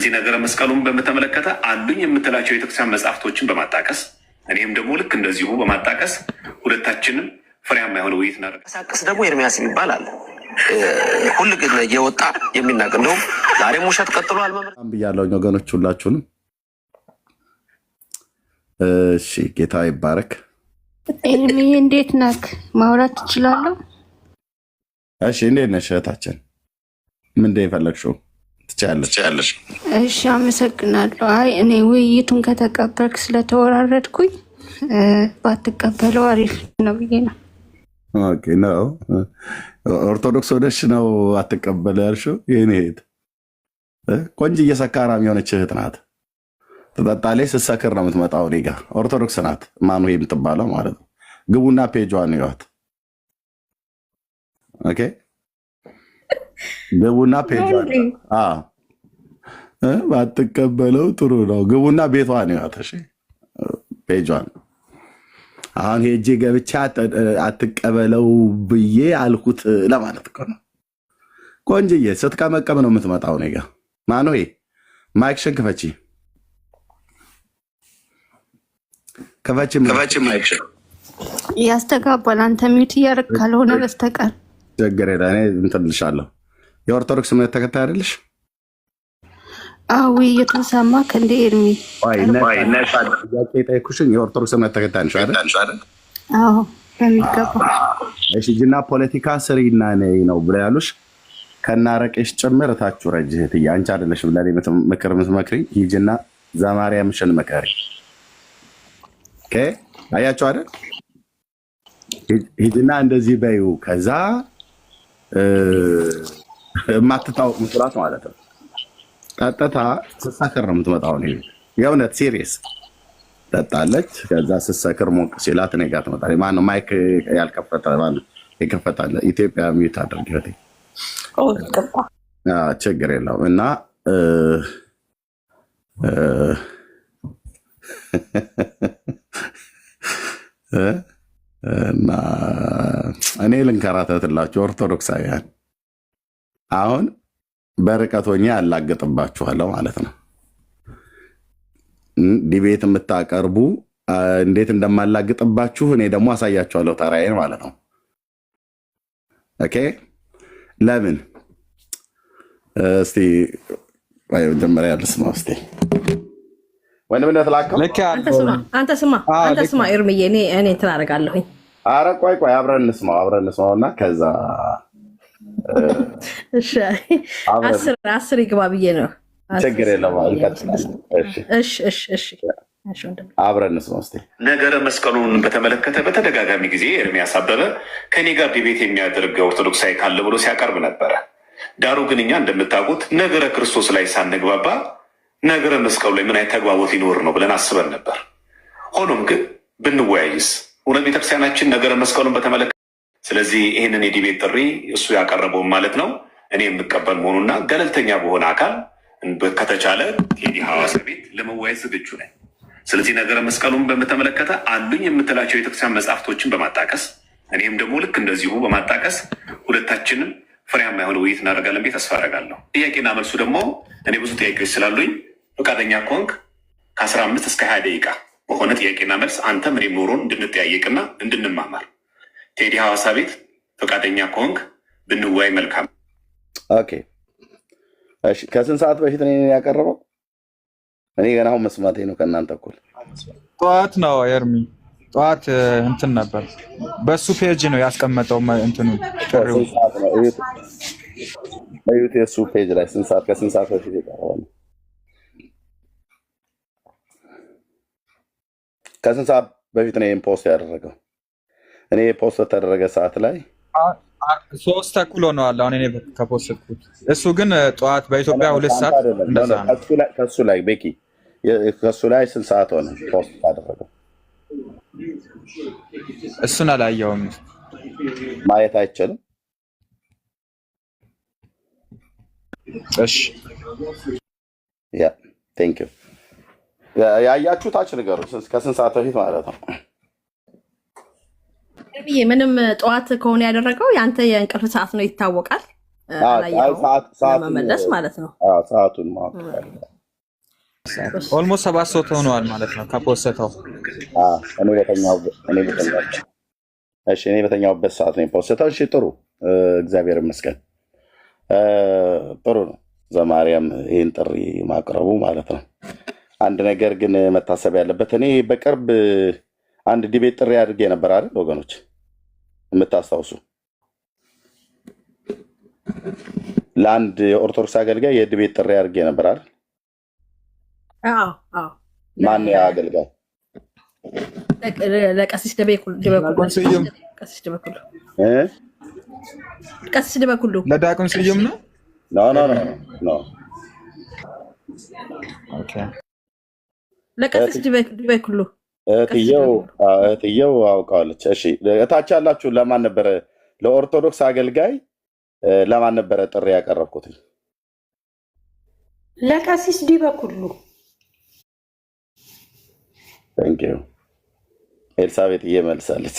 እዚህ ነገረ መስቀሉን በመተመለከተ አሉኝ የምትላቸው የቤተክርስቲያን መጽሐፍቶችን በማጣቀስ እኔም ደግሞ ልክ እንደዚሁ በማጣቀስ ሁለታችንም ፍሬያማ የሆነ ውይይት እናደርጋለን። ደግሞ ኤርሚያስ የሚባል አለ ሁሉ ግን እየወጣ የሚናገር እንደውም ዛሬም ውሸት ቀጥሏል። ብያለሁ ወገኖች ሁላችሁንም። እሺ ጌታ ይባረክ። ኤርሚ እንዴት ነህ? ማውራት ትችላለህ? እሺ እንዴት ነሽ እህታችን? ምንድን የፈለግሽው? ትችያለሽ። እሺ አመሰግናለሁ። አይ እኔ ውይይቱን ከተቀበልክ ስለተወራረድኩኝ ባትቀበለው አሪፍ ነው ብዬ ነው። ኦኬ ነው ኦርቶዶክስ ወደሽ ነው አትቀበለ ያልሽው? ይህን ሄድ ቆንጅዬ ሰካራም የሆነች እህት ናት። ትጠጣለች፣ ስትሰክር ነው የምትመጣው እኔ ጋ። ኦርቶዶክስ ናት ማኑ የምትባለው ማለት ነው። ግቡና ፔጇን ይዋት። ኦኬ ግቡና ፔጇን ባትቀበለው ጥሩ ነው። ግቡና ቤቷን ይዋት። እሺ ፔጇን አሁን ሄጄ ገብቻ አትቀበለው ብዬ አልኩት ለማለት እኮ ነው። ቆንጅዬ ስትቀመቀም ነው የምትመጣው እኔ ጋ። ማኑ ማይክሽን ክፈቺ ማይክሽን። ያስተጋባል። አንተ ሚውት እያደረግ ካልሆነ በስተቀር ችግር የለም። እኔ እንትን እልሻለሁ። የኦርቶዶክስ እምነት ተከታይ አይደለሽ? ውይይቱን ሰማህ እንደ ኤርሚ? ጥያቄ ጠየኩሽን። የኦርቶዶክስ እምነት ተከታይ ነሽ አይደል? አዎ በሚገባ። እሺ ሂጂና ፖለቲካ ስሪና ነይ ነው ብለው ያሉሽ ከናረቄሽ ጭምር እታችሁ ረጅ እህትዬ፣ አንቺ አይደለሽም ለእኔ ምክር የምትመክሪኝ። ሂጂና ዘማርያምሽን ምከሪ። አያቸው አይደል? ሂጂና እንደዚህ በዩ። ከዛ የማትታወቅ ምስላት ማለት ነው። ቀጥታ ስትሰክር ነው የምትመጣው። የእውነት ሲሪየስ ጠጣለች። ከዛ ስትሰክር ሞቅ ሲላት እኔ ጋር ትመጣለች። ማነው ማይክ ያልከፈተ? ማነው የከፈታለ? ኢትዮጵያ ሚዩት አድርግ እህቴ። ችግር የለውም። እና እና እኔ ልንከራተትላችሁ ኦርቶዶክሳውያን፣ አሁን በርቀት ሆኜ ያላግጥባችኋለሁ ማለት ነው። ዲቤት የምታቀርቡ እንዴት እንደማላግጥባችሁ እኔ ደግሞ አሳያችኋለሁ ተራዬን ማለት ነው። ኦኬ ለምን እስቲ መጀመሪያ ልስማ እስቲ ወንድምነት ላከው። አንተ ስማ ኤርምዬ፣ እኔ እንትን አደርጋለሁኝ። ኧረ ቆይ አብረን እንስማው እና ከዛ እሺ 10 ይግባ ብዬ ነው። ችግር የለም እንቀጥላለን። እሺ አብረን እንስማው እስኪ። ነገረ መስቀሉን በተመለከተ በተደጋጋሚ ጊዜ ኤርሚያስ አበበ ከኔ ጋር ዲቤት የሚያደርግ ኦርቶዶክሳዊ ካለ ብሎ ሲያቀርብ ነበረ። ዳሩ ግን እኛ እንደምታውቁት ነገረ ክርስቶስ ላይ ሳንግባባ ነገረ መስቀሉ ላይ ምን አይነት ተግባቦት ሊኖር ነው ብለን አስበን ነበር። ሆኖም ግን ብንወያይስ እውነት ቤተክርስቲያናችን ነገረ መስቀሉን በተመለከተ ስለዚህ ይህንን የዲቤት ጥሪ እሱ ያቀረበውን ማለት ነው እኔ የምቀበል መሆኑና ገለልተኛ በሆነ አካል ከተቻለ ቴዲ ሐዋሳ ቤት ለመወያየት ዝግጁ ነኝ። ስለዚህ ነገረ መስቀሉን በተመለከተ አሉኝ የምትላቸው የቤተክርስቲያን መጽሐፍቶችን በማጣቀስ እኔም ደግሞ ልክ እንደዚሁ በማጣቀስ ሁለታችንም ፍሬያማ የሆነ ውይይት እናደርጋለን ብዬ ተስፋ አደርጋለሁ። ጥያቄና መልሱ ደግሞ እኔ ብዙ ጥያቄዎች ስላሉኝ ፈቃደኛ ከሆንክ ከ15 እስከ 20 ደቂቃ በሆነ ጥያቄና መልስ አንተም እኔም ኖሮን እንድንጠያየቅና እንድንማማር ቴዲ ሐዋሳ ቤት ፈቃደኛ ከሆንክ ብንወያይ መልካም። ኦኬ እሺ። ከስንት ሰዓት በፊት ነው ያቀረበው? እኔ ገና አሁን መስማቴ ነው ከእናንተ እኩል። ጠዋት ነው ኤርሚ፣ ጠዋት እንትን ነበር በሱ ፔጅ ነው ያስቀመጠው እንትኑ ጥሪው። እዩት የሱ ፔጅ ላይ ከስንት ሰዓት በፊት የቀረበው ነው? ከስንት ሰዓት በፊት ነው ይሄን ፖስት ያደረገው? እኔ ፖስት ተደረገ ሰዓት ላይ 3 ተኩል ሆነዋል። አሁን እኔ ከፖስትኩት እሱ ግን ጠዋት በኢትዮጵያ 2 ሰዓት እንደዛ ነው። ከሱ ላይ ቤኪ ከሱ ላይ ስንት ሰዓት ሆነ ፖስት ያደረገው? እሱን አላየውም። ማየት አይችልም። እሺ ያ ቴንክ ዩ። ያያችሁ ታች ንገሩ። ከስንት ሰዓት በፊት ማለት ነው? ምንም ጠዋት ከሆነ ያደረገው ያንተ የእንቅልፍ ሰዓት ነው ይታወቃል። ለመመለስ ማለት ነው። ሰዓቱን ማወቅ ኦልሞስት 7 ሰው ሆነዋል ማለት ነው ከፖስተው። እኔ በተኛውበት ሰዓት ነው የፖስተው። እሺ ጥሩ፣ እግዚአብሔር ይመስገን። ጥሩ ነው ዘማርያም ይህን ጥሪ ማቅረቡ ማለት ነው። አንድ ነገር ግን መታሰብ ያለበት እኔ በቅርብ አንድ ዲቤት ጥሪ አድርጌ ነበር አይደል ወገኖች? የምታስታውሱ ለአንድ የኦርቶዶክስ አገልጋይ የዲቤት ጥሪ አድርጌ ነበር አይደል? ማን ያ አገልጋይ? ለቀሲስ ደበኩሉ ለዳቅም ስዩም ነው። ኖ ኦኬ ለቀሲስ ደበኩሉ እህትየው አውቀዋለች። እሺ እታች ያላችሁ ለማን ነበረ? ለኦርቶዶክስ አገልጋይ ለማን ነበረ ጥሪ ያቀረብኩት? ለቀሲስ ዲበኩሉ። ታንክ ዩ ኤልሳቤጥ እየመልሳለች።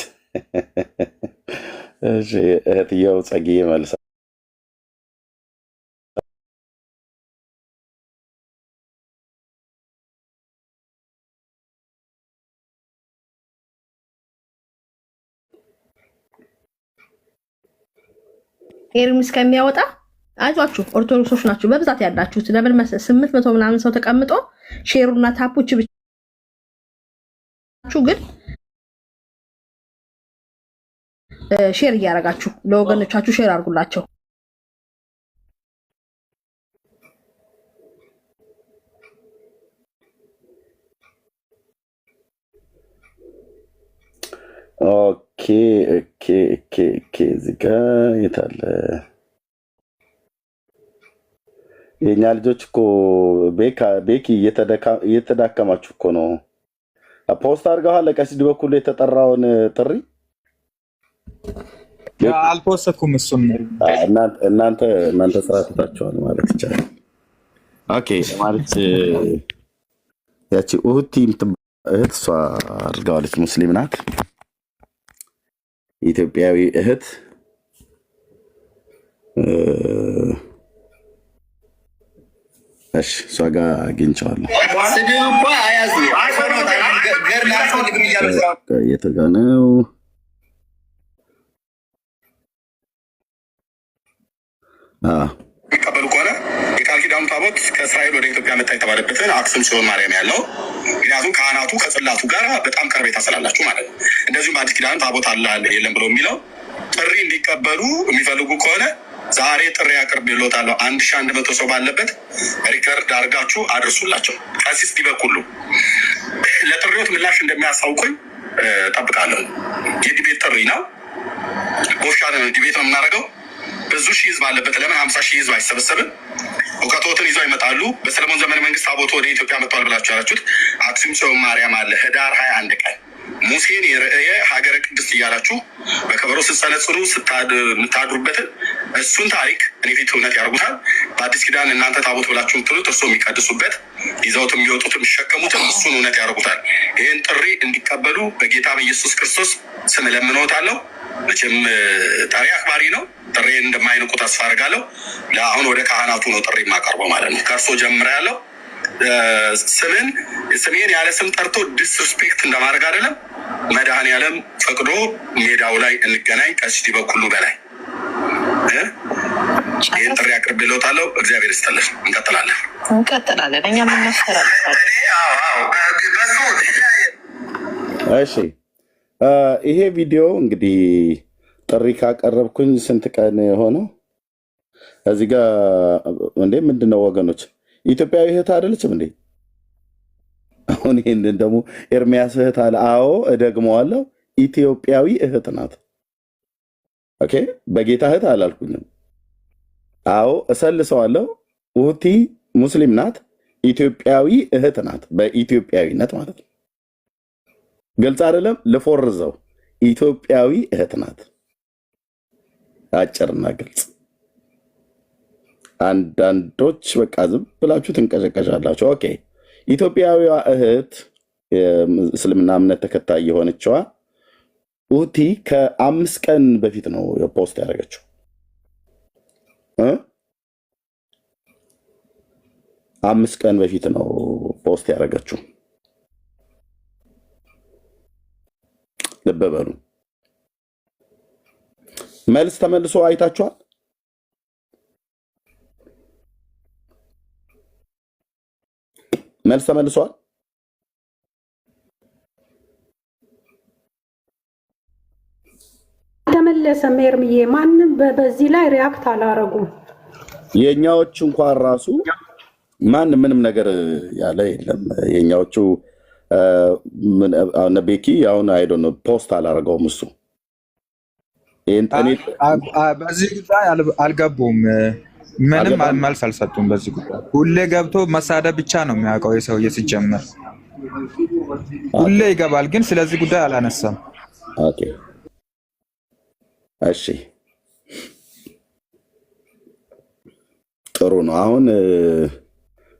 እሺ እህትየው ጸግዬ መልሳ ኤርሚስ ከሚያወጣ አይዟችሁ፣ ኦርቶዶክሶች ናችሁ በብዛት ያላችሁት። ለምን 800 ምናምን ሰው ተቀምጦ ሼሩና ታፖች ብቻችሁ ግን ሼር እያደረጋችሁ ለወገኖቻችሁ ሼር አድርጉላቸው። ኦኬ እዚህ ጋ የታለ? የእኛ ልጆች እኮ ቤኪ እየተዳከማችሁ እኮ ነው። ፖስት አድርገዋል ለቀሲስ ዲበኩሉ የተጠራውን ጥሪ። አልፖስትኩም እሱን። እናንተ ስራ ትታችኋል ማለት ይቻላል። ኦኬ ማለት ያቺ ኡህቲ እህት እሷ አድርገዋለች። ሙስሊም ናት፣ ኢትዮጵያዊ እህት። እሺ እሷ ጋር አግኝቼዋለሁ። የት ጋ ነው? የሚቀበሉ ከሆነ የቃል ኪዳኑ ታቦት ከእስራኤል ወደ ኢትዮጵያ መጣ የተባለበትን አክሱም ጽዮን ማርያም ያለው ምክንያቱም ካህናቱ ከጽላቱ ጋር በጣም ቀረቤታ ስላላችሁ ማለት ነው። እንደዚሁም በአዲስ ኪዳን ታቦት አለ የለም ብሎ የሚለው ጥሪ እንዲቀበሉ የሚፈልጉ ከሆነ ዛሬ ጥሪ አቅርቤልዎታለሁ። 1100 ሰው ባለበት ሪከርድ አድርጋችሁ አድርሱላቸው። ቀሲስ ዲበኩሉ ለጥሪዎት ምላሽ እንደሚያሳውቁኝ ጠብቃለሁ። የዲቤት ጥሪ ነው። ጎሻ ዲቤት ነው የምናደርገው። ብዙ ሺህ ህዝብ አለበት። ለምን 50 ሺህ ህዝብ አይሰበሰብም? እውቀቶትን ይዘው ይመጣሉ። በሰለሞን ዘመነ መንግስት ታቦቱ ወደ ኢትዮጵያ መጥቷል ብላችሁ ያላችሁት አክሱም ጽዮን ማርያም አለ ህዳር 21 ቀን ሙሴን የርእየ ሀገረ ቅድስት እያላችሁ በከበሮ ስትጸነጽሩ የምታድሩበትን እሱን ታሪክ እኔ ፊት እውነት ያደርጉታል። በአዲስ ኪዳን እናንተ ታቦት ብላችሁ የምትሉት እርሶ የሚቀድሱበት ይዘውት የሚወጡት የሚሸከሙትን እሱን እውነት ያደርጉታል። ይህን ጥሪ እንዲቀበሉ በጌታ በኢየሱስ ክርስቶስ ስም እለምንዎታለሁ። መቼም ጠሪ አክባሪ ነው። ጥሪ እንደማይንቁ ተስፋ አድርጋለሁ። ለአሁን ወደ ካህናቱ ነው ጥሪ የማቀርበው ማለት ነው። ከእርሶ ጀምረ ያለው ስሜን ያለ ስም ጠርቶ ዲስሪስፔክት እንደማድረግ አይደለም። መድኃኔዓለም ፈቅዶ ሜዳው ላይ እንገናኝ። ቀሲስ ዲበኩሉ በላይ ይህን ጥሪ አቅርቤልዎታለሁ። እግዚአብሔር ይስጥልን። እንቀጥላለን። እኛ እሺ ይሄ ቪዲዮ እንግዲህ ጥሪ ካቀረብኩኝ ስንት ቀን ሆነው? እዚህ ጋር እንዴ ምንድነው ወገኖች? ኢትዮጵያዊ እህት አይደለችም እንዴ? አሁን ይሄንን ደግሞ ኤርሚያስ እህት አለ። አዎ እደግመዋለሁ፣ ኢትዮጵያዊ እህት ናት። ኦኬ በጌታ እህት አላልኩኝም። አዎ እሰልሰዋለሁ። ኡቲ ሙስሊም ናት፣ ኢትዮጵያዊ እህት ናት። በኢትዮጵያዊነት ማለት ነው። ግልጽ አይደለም? ልፎርዘው፣ ኢትዮጵያዊ እህት ናት። አጭርና ግልጽ። አንዳንዶች በቃ ዝም ብላችሁ ትንቀሸቀሻላችሁ። ኦኬ ኢትዮጵያዊዋ እህት የእስልምና እምነት ተከታይ የሆነችዋ ኡቲ ከ5 ቀን በፊት ነው ፖስት ያደረገችው። 5 ቀን በፊት ነው ፖስት ያደረገችው። ልብ በሉ። መልስ ተመልሶ አይታችኋል። መልስ ተመልሷል። ተመለሰም ኤርምዬ፣ ማንም በዚህ ላይ ሪያክት አላረጉም። የኛዎቹ እንኳን ራሱ ማንም ምንም ነገር ያለ የለም። የኛዎቹ ቤኪ አሁን አይዶ ነው ፖስት አላረገውም እሱ በዚህ ጉዳይ አልገቡም። ምንም መልስ አልሰጡም። በዚህ ጉዳይ ሁሌ ገብቶ መሳደብ ብቻ ነው የሚያውቀው የሰውዬ ሲጀመር። ሁሌ ይገባል፣ ግን ስለዚህ ጉዳይ አላነሳም። ኦኬ እሺ ጥሩ ነው። አሁን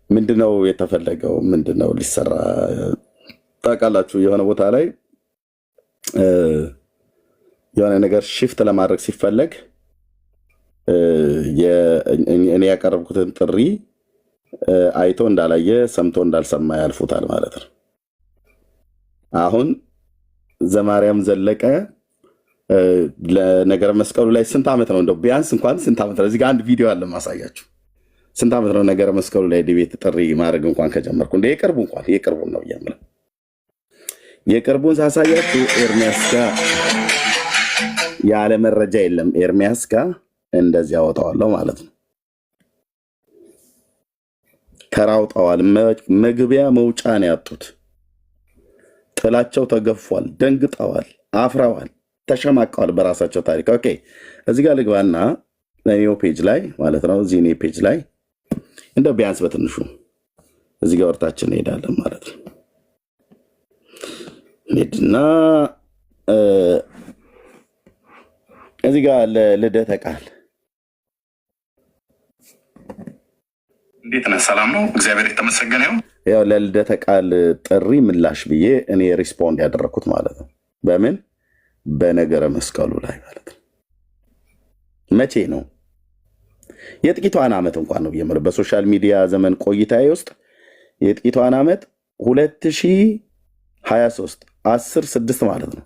ምንድነው የተፈለገው? ምንድነው ሊሰራ? ታውቃላችሁ የሆነ ቦታ ላይ የሆነ ነገር ሽፍት ለማድረግ ሲፈለግ እኔ ያቀረብኩትን ጥሪ አይቶ እንዳላየ ሰምቶ እንዳልሰማ ያልፉታል ማለት ነው። አሁን ዘማርያም ዘለቀ ለነገረ መስቀሉ ላይ ስንት ዓመት ነው? እንደው ቢያንስ እንኳን ስንት ዓመት ነው? እዚህ ጋር አንድ ቪዲዮ አለ ማሳያችሁ። ስንት ዓመት ነው ነገረ መስቀሉ ላይ ዲቤት ጥሪ ማድረግ እንኳን ከጀመርኩ? እንደ የቅርቡን ነው እያምረ የቅርቡን ሳሳያችሁ ኤርሚያስ ጋር ያለ መረጃ የለም። ኤርሚያስ ጋር እንደዚህ ያወጣዋለሁ ማለት ነው። ተራውጠዋል። መግቢያ መውጫ ነው ያጡት። ጥላቸው ተገፏል። ደንግጠዋል። አፍረዋል። ተሸማቀዋል በራሳቸው ታሪክ። ኦኬ እዚህ ጋር ልግባና እኔው ፔጅ ላይ ማለት ነው። እዚህ እኔ ፔጅ ላይ እንደው ቢያንስ በትንሹ እዚህ ጋር ወርታችን እንሄዳለን ማለት ነው። ሄድና እዚህ ጋር ለልደተ ቃል እንዴት ነህ? ሰላም ነው፣ እግዚአብሔር የተመሰገነ ይሁን። ያው ለልደተ ቃል ጥሪ ምላሽ ብዬ እኔ ሪስፖንድ ያደረኩት ማለት ነው። በምን በነገረ መስቀሉ ላይ ማለት ነው። መቼ ነው? የጥቂቷን ዓመት እንኳን ነው የምልህ በሶሻል ሚዲያ ዘመን ቆይታዬ ውስጥ የጥቂቷን ዓመት 2023 10/6 ማለት ነው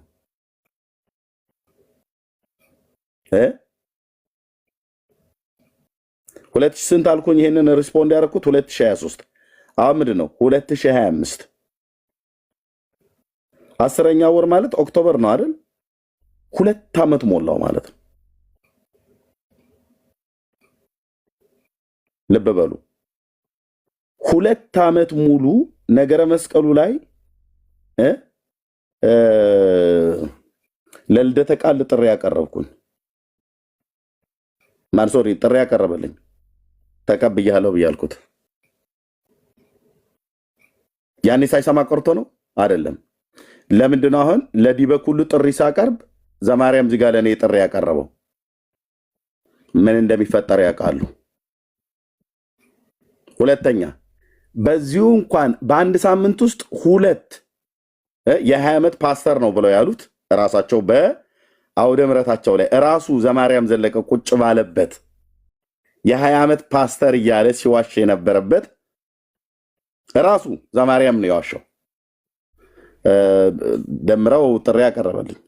2000 ስንት አልኩኝ? ይሄንን ሪስፖንድ ያደረኩት 2023። አሁን ምንድን ነው 2025 10ኛ ወር ማለት ኦክቶበር ነው አይደል? 2 ዓመት ሞላው ማለት ነው። ልብ በሉ 2 ዓመት ሙሉ ነገረ መስቀሉ ላይ ለልደተ ቃል ጥሪ ያቀረብኩኝ ሶሪ ጥሪ ያቀረበልኝ ተቀብያለሁ ብያልኩት ያኔ ሳይሰማ ቀርቶ ነው አይደለም። ለምንድነው አሁን ለዲበኩሉ ጥሪ ሳቀርብ ዘማርያም እዚህ ጋር ለኔ ጥሪ ያቀረበው? ምን እንደሚፈጠር ያውቃሉ። ሁለተኛ በዚሁ እንኳን በአንድ ሳምንት ውስጥ 2 የ20 ዓመት ፓስተር ነው ብለው ያሉት ራሳቸው በአውደ ምሕረታቸው ላይ ራሱ ዘማርያም ዘለቀ ቁጭ ባለበት የ20 ዓመት ፓስተር እያለ ሲዋሽ የነበረበት ራሱ ዘማርያም ነው የዋሸው። ደምረው ጥሪ ያቀረበልኝ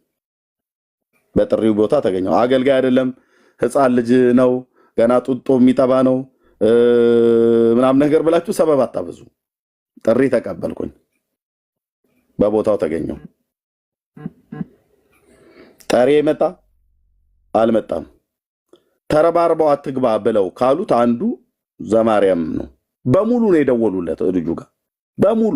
በጥሪው ቦታ ተገኘው። አገልጋይ አይደለም፣ ሕፃን ልጅ ነው፣ ገና ጡጦ የሚጠባ ነው ምናምን ነገር ብላችሁ ሰበብ አታበዙ። ጥሪ ተቀበልኩኝ፣ በቦታው ተገኘው። ጠሪ መጣ አልመጣም፣ ተረባርበው አትግባ ብለው ካሉት አንዱ ዘማርያም ነው። በሙሉ ነው የደወሉለት ልጁ ጋር በሙሉ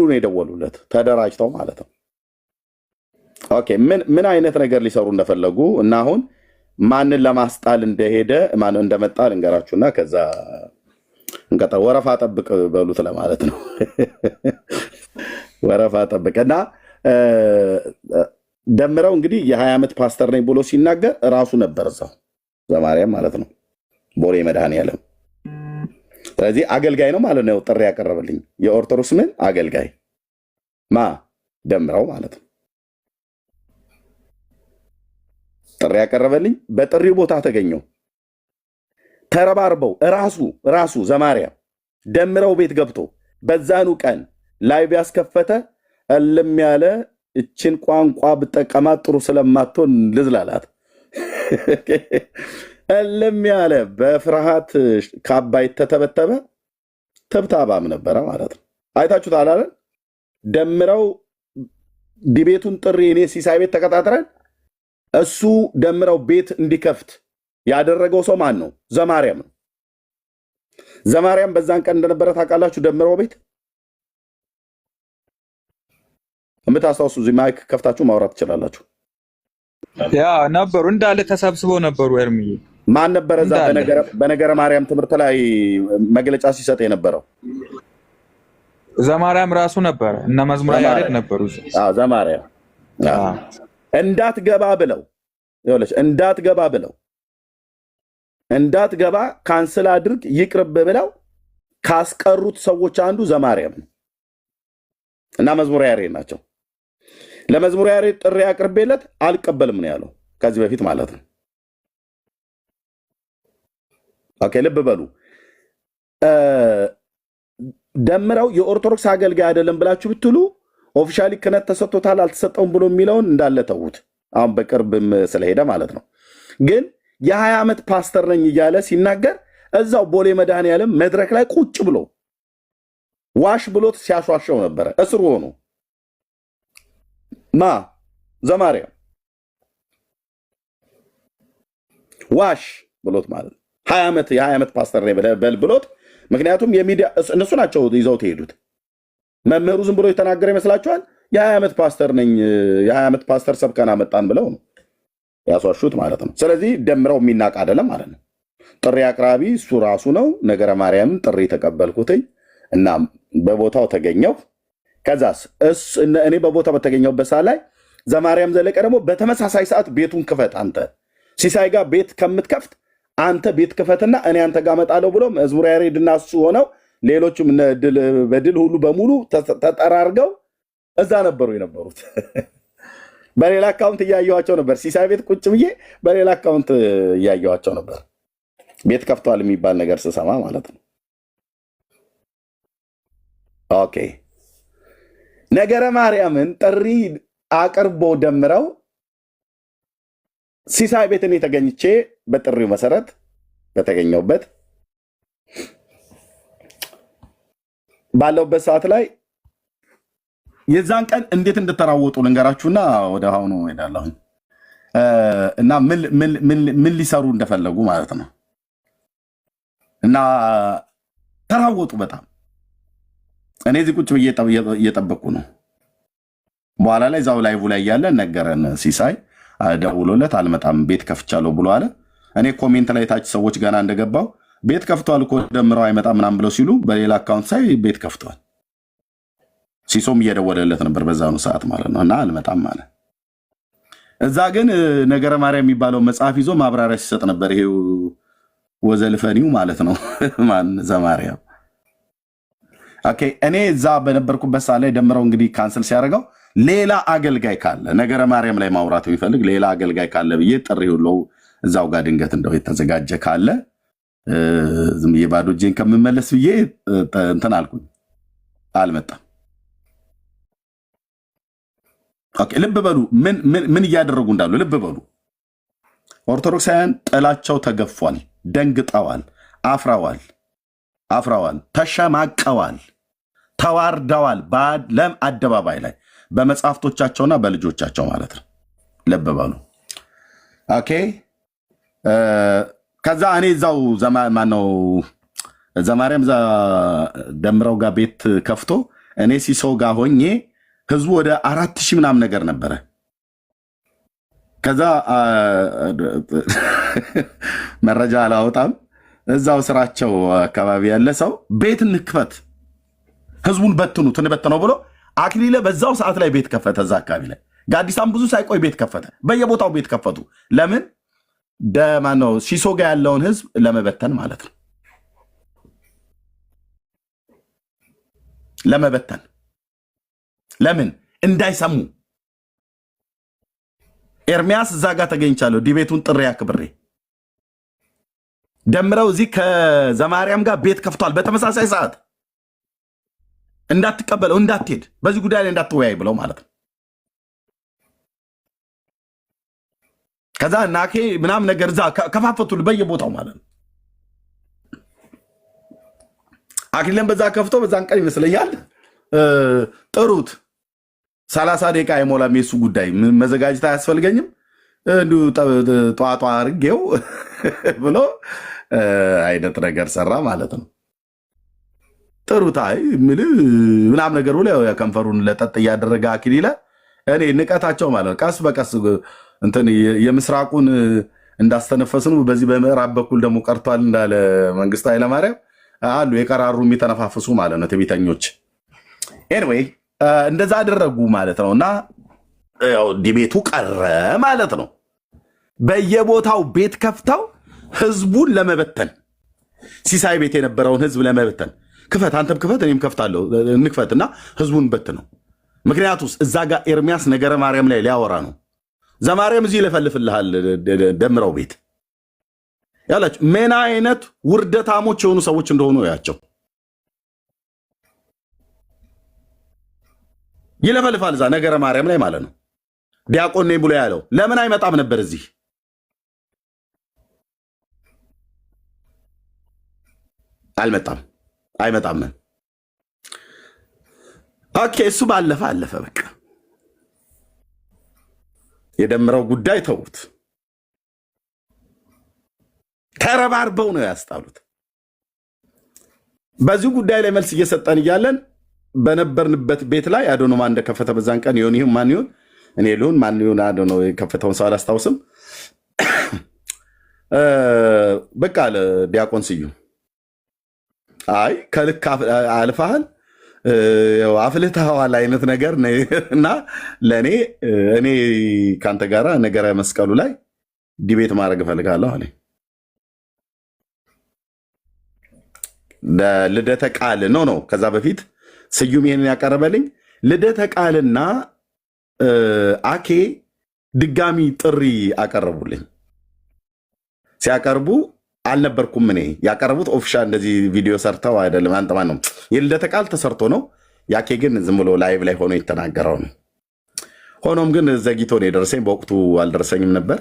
ነው የደወሉለት፣ ተደራጅተው ማለት ነው። ኦኬ ምን አይነት ነገር ሊሰሩ እንደፈለጉ እና አሁን ማንን ለማስጣል እንደሄደ ማን እንደመጣ ልንገራችሁና ከዛ እንቀጣ። ወረፋ ጠብቅ በሉት ለማለት ነው። ወረፋ ጠብቅና ደምረው እንግዲህ የ20 ዓመት ፓስተር ነኝ ብሎ ሲናገር ራሱ ነበር እዛው ዘማርያም ማለት ነው፣ ቦሌ መድኃኔዓለም። ስለዚህ አገልጋይ ነው ማለት ነው ጥሪ ያቀረበልኝ። የኦርቶዶክስ ምን አገልጋይ ደምረው ማለት ነው። ጥሪ ያቀረበልኝ በጥሪው ቦታ ተገኘው። ተረባርበው ራሱ ዘማሪያ ደምረው ቤት ገብቶ በዛኑ ቀን ላይቭ ያስከፈተ እልም ያለ እችን ቋንቋ ብጠቀማት ጥሩ ስለማትሆን ልዝላላት እልም ያለ በፍርሃት ካባይ ተተበተበ ተብታባም ነበረ ማለት ነው። አይታችሁታል አይደል? ደምረው ዲቤቱን ጥሪ እኔ ሲሳይ ቤት ተከታትረን እሱ ደምረው ቤት እንዲከፍት ያደረገው ሰው ማን ነው? ዘማርያም ነው። ዘማርያም በዛን ቀን እንደነበረ ታውቃላችሁ። ደምረው ቤት የምታስታውሱ እዚህ ማይክ ከፍታችሁ ማውራት ትችላላችሁ። ያ ነበሩ እንዳለ ተሰብስበው ነበሩ። ኤርሚዬ ማን ነበረ እዛ በነገረ ማርያም ትምህርት ላይ መግለጫ ሲሰጥ የነበረው? ዘማርያም ራሱ ነበረ እና መዝሙር ያሬድ ነበሩ። ዘማርያም እንዳትገባ ካንስል አድርግ ይቅርብ ብለው ካስቀሩት ሰዎች አንዱ ዘማርያም ነው እና መዝሙር ያሬድ ናቸው። ለመዝሙር ያሬድ ጥሪ አቅርቤለት አልቀበልም ነው ያለው ከዚህ በፊት ማለት ነው። ኦኬ ልብ በሉ። ደምረው የኦርቶዶክስ አገልጋይ አይደለም ብላችሁ ብትሉ ኦፊሻሊ ክህነት ተሰጥቶታል አልተሰጠውም ብሎ የሚለውን እንዳለ ተዉት። አሁን በቅርብም ስለሄደ ማለት ነው። ግን የ20 ዓመት ፓስተር ነኝ እያለ ሲናገር እዛው ቦሌ መድኃኔዓለም መድረክ ላይ ቁጭ ብሎ ዋሽ ብሎት ሲያሿሸው ነበረ። እስሩ ሆኖ ዘማርያም ዋሽ ብሎት ማለት ነው። 20 ዓመት ፓስተር ነኝ በል ብሎት። ምክንያቱም የሚዲያ እነሱ ናቸው ይዘው ተሄዱት። መምህሩ ዝም ብሎ የተናገረ ይመስላችኋል? የ20 ዓመት ፓስተር ነኝ የ20 ዓመት ፓስተር ሰብከና መጣን ብለው ነው ያስዋሹት ማለት ነው። ስለዚህ ደምረው የሚናቅ አይደለም ማለት ነው። ጥሪ አቅራቢ እሱ ራሱ ነው። ነገረ ማርያምን ጥሪ ተቀበልኩትኝ እና በቦታው ተገኘው። ከዛስ እኔ በቦታው በተገኘውበት ሰዓት ላይ ዘማርያም ዘለቀ ደግሞ በተመሳሳይ ሰዓት ቤቱን ክፈት አንተ ሲሳይ ጋር ቤት ከምትከፍት አንተ ቤት ክፈትና እኔ አንተ ጋር እመጣለሁ ብሎ መዝሙር ያሬድና እሱ ሆነው ሌሎችም በድል ሁሉ በሙሉ ተጠራርገው እዛ ነበሩ የነበሩት። በሌላ አካውንት እያየኋቸው ነበር። ሲሳይ ቤት ቁጭ ብዬ በሌላ አካውንት እያየኋቸው ነበር። ቤት ከፍተዋል የሚባል ነገር ስሰማ ማለት ነው። ኦኬ ነገረ ማርያምን ጥሪ አቅርቦ ደምረው ሲሳይ ቤት እኔ ተገኝቼ በጥሪው መሰረት በተገኘውበት ባለውበት ሰዓት ላይ የዛን ቀን እንዴት እንደተራወጡ ልንገራችሁና ወደ አሁኑ ሄዳለሁ እና ምን ሊሰሩ እንደፈለጉ ማለት ነው። እና ተራወጡ በጣም። እኔ እዚህ ቁጭ ብዬ እየጠበቅኩ ነው። በኋላ ላይ እዛው ላይቭ ላይ እያለ ነገረን ሲሳይ ደውሎለት አልመጣም ቤት ከፍቻለሁ ብሎ አለ። እኔ ኮሜንት ላይ ታች ሰዎች ገና እንደገባው ቤት ከፍተዋል እኮ ደምረው አይመጣም ምናምን ብለው ሲሉ በሌላ አካውንት ሳይ ቤት ከፍተዋል። ሲሶም እየደወለለት ነበር በዛኑ ሰዓት ማለት ነው። እና አልመጣም አለ። እዛ ግን ነገረ ማርያም የሚባለው መጽሐፍ ይዞ ማብራሪያ ሲሰጥ ነበር። ይሄው ወዘልፈኒው ማለት ነው ማን ዘማርያም። ኦኬ እኔ እዛ በነበርኩበት ሰዓት ላይ ደምረው እንግዲህ ካንስል ሲያደርገው ሌላ አገልጋይ ካለ ነገረ ማርያም ላይ ማውራት የሚፈልግ ሌላ አገልጋይ ካለ ብዬ ጥሪ ሁሉ እዛው ጋር ድንገት እንደው የተዘጋጀ ካለ ዝም ብዬ ባዶ እጄን ከምመለስ ብዬ እንትን አልኩኝ። አልመጣም። ኦኬ ልብ በሉ ምን እያደረጉ እንዳሉ ልብ በሉ። ኦርቶዶክሳውያን ጥላቸው ተገፏል፣ ደንግጠዋል፣ አፍረዋል፣ ተሸማቀዋል፣ ተዋርደዋል። በዓለም አደባባይ ላይ በመጽሐፍቶቻቸውና በልጆቻቸው ማለት ነው። ልብ በሉ። ኦኬ ከዛ እኔ እዛው ማነው ዘማርያም ደምረው ጋር ቤት ከፍቶ እኔ ሲሶ ጋር ሆኜ ህዝቡ ወደ 4000 ምናምን ነገር ነበረ። ከዛ መረጃ አላወጣም። እዛው ስራቸው አካባቢ ያለ ሰው ቤት እንክፈት ህዝቡን በትኑት እንበትነው ብሎ አክሊለ በዛው ሰዓት ላይ ቤት ከፈተ። እዛ አካባቢ ላይ ጋዲሳም ብዙ ሳይቆይ ቤት ከፈተ። በየቦታው ቤት ከፈቱ። ለምን ማነው ሲሶ ጋር ያለውን ህዝብ ለመበተን ማለት ነው። ለመበተን ለምን እንዳይሰሙ ኤርሚያስ እዛ ጋር ተገኝቻለሁ። ዲቤቱን ጥሪ አክብሬ ደምረው እዚህ ከዘማርያም ጋር ቤት ከፍቷል። በተመሳሳይ ሰዓት እንዳትቀበለው እንዳትሄድ በዚህ ጉዳይ ላይ እንዳትወያይ ብለው ማለት ነው። ከዛ ናኬ ምናምን ነገር እዛ ከፋፈቱል በየቦታው ማለት ነው። አክሊለን በዛ ከፍቶ በዛን ቀን ይመስለኛል ጥሩት 30 ደቂቃ የሞላም የሱ ጉዳይ መዘጋጀት አያስፈልገኝም እንዲሁ ጧጧ አድርጌው ብሎ አይነት ነገር ሰራ ማለት ነው። ጥሩት አይ ምናምን ነገር ብሎ ከንፈሩን ለጠጥ እያደረገ አክሊለ እኔ ንቀታቸው ማለት ነው። ቀስ በቀስ እንትን የምስራቁን እንዳስተነፈስን በዚህ በምዕራብ በኩል ደግሞ ቀርቷል እንዳለ መንግስቱ ኃይለማርያም አሉ የቀራሩ የሚተነፋፍሱ ማለት ነው ትዕቢተኞች። ኤኒዌይ እንደዛ አደረጉ ማለት ነው። እና ያው ዲቤቱ ቀረ ማለት ነው። በየቦታው ቤት ከፍተው ህዝቡን ለመበተን ሲሳይ ቤት የነበረውን ህዝብ ለመበተን ክፈት፣ አንተም ክፈት፣ እኔም ከፍታለሁ እንክፈትና ህዝቡን በት ነው። ምክንያቱስ እዛ ጋር ኤርሚያስ ነገረ ማርያም ላይ ሊያወራ ነው። ዘማርያም እዚህ ይለፈልፍልሃል ደምረው ቤት ያላችሁ ምን አይነት ውርደታሞች የሆኑ ሰዎች እንደሆኑ ያቸው ይለፈልፋል እዛ ነገረ ማርያም ላይ ማለት ነው። ዲያቆን ነኝ ብሎ ያለው ለምን አይመጣም ነበር እዚህ? አይመጣም። ኦኬ እሱ ባለፈ አለፈ በቃ። የደምረው ጉዳይ ተውት። ተረባርበው ነው ያስጣሉት። በዚህ ጉዳይ ላይ መልስ እየሰጠን እያለን በነበርንበት ቤት ላይ አዶኖ ማን እንደከፈተ በዛን ቀን ይሁን ማን ይሁን እኔ ልሁን ማን ይሁን አዶኖ የከፈተውን ሰው አላስታውስም። በቃ ለዲያቆን ስዩም አይ ከልክ አልፋህል አፍልተዋል አይነት ነገር እና ለእኔ እኔ ከአንተ ጋር ነገረ መስቀሉ ላይ ዲቤት ማድረግ እፈልጋለሁ አለ። ልደተ ቃል ነው ከዛ በፊት ስዩም ይሄንን ያቀረበልኝ ልደተ ቃልና አኬ ድጋሚ ጥሪ አቀረቡልኝ። ሲያቀርቡ አልነበርኩም እኔ ያቀረቡት ኦፊሻል እንደዚህ ቪዲዮ ሰርተው አይደለም። አንተማን ነው የልደተ ቃል ተሰርቶ ነው። ያኬ ግን ዝም ብሎ ላይቭ ላይ ሆኖ የተናገረው ነው። ሆኖም ግን ዘግይቶ ነው የደረሰኝ። በወቅቱ አልደረሰኝም ነበር።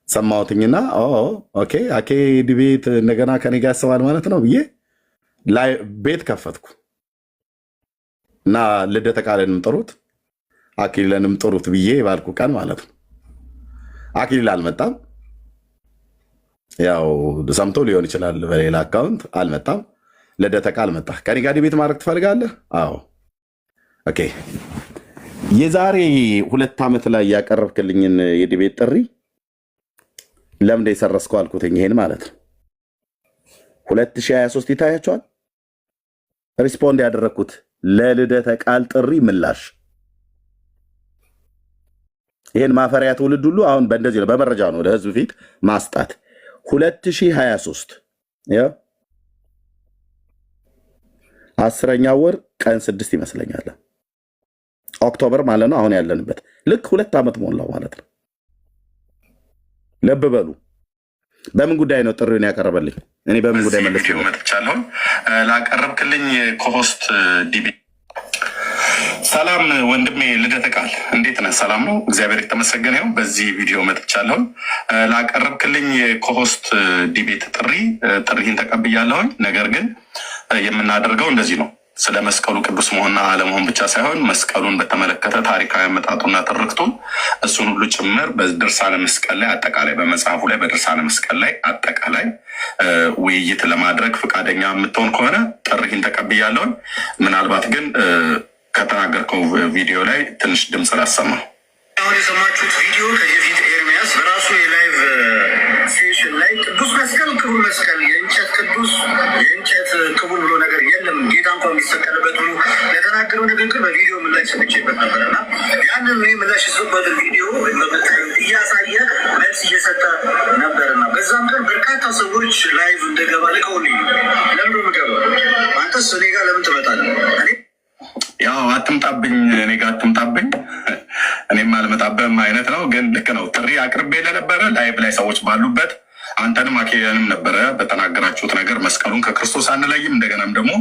ሰማሁትኝና ኦኬ አኬ ዲቤት እንደገና ከኔ ጋር ያስባል ማለት ነው ብዬ ቤት ከፈትኩ እና ልደተ ቃልንም ጥሩት አክሊለንም ጥሩት ብዬ ባልኩ ቀን ማለት ነው። አክሊል አልመጣም። ያው ሰምቶ ሊሆን ይችላል በሌላ አካውንት አልመጣም። ልደተ ቃል መጣ። ከኔ ጋር ዲቤት ማድረግ ትፈልጋለህ? አዎ ኦኬ። የዛሬ 2 ዓመት ላይ ያቀረብክልኝን የዲቤት ጥሪ ለምን የሰረስከው አልኩትኝ። ይሄን ማለት ነው 2023 ይታያቸዋል። ሪስፖንድ ያደረግኩት ለልደተ ቃል ጥሪ ምላሽ ይሄን ማፈሪያ ትውልድ ሁሉ አሁን በእንደዚህ ነው በመረጃ ነው ለህዝብ ፊት ማስጣት 2023 10ኛ ወር ቀን 6 ይመስለኛል ኦክቶበር ማለት ነው። አሁን ያለንበት ልክ 2 ዓመት ሞላው ማለት ነው። ልብ በሉ። በምን ጉዳይ ነው ጥሪውን ያቀረበልኝ? እኔ በምን ጉዳይ መጥቻለሁ? ላቀረብክልኝ ኮሆስት ዲቢ ሰላም ወንድሜ ልደተ ቃል እንዴት ነህ? ሰላም ነው፣ እግዚአብሔር የተመሰገነ ይሁን። በዚህ ቪዲዮ መጥቻለሁ። ላቀረብክልኝ ኮሆስት ዲቤት ጥሪህን ተቀብያለሁኝ። ነገር ግን የምናደርገው እንደዚህ ነው። ስለ መስቀሉ ቅዱስ መሆንና አለመሆን ብቻ ሳይሆን መስቀሉን በተመለከተ ታሪካዊ አመጣጡና ትርክቱን እሱን ሁሉ ጭምር በድርሳነ መስቀል ላይ አጠቃላይ በመጽሐፉ ላይ በድርሳነ መስቀል ላይ አጠቃላይ ውይይት ለማድረግ ፈቃደኛ የምትሆን ከሆነ ጥሪህን ተቀብያለሁኝ። ምናልባት ግን ከተናገርከው ቪዲዮ ላይ ትንሽ ድምፅ ላሰማ። አሁን የሰማችሁት ቪዲዮ ከዚህ በፊት ኤርሚያስ በራሱ የላይቭ ሴሽን ላይ ቅዱስ መስቀል ክቡር መስቀል የእንጨት ቅዱስ የእንጨት ክቡር ብሎ ነገር የለም ጌታ እንኳን የሚሰቀልበት ብሎ ለተናገረው ንግግር በቪዲዮ ምላሽ ሰጥቼበት ነበር እና ያንን ምላሽ የሰጡበትን ቪዲዮ እያሳየ መልስ እየሰጠ ነበርና በዛም ቀን በርካታ ሰዎች ላይቭ እንደገባ ልቀውልኝ ለምዶ ምገባ አንተስ እኔ ጋር ለምን ትመጣለህ? ያው አትምጣብኝ፣ እኔ ጋር አትምጣብኝ። እኔም አልመጣበትም አይነት ነው። ግን ልክ ነው። ጥሪ አቅርቤ ለነበረ ላይቭ ላይ ሰዎች ባሉበት አንተንም አኬያንም ነበረ በተናገራችሁት ነገር መስቀሉን ከክርስቶስ አንለይም፣ እንደገናም ደግሞ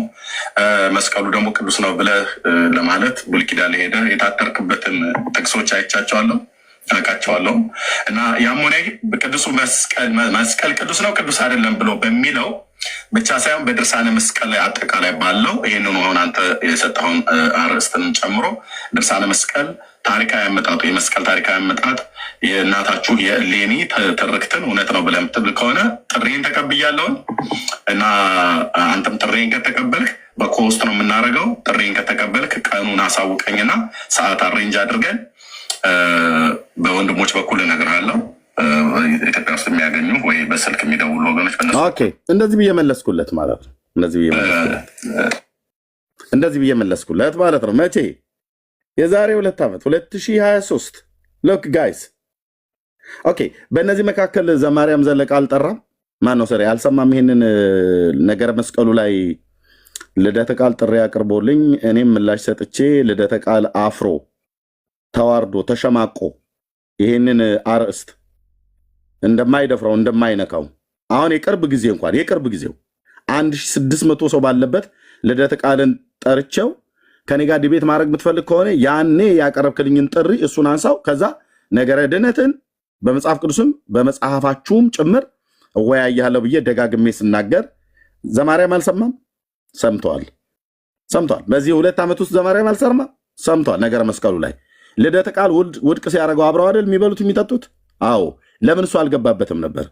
መስቀሉ ደግሞ ቅዱስ ነው ብለህ ለማለት ብሉይ ኪዳን ሄደ የታተርክበትን ጥቅሶች አይቻቸዋለሁ አውቃቸዋለሁ። እና ያም ሆነ ቅዱሱ መስቀል ቅዱስ ነው ቅዱስ አይደለም ብሎ በሚለው ብቻ ሳይሆን በድርሳነ መስቀል ላይ አጠቃላይ ባለው ይህንኑ አሁን አንተ የሰጠውን አርዕስትን ጨምሮ ድርሳነ መስቀል ታሪካዊ አመጣጡ የመስቀል ታሪካዊ አመጣጥ የእናታችሁ የእሌኒ ትርክትን እውነት ነው ብለህ የምትብል ከሆነ ጥሪን ተቀብያለውን እና አንተም ጥሪን ከተቀበልክ በኮስት ነው የምናደርገው። ጥሪን ከተቀበልክ ቀኑን አሳውቀኝና ሰዓት አሬንጅ አድርገን በወንድሞች በኩል እነግርሃለሁ። ኢትዮጵያ ውስጥ የሚያገኙ ወይ በስልክ የሚደውሉ ወገኖች እንደዚህ ብዬ መለስኩለት ማለት ነው። እንደዚህ ብዬ መለስኩለት ማለት ነው። መቼ? የዛሬ 2 ዓመት 2023 ሎክ ጋይስ ኦኬ። በእነዚህ መካከል ዘማርያም ዘለቀ አልጠራም። ማነው ሰሪ አልሰማም። ይሄንን ነገረ መስቀሉ ላይ ልደተ ቃል ጥሪ አቅርቦልኝ እኔም ምላሽ ሰጥቼ ልደተ ቃል አፍሮ ተዋርዶ ተሸማቆ ይሄንን አርዕስት እንደማይደፍረው እንደማይነካው አሁን የቅርብ ጊዜው 1600 ሰው ባለበት ልደተ ቃልን ጠርቼው ከኔ ጋር ዲቤት ማድረግ የምትፈልግ ከሆነ ያኔ ያቀረብክልኝን ጥሪ እሱን አንሳው። ከዛ ነገረ ድነትን በመጽሐፍ ቅዱስም በመጽሐፋችሁም ጭምር እወያያለሁ ብዬ ደጋግሜ ስናገር ዘማርያም አልሰማም። ሰምቷል። በዚህ 2 ዓመት ውስጥ ዘማርያም አልሰማ ሰምቷል። ነገረ መስቀሉ ላይ ልደተ ቃል ውድቅ ሲያደርገው አብረው አይደል የሚበሉት የሚጠጡት? አዎ። ለምን እሱ አልገባበትም ነበር?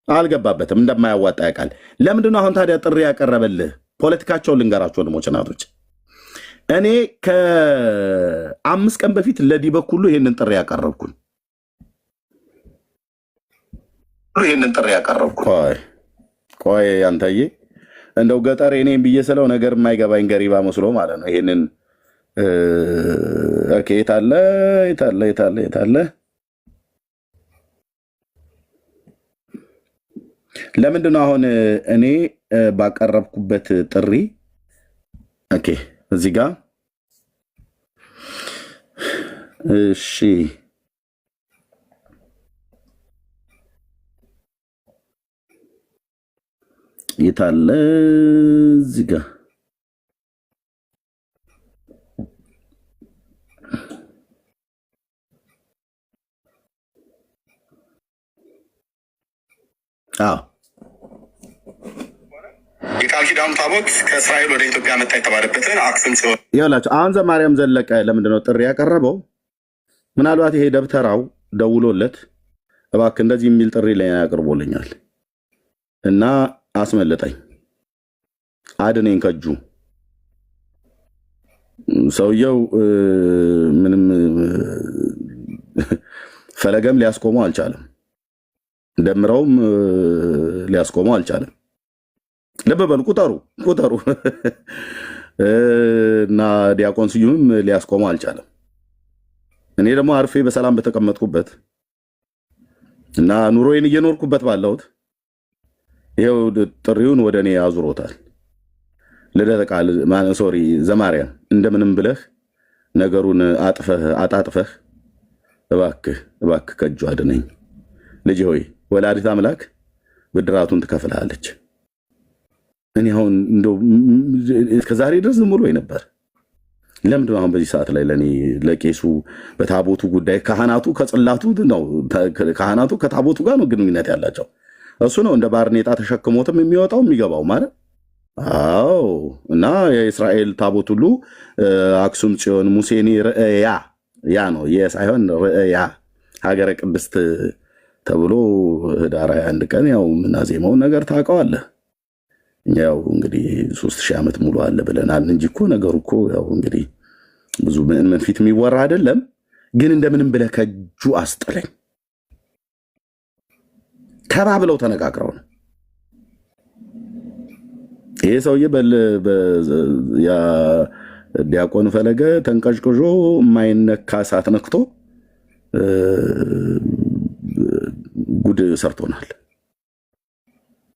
አልገባበትም። እንደማያዋጣ ያውቃል። ለምንድነው አሁን ታዲያ ጥሪ ያቀረበልህ? ፖለቲካቸውን ልንገራቸው ወንድሞች እናቶች። እኔ ከ5 ቀን በፊት ለዲ በኩሉ ይህንን ጥሪ ያቀረብኩን ቆይ አንተዬ እንደው ገጠር እኔም ብዬ ስለው ነገር የማይገባኝ ገሪባ መስሎ ማለት ነው። ይሄንን ኦኬ የታለ ለምንድን ነው አሁን እኔ ባቀረብኩበት ጥሪ ኦኬ እዚህ ጋር እሺ የታለ እዚህ ጋር የቃል ኪዳኑ ታቦት ከእስራኤል ወደ ኢትዮጵያ መጣ የተባለበትን አክሱም ሲሆን ይኸውላችሁ አሁን ዘማርያም ዘለቀ ለምንድነው ጥሪ ያቀረበው? ምናልባት ይሄ ደብተራው ደውሎለት እባክህ እንደዚህ የሚል ጥሪ ላይ ያቀርቦልኛል እና አስመለጠኝ አድነኝ ከጁ ሰውየው ምንም ፈለገም ሊያስቆመው አልቻለም። ደምረውም ሊያስቆመው አልቻለም። ልብ በሉ ቁጠሩ እና ዲያቆን ስዩምም ሊያስቆመው አልቻለም። እኔ ደግሞ አርፌ በሰላም በተቀመጥኩበት እና ኑሮዬን እየኖርኩበት ባለሁት ይሄው ጥሪውን ወደ እኔ አዙሮታል። ልደተ ቃል ዘማርያም እንደምንም ብለህ ነገሩን አጣጥፈህ እባክህ ከእጁ አድነኝ ልጅ ሆይ ወላዲት አምላክ ብድራቱን ትከፍልሃለች። እኔ አሁን እንደው እስከዛሬ ድረስ ዝም ብሎ ነበር። ለምንድን ነው አሁን በዚህ ሰዓት ላይ ለቄሱ በታቦቱ ጉዳይ ካህናቱ ከጽላቱ ነው ካህናቱ ከታቦቱ ጋር ነው ግንኙነት ያላቸው። እሱ ነው እንደ ባርኔጣ ተሸክሞትም የሚወጣው የሚገባው ማለት አዎ። እና የእስራኤል ታቦት ሁሉ አክሱም ጽዮን ሙሴኒ ርእያ ያ ነው የሳይሆን ርእያ ሀገረ ቅድስት ተብሎ ህዳር 21 ቀን ያው ምናዜመውን ነገር ታውቀዋለህ። ያው እንግዲህ 3000 ዓመት ሙሉ አለ ብለናል እንጂ እኮ ነገሩ እኮ ያው እንግዲህ ብዙ ምን ፊት የሚወራ አይደለም። ግን እንደምንም ብለህ ከእጁ አስጥለኝ ተባብለው ተነጋግረው ነው ይሄ ሰውዬ ያ ዲያቆን ፈለገ ተንቀዥቅዦ የማይነካ እሳት ነክቶ ጉድ ሰርቶናል።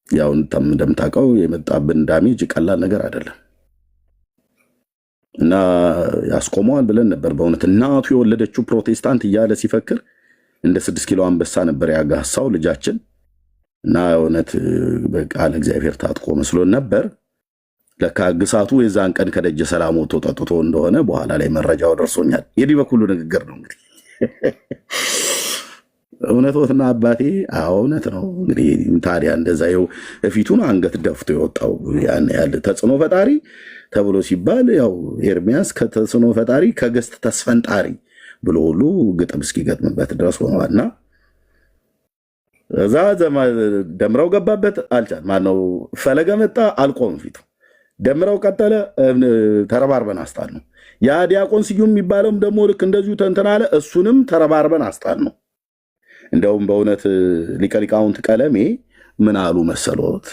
ያው እንደምታውቀው የመጣብን ዳሜጅ ቀላል ነገር አይደለም። እና ያስቆመዋል ብለን ነበር። በእውነት እናቱ የወለደችው ፕሮቴስታንት እያለ ሲፈክር እንደ 6 ኪሎ አንበሳ ነበር ያጋሳው ልጃችን። እና እውነት በቃ ለእግዚአብሔር ታጥቆ መስሎን ነበር። ለካ ግሳቱ የዛን ቀን ከደጀ ሰላም ወጥቶ ጠጥቶ እንደሆነ በኋላ ላይ መረጃው ደርሶኛል። የዲህ በኩሉ ንግግር ነው እንግዲህ እውነቶትና አባቴ እውነት ነው። እንግዲህ ታዲያ እንደዛ ይኸው ፊቱን አንገት ደፍቶ የወጣው ያን ያለ ተጽዕኖ ፈጣሪ ተብሎ ሲባል ያው ኤርሚያስ ከተጽዕኖ ፈጣሪ ከገስት ተስፈንጣሪ ብሎ ሁሉ ግጥም እስኪገጥምበት ድረስ ሆኗልና እዛ ደምረው ገባበት አልቻል። ማነው ፈለገ መጣ አልቆም ፊቱ ደምረው ቀጠለ። ተረባርበን አስጣል ነው። ያ ዲያቆን ስዩም የሚባለውም ደግሞ ልክ እንደዚሁ ተንተናለ። እሱንም ተረባርበን አስጣል ነው። እንደውም በእውነት ሊቀ ሊቃውንት ቀለሜ ምን አሉ መሰሎት?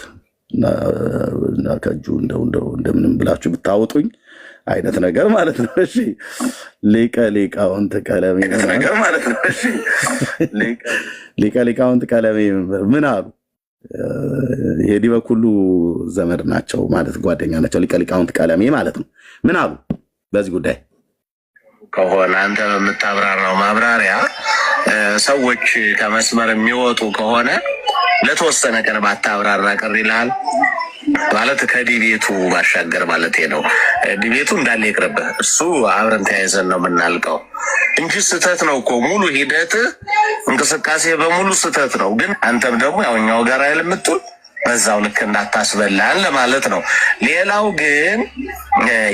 እና ከእጁ እንደምንም ብላችሁ ብታወጡኝ አይነት ነገር ማለት ነው። እሺ ሊቀ ሊቃውንት ቀለሜ ነገር ማለት ነው። እሺ ሊቀ ሊቃውንት ቀለሜ ምን አሉ? የዲህ በኩሉ ዘመድ ናቸው ማለት ጓደኛ ናቸው። ሊቀ ሊቃውንት ቀለሜ ማለት ነው። ምን አሉ በዚህ ጉዳይ ከሆነ አንተ በምታብራራው ማብራሪያ ሰዎች ከመስመር የሚወጡ ከሆነ ለተወሰነ ቀን ባታብራራ ቅር ይልሃል ማለት ከዲቤቱ ባሻገር ማለት ነው። ዲቤቱ እንዳለ ይቅርብህ፣ እሱ አብረን ተያይዘን ነው የምናልቀው እንጂ ስህተት ነው እኮ ሙሉ ሂደት እንቅስቃሴ በሙሉ ስህተት ነው። ግን አንተም ደግሞ ያውኛው ጋር አይደል የምትውል በዛው ልክ እንዳታስበላን ለማለት ነው። ሌላው ግን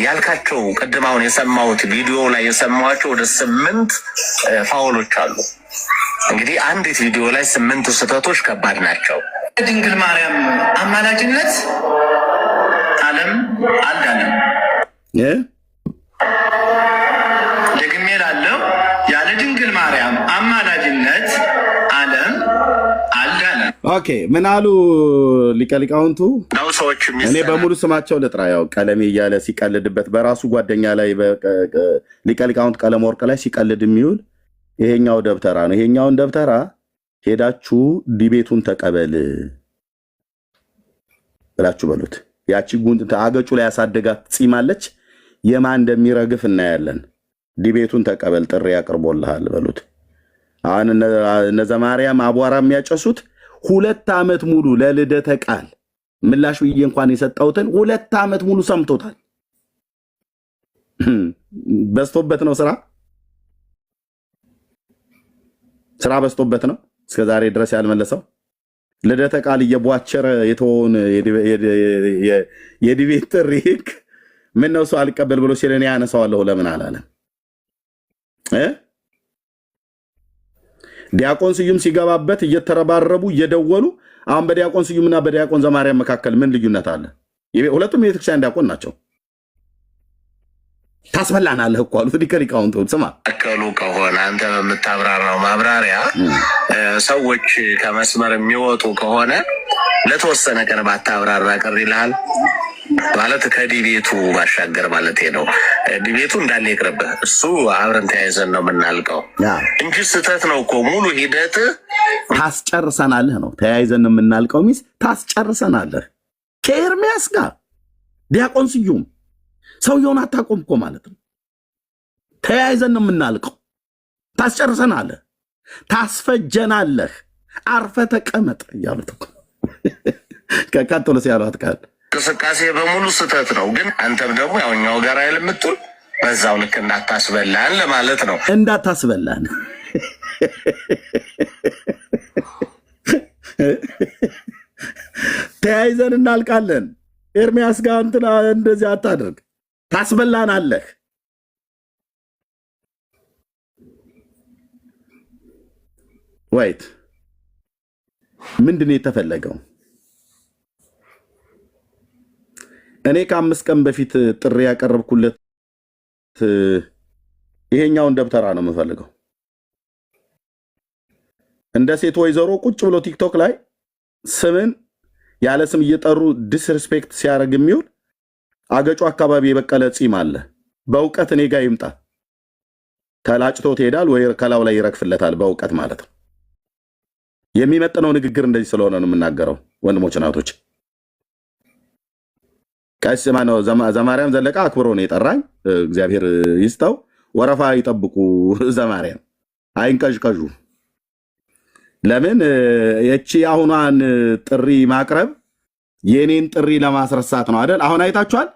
ያልካቸው ቅድም አሁን የሰማሁት ቪዲዮ ላይ የሰማኋቸው ወደ 8 ፋውሎች አሉ። እንግዲህ አንዲት ቪዲዮ ላይ 8 ስህተቶች ከባድ ናቸው። ድንግል ማርያም አማላጅነት ዓለም አልዳለም። ደግሜ እላለሁ፣ ያለ ድንግል ማርያም አማላጅነት ዓለም አልዳለም። ኦኬ ምን አሉ ሊቀ ሊቃውንቱ? እኔ በሙሉ ስማቸው ልጥራ። ያው ቀለሜ እያለ ሲቀልድበት በራሱ ጓደኛ ላይ ሊቀ ሊቃውንት ቀለም ወርቅ ላይ ሲቀልድ የሚውል ይሄኛው ደብተራ ነው። ይሄኛውን ደብተራ ሄዳችሁ ዲቤቱን ተቀበል ብላችሁ በሉት። ያቺ ጉንጥ አገጩ ላይ ያሳደጋት ጺማለች፣ የማን እንደሚረግፍ እናያለን። ዲቤቱን ተቀበል ጥሪ ያቀርቦልሃል በሉት። አሁን እነዛ ማርያም አቧራ የሚያጨሱት 2 ዓመት ሙሉ ለልደተ ቃል ምላሽ ብዬ እንኳን የሰጠሁትን 2 ዓመት ሙሉ ሰምቶታል። በስቶበት ነው ስራ በስቶበት ነው እስከዛሬ ድረስ ያልመለሰው። ልደተ ቃል እየቧቸረ የተወውን የዲቤት ጥሪ ምን ነው ሰው አልቀበል ብሎ ሲለኔ ያነሳዋለሁ ለምን አላለም? ዲያቆን ስዩም ሲገባበት እየተረባረቡ እየደወሉ አሁን በዲያቆን ስዩምና በዲያቆን ዘማርያም መካከል ምን ልዩነት አለ? ሁለቱም የቤተክርስቲያን ዲያቆን ናቸው። ታስበላናለህ እኮ አሉት ሊቀ ሊቃውንቱ። ስማ አከሉ ከሆነ አንተ በምታብራራው ማብራሪያ ሰዎች ከመስመር የሚወጡ ከሆነ ለተወሰነ ቀን ባታብራራ ቅር ይልሃል ማለት ከዲቤቱ ባሻገር ማለት ነው። ዲቤቱ እንዳለ ይቅርብህ፣ እሱ አብረን ተያይዘን ነው የምናልቀው እንጂ ስህተት ነው እኮ ሙሉ ሂደት ታስጨርሰናለህ ነው። ተያይዘን ነው የምናልቀው ሚስ ታስጨርሰናለህ ከኤርሚያስ ጋር ዲያቆን ስዩም ሰውየውን አታቆም እኮ ማለት ነው። ተያይዘን ነው የምናልቀው። ታስጨርሰናለህ፣ ታስፈጀናለህ፣ አርፈ ተቀመጥ እያሉት እኮ ከካቶሎ ሲያሏት ቃል እንቅስቃሴ በሙሉ ስህተት ነው። ግን አንተም ደግሞ ያውኛው ጋር አይደል የምትውል በዛው ልክ እንዳታስበላን ለማለት ነው። እንዳታስበላን ተያይዘን እናልቃለን። ኤርሚያስ ጋር እንትና እንደዚህ አታድርግ፣ ታስበላናለህ። ወይት ምንድን ነው የተፈለገው? እኔ ከ5 ቀን በፊት ጥሪ ያቀረብኩለት ይሄኛውን ደብተራ ነው የምፈልገው። እንደ ሴት ወይዘሮ ቁጭ ብሎ ቲክቶክ ላይ ስምን ያለ ስም እየጠሩ ዲስሪስፔክት ሲያደርግ የሚውል አገጩ አካባቢ የበቀለ ጺም አለ። በእውቀት እኔ ጋር ይምጣ። ተላጭቶ ትሄዳል ወይ ከላው ላይ ይረግፍለታል። በእውቀት ማለት ነው። የሚመጥነው ንግግር እንደዚህ ስለሆነ ነው የምናገረው ወንድሞች እናቶች። ቀስ ማነው ዘማርያም ዘለቀ አክብሮ ነው የጠራኝ። እግዚአብሔር ይስጠው። ወረፋ ይጠብቁ። ዘማርያም አይንቀዥቀዡ። ለምን የቺ አሁኗን ጥሪ ማቅረብ የኔን ጥሪ ለማስረሳት ነው አይደል? አሁን አይታችኋል።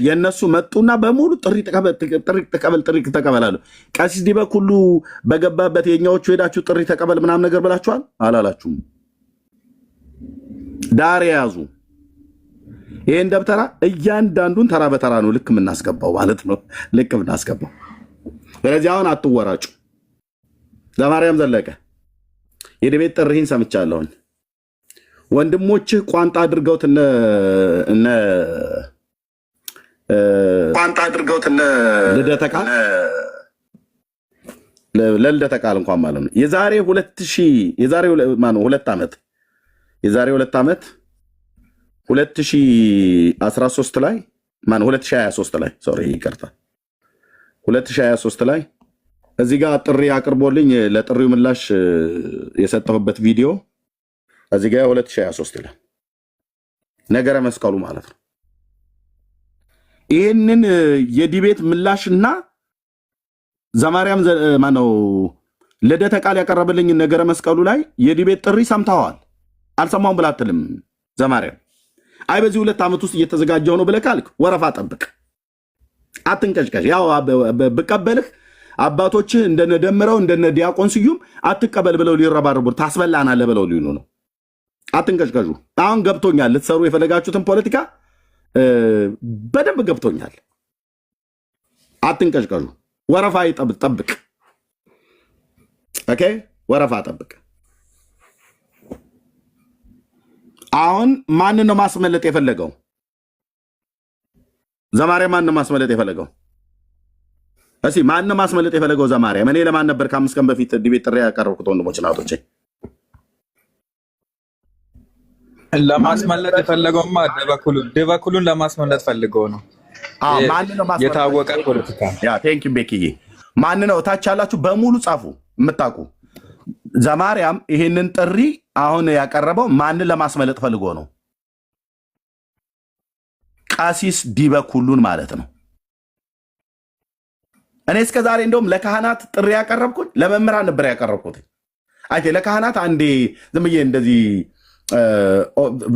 የነሱ መጡና በሙሉ ጥሪ ተቀበላሉ። ቀሲስ ዲበኩሉ በገባበት የኛዎቹ ሄዳችሁ ጥሪ ተቀበል ምናምን ነገር ብላችኋል አላላችሁም? ዳር የያዙ ይሄን ደብተራ እያንዳንዱን ተራ በተራ ነው ልክ የምናስገባው ማለት ነው። ልክ የምናስገባው። ስለዚህ አሁን አትወራጩ። ዘማርያም ዘለቀ የድቤት ጥሪህን ሰምቻለሁኝ። ወንድሞችህ ቋንጣ አድርገውት ልደተ ቃል ለልደተ ቃል እንኳን ማለት ነው የዛሬ 2 ዓመት 2013 ላይ 2023 ላይ ሶሪ ይቅርታ 2023 ላይ እዚህ ጋር ጥሪ አቅርቦልኝ ለጥሪው ምላሽ የሰጠሁበት ቪዲዮ እዚህ ጋር 2023 ላይ ነገረ መስቀሉ ማለት ነው። ይህንን የዲቤት ምላሽና ዘማርያም ማነው ልደተ ቃል ያቀረበልኝ ነገረ መስቀሉ ላይ የዲቤት ጥሪ ሰምተዋል። አልሰማውም ብላ አትልም ዘማርያም። አይ በዚህ 2 ዓመት ውስጥ እየተዘጋጀው ነው ብለህ ካልክ ወረፋ ጠብቅ፣ አትንቀጭቀጭ። ያው ብቀበልህ አባቶችህ እንደነደምረው እንደነ ዲያቆን ስዩም አትቀበል ብለው ሊረባርቡ ታስበላናለህ ብለው ሊሉ ነው። አትንቀጭቀጩ። አሁን ገብቶኛል። ልትሰሩ የፈለጋችሁትን ፖለቲካ በደንብ ገብቶኛል። አትንቀጭቀጩ። ወረፋ ጠብቅ። ኦኬ፣ ወረፋ ጠብቅ። አሁን ማንን ነው ማስመለጥ የፈለገው? ዘማርያም ማንን ነው ማስመለጥ የፈለገው? እሺ ማንን ነው ማስመለጥ የፈለገው ዘማርያም? እኔ ለማን ነበር ከ5 ቀን በፊት ዲቤት ጥሪ ያቀረብኩት? ወንድሞች እናቶቼ ለማስመለጥ የፈለገውማ ደበኩሉን ለማስመለጥ ፈልገው ነው። ማንን ነው ማስመለጥ የታወቀ ፖለቲካ። ያ ቴንክ ዩ ቤኪዬ። ማንን ነው ታች ያላችሁ በሙሉ ጻፉ የምታውቁ። ዘማርያም ይሄንን ጥሪ አሁን ያቀረበው ማንን ለማስመለጥ ፈልጎ ነው? ቀሲስ ዲበኩሉን ማለት ነው። እኔ እስከ ዛሬ እንደውም ለካህናት ጥሪ ያቀረብኩት ለመምህራን ነበር ያቀረብኩት። አይ ለካህናት አንዴ ዝም ብዬ እንደዚህ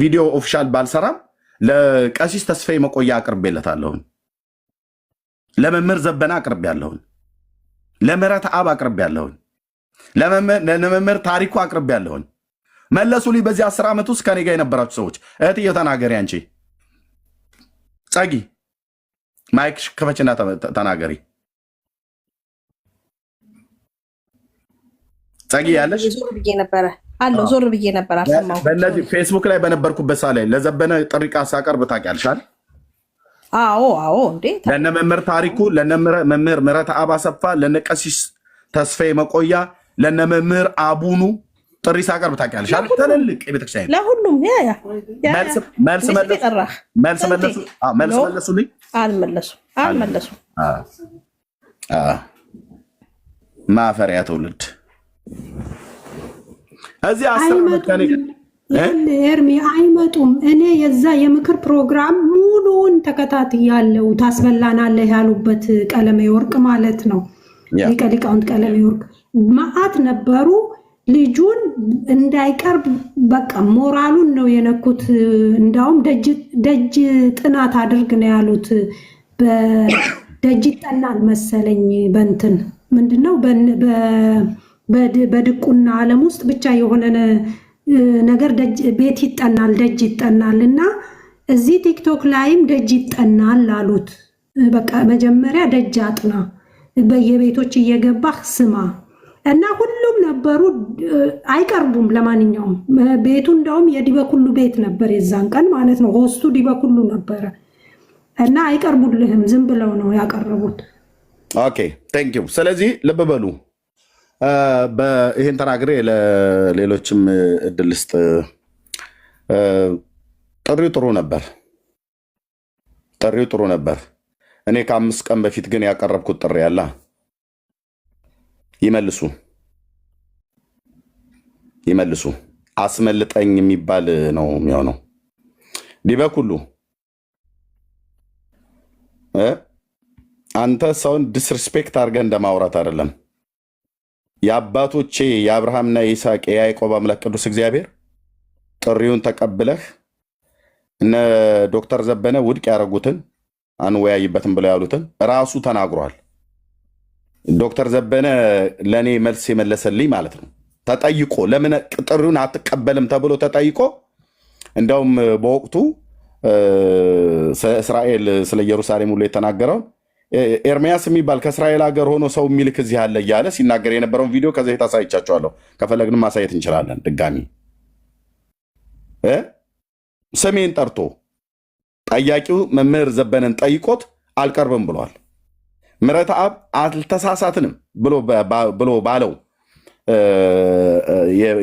ቪዲዮ ኦፊሻል ባልሰራም ለቀሲስ ተስፋዬ መቆያ አቅርቤለታለሁ። ለመምህር ዘበና አቅርቤያለሁ። ለምህረት አብ አቅርቤያለሁ። ለመምህር ታሪኩ አቅርቤያለሁ። መለሱልኝ። በዚህ 10 ዓመት ውስጥ ከኔ ጋር የነበራችሁ ሰዎች እህትዬ ተናገሪ። አንቺ ጸጊ ማይክ ክፈችና ተናገሪ። ጸጊ ያለሽ ዞር ብዬ ነበረ አለው ዞር ብዬ ነበር አልሰማሁም። በእነዚህ ፌስቡክ ላይ በነበርኩበት ሰዓት ላይ ለዘበነ ጥሪ ሳቀርብ ታውቂያለሽ? አዎ እንዴ ለነ መምህር ታሪኩ፣ ለነ መምህር ምህረት አብ አሰፋ፣ ለነ ቀሲስ ተስፋዬ መቆያ፣ ለነ መምህር አቡኑ ጥሪ ሳቀርብ ታውቂያለሽ? ትልልቅ የቤተክርስቲያን ለሁሉም መልስ መለሱልኝ። አልመለሱም። ማፈሪያ ትውልድ እዚህ ኤርሚ አይመጡም። እኔ የዛ የምክር ፕሮግራም ሙሉውን ተከታትያለሁ። ታስበላናለህ ያሉበት ቀለሜ ወርቅ ማለት ነው። ሊቀ ሊቃውንት ቀለሜ ወርቅ መዓት ነበሩ። ልጁን እንዳይቀርብ በቃ ሞራሉን ነው የነኩት። እንዳውም ደጅ ጥናት አድርግ ነው ያሉት። በደጅ ይጠናል መሰለኝ በእንትን ምንድነው በድቁና ዓለም ውስጥ ብቻ የሆነ ነገር ቤት ይጠናል፣ ደጅ ይጠናል። እና እዚህ ቲክቶክ ላይም ደጅ ይጠናል አሉት። በቃ መጀመሪያ ደጅ አጥና፣ በየቤቶች እየገባህ ስማ። እና ሁሉም ነበሩ፣ አይቀርቡም። ለማንኛውም ቤቱ እንዳውም የዲበኩሉ ቤት ነበር የዛን ቀን ማለት ነው። ሆስቱ ዲበኩሉ ነበረ። እና አይቀርቡልህም፣ ዝም ብለው ነው ያቀረቡት። ኦኬ ቴንክ ዩ። ስለዚህ ልብ በሉ። ይህን ተናግሬ ለሌሎችም እድል ስጥ። ጥሪው ጥሩ ነበር። እኔ ከ5 ቀን በፊት ግን ያቀረብኩት ጥሪ ያለ ይመልሱ አስመልጠኝ የሚባል ነው የሚሆነው። ዲበኩሉ አንተ ሰውን ዲስሪስፔክት አድርገህ እንደማውራት አይደለም። የአባቶቼ የአብርሃምና የይስሐቅ የያዕቆብ አምላክ ቅዱስ እግዚአብሔር ጥሪውን ተቀብለህ እነ ዶክተር ዘበነ ውድቅ ያደረጉትን አንወያይበትም ብለው ያሉትን ራሱ ተናግሯል። ዶክተር ዘበነ ለእኔ መልስ የመለሰልኝ ማለት ነው። ተጠይቆ ለምን ጥሪውን አትቀበልም ተብሎ ተጠይቆ እንደውም በወቅቱ እስራኤል ስለ ኢየሩሳሌም ሁሉ የተናገረውን ኤርሚያስ የሚባል ከእስራኤል ሀገር ሆኖ ሰው የሚልክ እዚህ አለ እያለ ሲናገር የነበረውን ቪዲዮ ከዚህ በፊት አሳይቻቸዋለሁ። ከፈለግንም ማሳየት እንችላለን። ድጋሚ ስሜን ጠርቶ ጠያቂው መምህር ዘበነን ጠይቆት አልቀርብም ብሏል። ምሕረት አብ አልተሳሳትንም ብሎ ባለው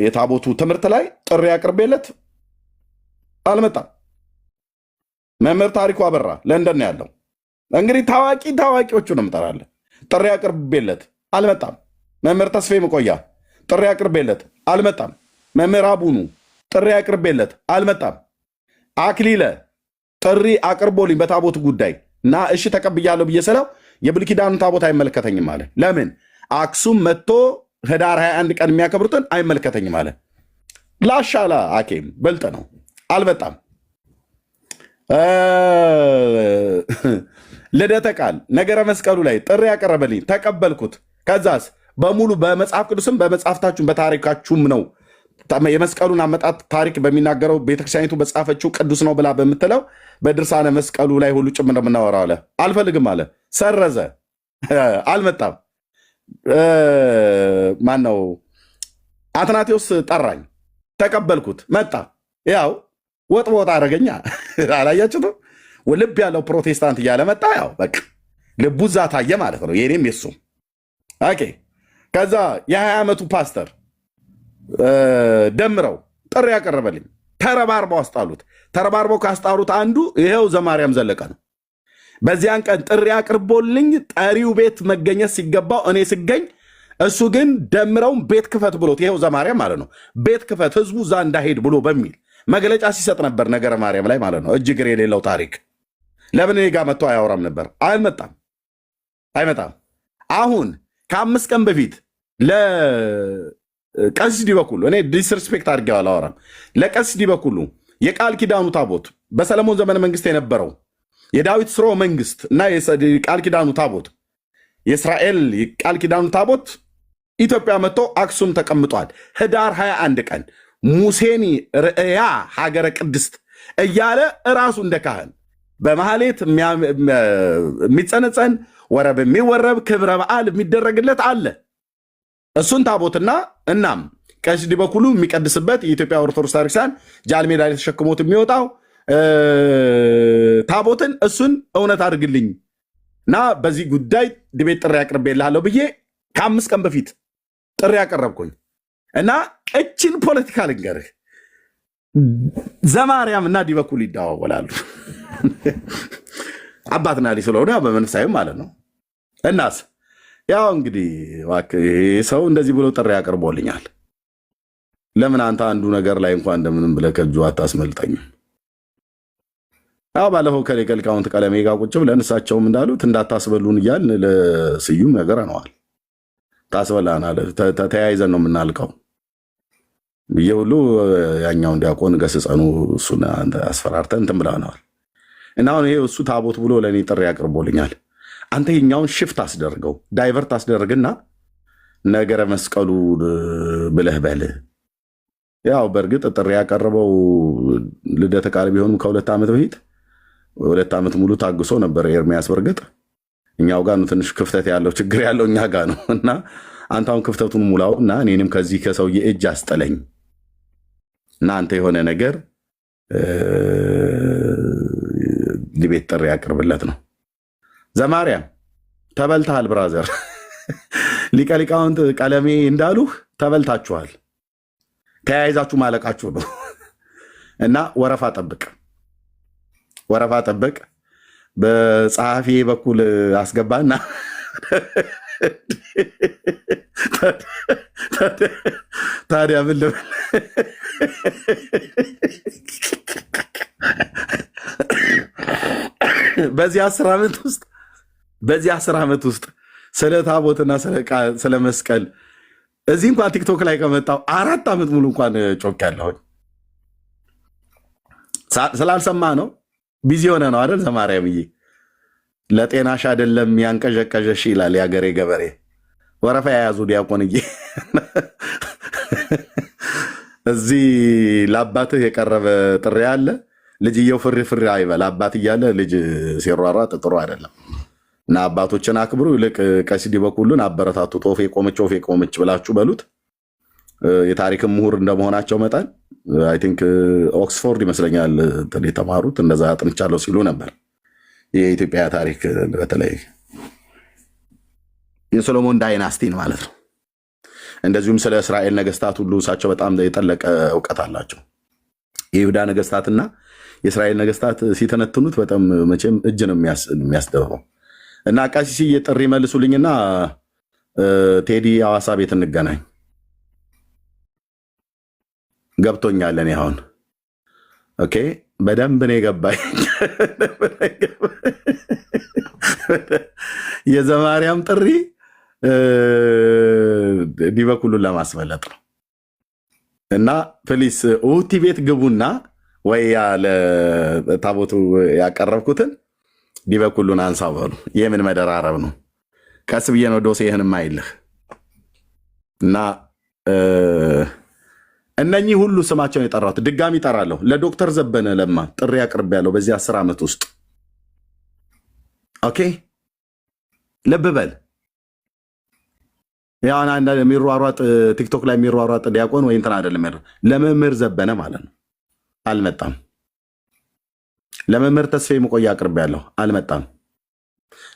የታቦቱ ትምህርት ላይ ጥሪ አቅርቤለት አልመጣም። መምህር ታሪኩ አበራ ለንደን ነው ያለው። እንግዲህ ታዋቂዎቹን እምጠራለን። ጥሪ አቅርቤለት አልመጣም። መምህር ተስፋዬ መቆያ ጥሪ አቅርቤለት አልመጣም። መምህር አቡኑ ጥሪ አቅርቤለት አልመጣም። አክሊለ ጥሪ አቅርቦልኝ በታቦት ጉዳይ እና እሺ ተቀብያለሁ ብዬ ስለው የብሉይ ኪዳኑ ታቦት አይመለከተኝም አለ። ለምን አክሱም መጥቶ ህዳር 21 ቀን የሚያከብሩትን አይመለከተኝም አለ። ላሻላ አኬም በልጥ ነው። አልመጣም። ልደተ ቃል ነገረ መስቀሉ ላይ ጥሪ ያቀረበልኝ ተቀበልኩት። ከዛስ በሙሉ በመጽሐፍ ቅዱስም በመጽሐፍታችሁም በታሪካችሁም ነው የመስቀሉን አመጣጥ ታሪክ በሚናገረው ቤተክርስቲያኒቱ በጻፈችው ቅዱስ ነው ብላ በምትለው በድርሳነ መስቀሉ ላይ ሁሉ ጭምር የምናወራው አለ። አልፈልግም አለ። ሰረዘ። አልመጣም። ማነው አትናቴዎስ ጠራኝ፣ ተቀበልኩት። መጣ። ያው ወጥ በወጥ አደረገኛ። አላያችሁትም? ልብ ያለው ፕሮቴስታንት እያለ መጣ። ያው በቃ ልቡ እዛ ታየ ማለት ነው። የኔም የሱም ኦኬ። ከዛ የ20 ዓመቱ ፓስተር ደምረው ጥሪ ያቀረበልኝ ተረባርበው አስጣሉት። ተረባርበው ካስጣሉት አንዱ ይሄው ዘማርያም ዘለቀ ነው። በዚያን ቀን ጥሪ አቅርቦልኝ ጠሪው ቤት መገኘት ሲገባው እኔ ስገኝ፣ እሱ ግን ደምረውን ቤት ክፈት ብሎት ይሄው ዘማርያም ማለት ነው ቤት ክፈት ህዝቡ እዛ እንዳሄድ ብሎ በሚል መግለጫ ሲሰጥ ነበር። ነገረ ማርያም ላይ ማለት ነው። እጅግር የሌለው ታሪክ። ለምን እኔ ጋር መጥቶ አያወራም ነበር? አይመጣም። አሁን ከ5 ቀን በፊት ለቀሲስ ዲበኩሉ እኔ ዲስሪስፔክት አድርጌው አላወራም። ለቀሲስ ዲበኩሉ የቃል ኪዳኑ ታቦት በሰለሞን ዘመነ መንግስት የነበረው የዳዊት ስርወ መንግስት እና የቃል ኪዳኑ ታቦት የእስራኤል የቃል ኪዳኑ ታቦት ኢትዮጵያ መጥቶ አክሱም ተቀምጧል። ህዳር 21 ቀን ሙሴኒ ርእያ ሀገረ ቅድስት እያለ እራሱ እንደ ካህን በመሐሌት የሚጸነጸን ወረብ የሚወረብ ክብረ በዓል የሚደረግለት አለ። እሱን ታቦትና እናም ቀሲስ ዲበኩሉ የሚቀድስበት የኢትዮጵያ ኦርቶዶክስ ታሪክሳን ጃልሜዳ ላይ ተሸክሞት የሚወጣው ታቦትን እሱን እውነት አድርግልኝ እና በዚህ ጉዳይ ድቤት ጥሪ አቅርቤልሃለሁ ብዬ ከ5 ቀን በፊት ጥሪ ያቀረብኩኝ እና እችን ፖለቲካ ልንገርህ፣ ዘማርያም እና ዲበኩሉ ይደዋወላሉ። አባትና ልጅ ስለሆነ በመንፈሳዊ ማለት ነው። እናስ ያው እንግዲህ ሰው እንደዚህ ብሎ ጥሪ ያቀርቦልኛል። ለምን አንተ አንዱ ነገር ላይ እንኳን እንደምንም ብለህ ከእጁ አታስመልጠኝም? ያው ባለፈው ከሊቃውንት ቀለሜ ጋር ቁጭ ብለን እሳቸውም እንዳሉት እንዳታስበሉን እያልን ለስዩም ነገር ነዋል። ታስበላናል፣ ተያይዘን ነው የምናልቀው ብዬ ሁሉ ያኛውን ዲያቆን ገስጸኑ እሱን አስፈራርተን እንትን ብለነዋል። እና አሁን ይሄ እሱ ታቦት ብሎ ለእኔ ጥሪ ያቅርቦልኛል። አንተ የኛውን ሽፍት አስደርገው ዳይቨርት አስደርግና ነገረ መስቀሉ ብለህ በልህ። ያው በእርግጥ ጥሪ ያቀረበው ልደተ ቃል ቢሆንም ከ2 ዓመት በፊት 2 ዓመት ሙሉ ታግሶ ነበር ኤርሚያስ። በእርግጥ እኛው ጋር ነው ትንሽ ክፍተት ያለው ችግር ያለው እኛ ጋር ነው። እና አንተ አሁን ክፍተቱን ሙላው እና እኔንም ከዚህ ከሰውዬ እጅ አስጠለኝ እና አንተ የሆነ ነገር ዲቤት ጥሪ ያቅርብለት ነው። ዘማርያም ተበልተሃል ብራዘር። ሊቀ ሊቃውንት ቀለሜ እንዳሉህ ተበልታችኋል። ተያይዛችሁ ማለቃችሁ ነው እና ወረፋ ጠብቅ። በጸሐፊ በኩል አስገባና ታዲያ ምን ልበል? በዚህ 10 ዓመት ውስጥ በዚህ 10 ዓመት ውስጥ ስለ ታቦትና ስለ መስቀል እዚህ እንኳን ቲክቶክ ላይ ከመጣው 4 ዓመት ሙሉ እንኳን ጮክ ያለሁኝ ስላልሰማ ነው። ቢዚ ሆነ ነው አይደል? ዘማርያምዬ ለጤናሽ አይደለም ያንቀዠቀዠሽ ይላል የአገሬ ገበሬ። ወረፋ የያዙ ዲያቆንዬ እዚህ ለአባትህ የቀረበ ጥሪ አለ። ልጅየው ፍሪ ፍሪ አይበል። አባት እያለ ልጅ ሲሯሯጥ ጥሩ አይደለም እና አባቶችን አክብሩ። ይልቅ ቀሲስ ዲበኩሉን አበረታቱ። ጦፌ ቆመች ብላችሁ በሉት። የታሪክ ምሁር እንደመሆናቸው መጠን አይ ቲንክ ኦክስፎርድ ይመስለኛል የተማሩት እንደዛ አጥንቻለሁ ሲሉ ነበር። የኢትዮጵያ ታሪክ በተለይ የሶሎሞን ዳይናስቲን ማለት ነው። እንደዚሁም ስለ እስራኤል ነገስታት ሁሉ እሳቸው በጣም የጠለቀ እውቀት አላቸው። የይሁዳ ነገስታትና የእስራኤል ነገስታት ሲተነትኑት በጣም መቼም እጅ ነው የሚያስደበው። እና ቀሲስዬ ጥሪ መልሱልኝና ቴዲ ሐዋሳ ቤት እንገናኝ። ገብቶኛል። እኔ አሁን ኦኬ በደንብ ነው የገባኝ። የዘማርያም ጥሪ ዲበኩሉን ለማስመለጥ ነው። እና ፕሊስ ኡቲ ቤት ግቡና ወይ ያለ ታቦቱ ያቀረብኩትን ዲበኩሉን አንሳው በሉ። የምን መደራረብ ነው? ቀስ ብዬ ነው ዶሴ ይህንም አይልህ እና እነኚህ ሁሉ ስማቸውን የጠራሁት ድጋሚ እጠራለሁ። ለዶክተር ዘበነ ለማ ጥሪ አቅርቤያለሁ በዚህ 10 ዓመት ውስጥ። ኦኬ ልብ በል። ያው አንድ የሚሯሯጥ ቲክቶክ ላይ የሚሯሯጥ ዲያቆን ወይ እንትን አይደለም። ለመምህር ዘበነ ማለት ነው አልመጣም። ለመምህር ተስፋዬ መቆያ አቅርቤያለሁ አልመጣም።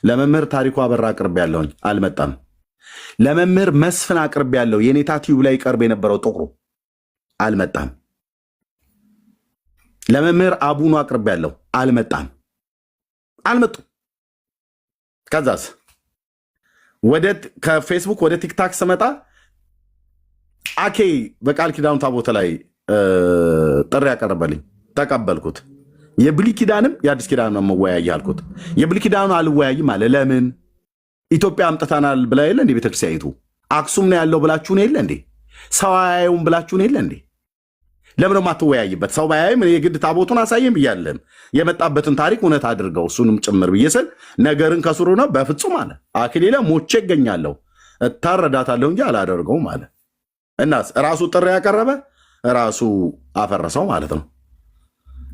ለመምህር ታሪኩ አበራ አቅርቤያለሁኝ አልመጣም። ለመምህር መስፍን አቅርቤያለሁ የኔታ ቲዩብ ላይ ቀርብ የነበረው ጥቁሩ አልመጣም። ለመምህር አቡኑ አቅርቤያለሁ አልመጣም። አልመጡም። ከዛስ ከፌስቡክ ወደ ቲክታክ ስመጣ አኬ በቃል ኪዳኑ ታቦት ላይ ጥሪ ያቀረበልኝ ተቀበልኩት። የብሉይ ኪዳንም የአዲስ ኪዳን ነው መወያይ አልኩት። የብሉይ ኪዳኑ አልወያይም አለ። ለምን? ኢትዮጵያ አምጥተናል ብላ የለ እንዴ? ቤተክርስቲያኒቱ አክሱም ነው ያለው ብላችሁን የለ እንዴ? ሰው አያዩም ብላችሁን የለ እንዴ? ለምን ማትወያይበት? ሰው ባያይም የግድ ታቦቱን አሳየም ብያለን። የመጣበትን ታሪክ እውነት አድርገው እሱንም ጭምር ብዬ ስል ነገርን ከስሩ ነው። በፍጹም አለ አክሊለ ሞቼ እገኛለሁ እታረዳታለሁ እንጂ አላደርገውም አለ። እናስ ራሱ ጥሪ ያቀረበ ራሱ አፈረሰው ማለት ነው።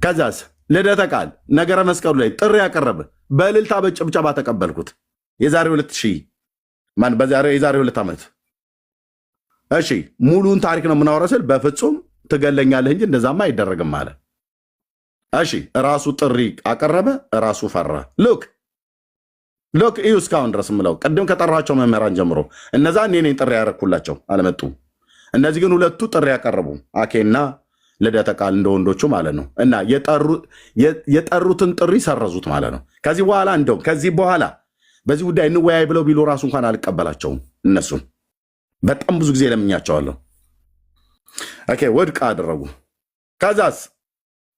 ከዛስ ልደተ ቃል ነገረ መስቀሉ ላይ ጥሪ ያቀረበ በእልልታ በጭብጨባ ተቀበልኩት። የዛሬ 2 ዓመት እሺ ሙሉን ታሪክ ነው የምናወራው ስል በፍጹም ትገለኛለህ እንጂ እንደዛማ አይደረግም አለ። እሺ ራሱ ጥሪ አቀረበ፣ ራሱ ፈራ። ሉክ እዩ እስካሁን ድረስ ምለው ቅድም ከጠራቸው መምህራን ጀምሮ እነዛ እኔ ነኝ ጥሪ ያረኩላቸው አልመጡም። እነዚህ ግን ሁለቱ ጥሪ ያቀረቡ አኬና ልደተ ቃል እንደ ወንዶቹ ማለት ነው። እና የጠሩትን ጥሪ ሰረዙት ማለት ነው። ከዚህ በኋላ እንደውም ከዚህ በኋላ በዚህ ጉዳይ እንወያይ ብለው ቢሉ ራሱ እንኳን አልቀበላቸውም። እነሱን በጣም ብዙ ጊዜ ለምኛቸዋለሁ። ኦኬ ወድቅ አደረጉ። ከዛስ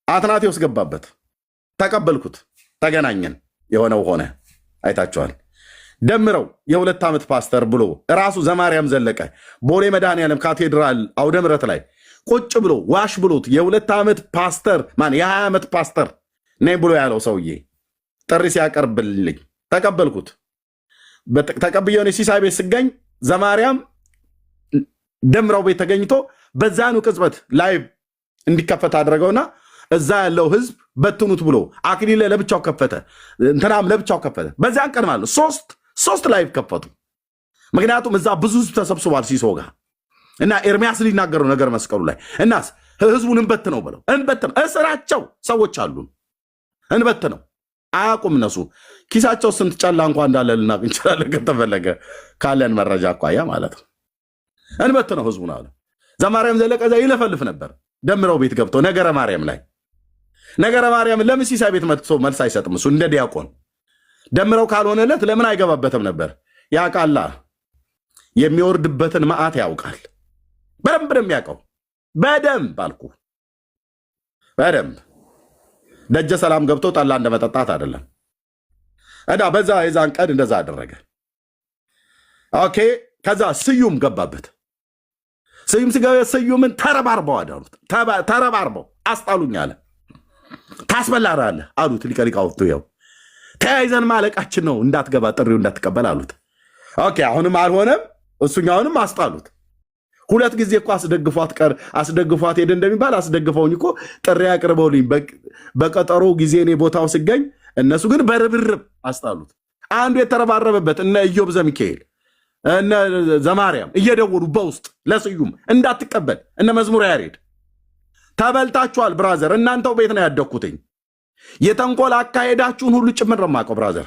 አትናቴዎስ ገባበት፣ ተቀበልኩት፣ ተገናኘን፣ የሆነው ሆነ። አይታቸዋል። ደምረው የ2 ዓመት ፓስተር ብሎ ራሱ ዘማርያም ዘለቀ ቦሌ መድኃኔዓለም ካቴድራል አውደ ምሕረት ላይ ቁጭ ብሎ ዋሽ ብሎት የ2 ዓመት ፓስተር የ20 ዓመት ፓስተር ነኝ ብሎ ያለው ሰውዬ ጥሪ ሲያቀርብልኝ ተቀበልኩት። ተቀብየውን የሲሳይ ቤት ስገኝ ዘማርያም ደምረው ቤት ተገኝቶ በዛኑ ቅጽበት ላይቭ እንዲከፈት አድርገውና እዛ ያለው ህዝብ በትኑት ብሎ አክሊለ ለብቻው ከፈተ፣ እንትናም ለብቻው ከፈተ። በዛን ቀን ማለት ሶስት ላይቭ ከፈቱ። ምክንያቱም እዛ ብዙ ህዝብ ተሰብስቧል ሲሶ ጋር እና ኤርሚያስ ሊናገሩ ነገር መስቀሉ ላይ እናስ ህዝቡን እንበት ነው ብለው እንበት ነው እስራቸው ሰዎች አሉ እንበት ነው አያውቁም። እነሱ ኪሳቸው ስንት ጨላ እንኳን እንዳለ ልናቅ እንችላለን ከተፈለገ ካለን መረጃ አኳያ ማለት ነው። እንበት ነው ህዝቡን አሉ። ዘማርያም ዘለቀ እዛ ይለፈልፍ ነበር ደምረው ቤት ገብቶ ነገረ ማርያም ላይ ነገረ ማርያም ለምን ሲሳይ ቤት መጥቶ መልስ አይሰጥም? እሱ እንደ ዲያቆን ደምረው ካልሆነለት ለምን አይገባበትም ነበር? ያውቃላ የሚወርድበትን መዓት ያውቃል። በደንብ ነው የሚያውቀው። በደንብ አልኩ በደንብ ደጀ ሰላም ገብቶ ጠላ እንደመጠጣት አይደለም። እና በዛ የዛን ቀን እንደዛ አደረገ። ኦኬ ከዛ ስዩም ገባበት። ስዩም ሲገባ ስዩምን ተረባርበው አዳሉት። ተረባርበው አስጣሉኝ አለ። ታስበላራለህ አሉት ሊቀ ሊቃውንቱ። ይኸው ተያይዘን ማለቃችን ነው እንዳትገባ ጥሪው እንዳትቀበል አሉት። ኦኬ አሁንም አልሆነም። እሱኛውንም አስጣሉት። ሁለት ጊዜ እኮ አስደግፏት ሄደ እንደሚባል አስደግፈውኝ እኮ ጥሪ አቅርበውልኝ በቀጠሮ ጊዜ እኔ ቦታው ስገኝ እነሱ ግን በርብርብ አስጣሉት። አንዱ የተረባረበበት እነ ኢዮብ ዘሚካኤል እነ ዘማርያም እየደወሉ በውስጥ ለስዩም እንዳትቀበል እነ መዝሙር ያሬድ ተበልታችኋል ብራዘር፣ እናንተው ቤት ነው ያደኩትኝ። የተንኮል አካሄዳችሁን ሁሉ ጭምር ነው የማውቀው ብራዘር።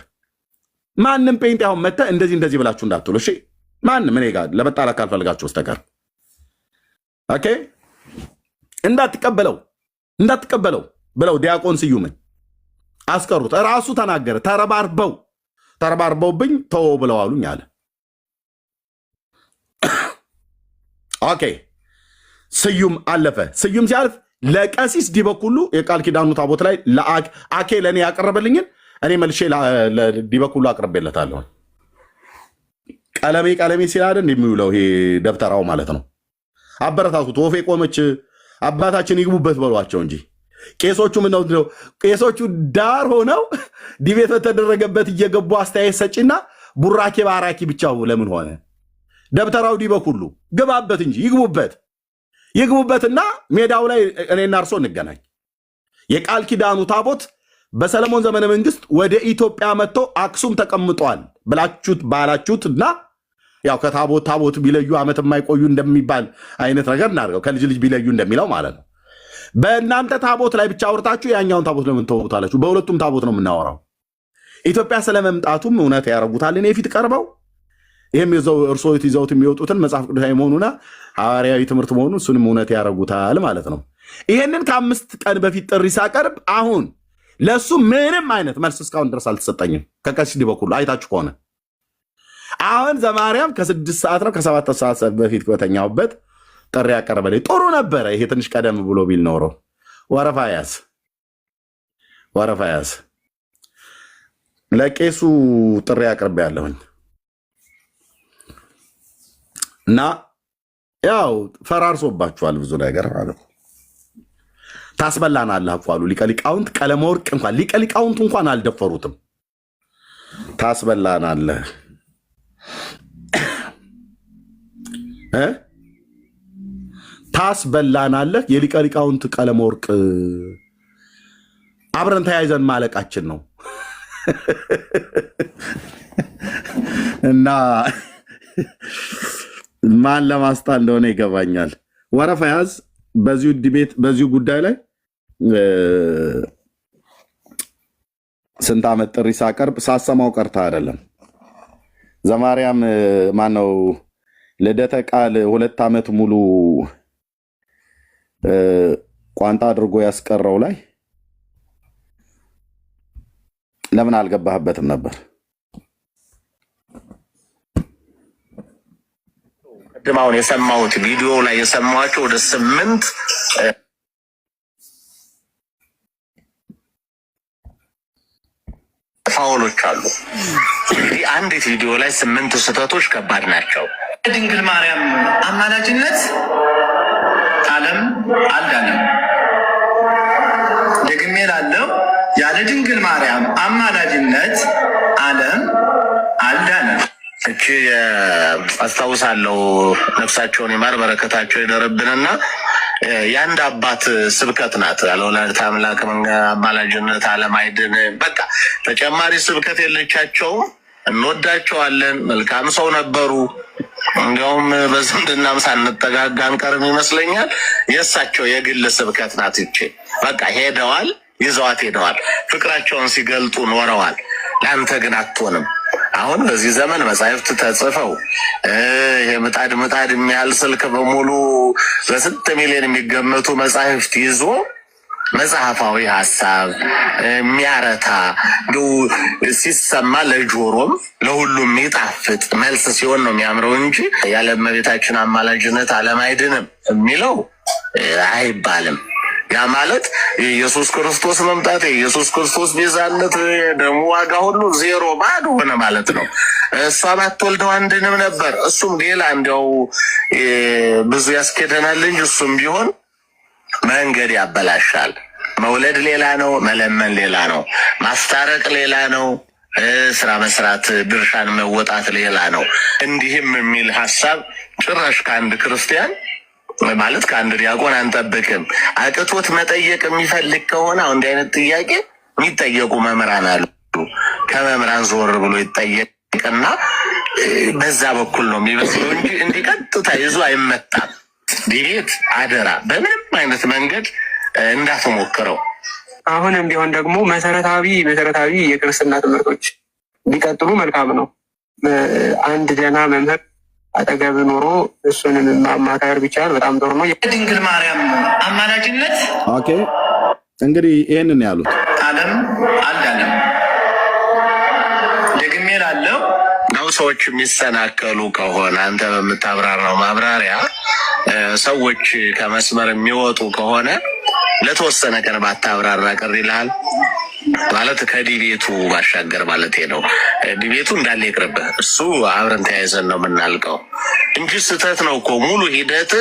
ማንም ጴንጤ አሁን መጥተህ እንደዚህ ብላችሁ እንዳትሉ እሺ። ማንም እኔ ጋር ለመጣላት ካልፈልጋችሁ በስተቀር ኦኬ። እንዳትቀበለው ብለው ዲያቆን ስዩምን አስቀሩት። ራሱ ተናገረ። ተረባርበውብኝ ተወው ብለው አሉኝ አለ። ኦኬ ስዩም አለፈ። ስዩም ሲያልፍ ለቀሲስ ዲበኩሉ የቃል ኪዳኑ ታቦት ላይ አኬ ለእኔ ያቀረበልኝን እኔ መልሼ ዲበኩሉ አቅርቤለታለሁ። ቀለሜ ሲላደ እንደሚውለው ይሄ ደብተራው ማለት ነው። አበረታቱት። ወፌ ቆመች አባታችን ይግቡበት በሏቸው እንጂ ቄሶቹ ምን ነው ቄሶቹ ዳር ሆነው ዲቤት በተደረገበት እየገቡ አስተያየት ሰጪና ቡራኬ ባራኪ ብቻው ለምን ሆነ? ደብተራው ዲበኩሉ ግባበት እንጂ ይግቡበትና ሜዳው ላይ እኔና እርሶ እንገናኝ። የቃል ኪዳኑ ታቦት በሰለሞን ዘመነ መንግስት ወደ ኢትዮጵያ መጥቶ አክሱም ተቀምጧል ባላችሁትና ያው ከታቦት ቢለዩ ዓመት የማይቆዩ እንደሚባል አይነት ነገር እናድርገው። ከልጅ ልጅ ቢለዩ እንደሚለው ማለት ነው። በእናንተ ታቦት ላይ ብቻ አውርታችሁ ያኛውን ታቦት ለምን ተውታላችሁ? በሁለቱም ታቦት ነው የምናወራው። ኢትዮጵያ ስለመምጣቱም እውነት ያደርጉታል እኔ ፊት ቀርበው። ይህም እርሶ ይዘውት የሚወጡትን መጽሐፍ ቅዱሳዊ መሆኑና ሐዋርያዊ ትምህርት መሆኑ እሱንም እውነት ያደርጉታል ማለት ነው። ይህንን ከ5 ቀን በፊት ጥሪ ሳቀርብ አሁን ለእሱ ምንም አይነት መልስ እስካሁን ድረስ አልተሰጠኝም። ከቀሲስ ዲበኩሉ አይታችሁ ከሆነ አሁን ዘማርያም ከ6 ሰዓት ነው ከ7 ሰዓት በፊት በተኛሁበት ጥሪ ያቀረበልኝ ጥሩ ነበረ። ይሄ ትንሽ ቀደም ብሎ ቢል ኖሮ ወረፋ ያዝ ለቄሱ ጥሪ አቅርቤ ያለሁኝ እና ያው ፈራርሶባችኋል ብዙ ነገር ማለት ነው። ታስበላናለህ እኮ አሉ ሊቀ ሊቃውንት ቀለመወርቅ እንኳን ሊቀ ሊቃውንቱ እንኳን አልደፈሩትም። ታስበላናለህ ታስበላናለህ የሊቀ ሊቃውንት ቀለመወርቅ አብረን ተያይዘን ማለቃችን ነው እና ማን ለማስጣ እንደሆነ ይገባኛል። ወረፋ ያዝ። በዚሁ ዲቤት በዚሁ ጉዳይ ላይ ስንት ዓመት ጥሪ ሳቀርብ ሳሰማው ቀርታ አይደለም። ዘማርያም ማነው ልደተ ቃል 2 ዓመት ሙሉ ቋንጣ አድርጎ ያስቀረው ላይ ለምን አልገባህበትም ነበር? ቅድማውን የሰማሁት ቪዲዮ ላይ የሰማኋቸው ወደ 8 ፋውሎች አሉ። እንግዲህ አንዲት ቪዲዮ ላይ 8 ስህተቶች ከባድ ናቸው። ድንግል ማርያም አማላጅነት ዓለም አልዳነም። ደግሜ ላለው ያለ ድንግል ማርያም አማላጅነት ዓለም አልዳነም። እቺ አስታውሳለሁ ነፍሳቸውን ይማር በረከታቸው ይደርብንና የአንድ አባት ስብከት ናት። ያለወላዲተ አምላክ አማላጅነት ዓለም አይድን። በቃ ተጨማሪ ስብከት የለቻቸውም። እንወዳቸዋለን። መልካም ሰው ነበሩ። እንዲያውም በዝምድናም ሳንጠጋጋ አንቀርም ይመስለኛል። የእሳቸው የግል ስብከት ናት ይቺ። በቃ ሄደዋል፣ ይዘዋት ሄደዋል። ፍቅራቸውን ሲገልጡ ኖረዋል። ለአንተ ግን አትሆንም። አሁን በዚህ ዘመን መጻሕፍት ተጽፈው ይሄ ምጣድ የሚያህል ስልክ በሙሉ በስንት ሚሊዮን የሚገመቱ መጻሕፍት ይዞ መጽሐፋዊ ሀሳብ የሚያረታ ሲሰማ ለጆሮም ለሁሉም የሚጣፍጥ መልስ ሲሆን ነው የሚያምረው እንጂ ያለ እመቤታችን አማላጅነት ዓለም አይድንም የሚለው አይባልም። ያ ማለት የኢየሱስ ክርስቶስ መምጣት የኢየሱስ ክርስቶስ ቤዛነት ደግሞ ዋጋ ሁሉ ዜሮ ባዶ ሆነ ማለት ነው። እሷ ባትወልደው አንድንም ነበር። እሱም ሌላ እንዲያው ብዙ ያስኬደናል እንጂ እሱም ቢሆን መንገድ ያበላሻል። መውለድ ሌላ ነው፣ መለመን ሌላ ነው፣ ማስታረቅ ሌላ ነው፣ ስራ መስራት ድርሻን መወጣት ሌላ ነው። እንዲህም የሚል ሀሳብ ጭራሽ ከአንድ ክርስቲያን ማለት ከአንድ ዲያቆን አንጠብቅም። አቅቶት መጠየቅ የሚፈልግ ከሆነ አሁን እንዲህ አይነት ጥያቄ የሚጠየቁ መምህራን አሉ። ከመምህራን ዞር ብሎ ይጠየቅና በዛ በኩል ነው የሚመስለው እንጂ እንዲህ ቀጥታ ይዞ አይመጣም። ዲቤት አደራ በምንም አይነት መንገድ እንዳትሞክረው። አሁንም ቢሆን ደግሞ መሰረታዊ የክርስትና ትምህርቶች ቢቀጥሉ መልካም ነው። አንድ ደህና መምህር አጠገብ ኖሮ እሱንም ማማከር ቢቻል በጣም ጥሩ ነው። የድንግል ማርያም አማላጅነት ኦኬ። እንግዲህ ይህንን ያሉት ዓለም አልዳለም። ደግሜ ላለው ነው። ሰዎች የሚሰናከሉ ከሆነ አንተ በምታብራራው ማብራሪያ ሰዎች ከመስመር የሚወጡ ከሆነ ለተወሰነ ቀን ባታብራራ ቅር ይልሃል ማለት ከዲቤቱ ባሻገር ማለት ነው። ዲቤቱ እንዳለ ይቅርብህ። እሱ አብረን ተያይዘን ነው የምናልቀው እንጂ ስህተት ነው እኮ ሙሉ ሂደት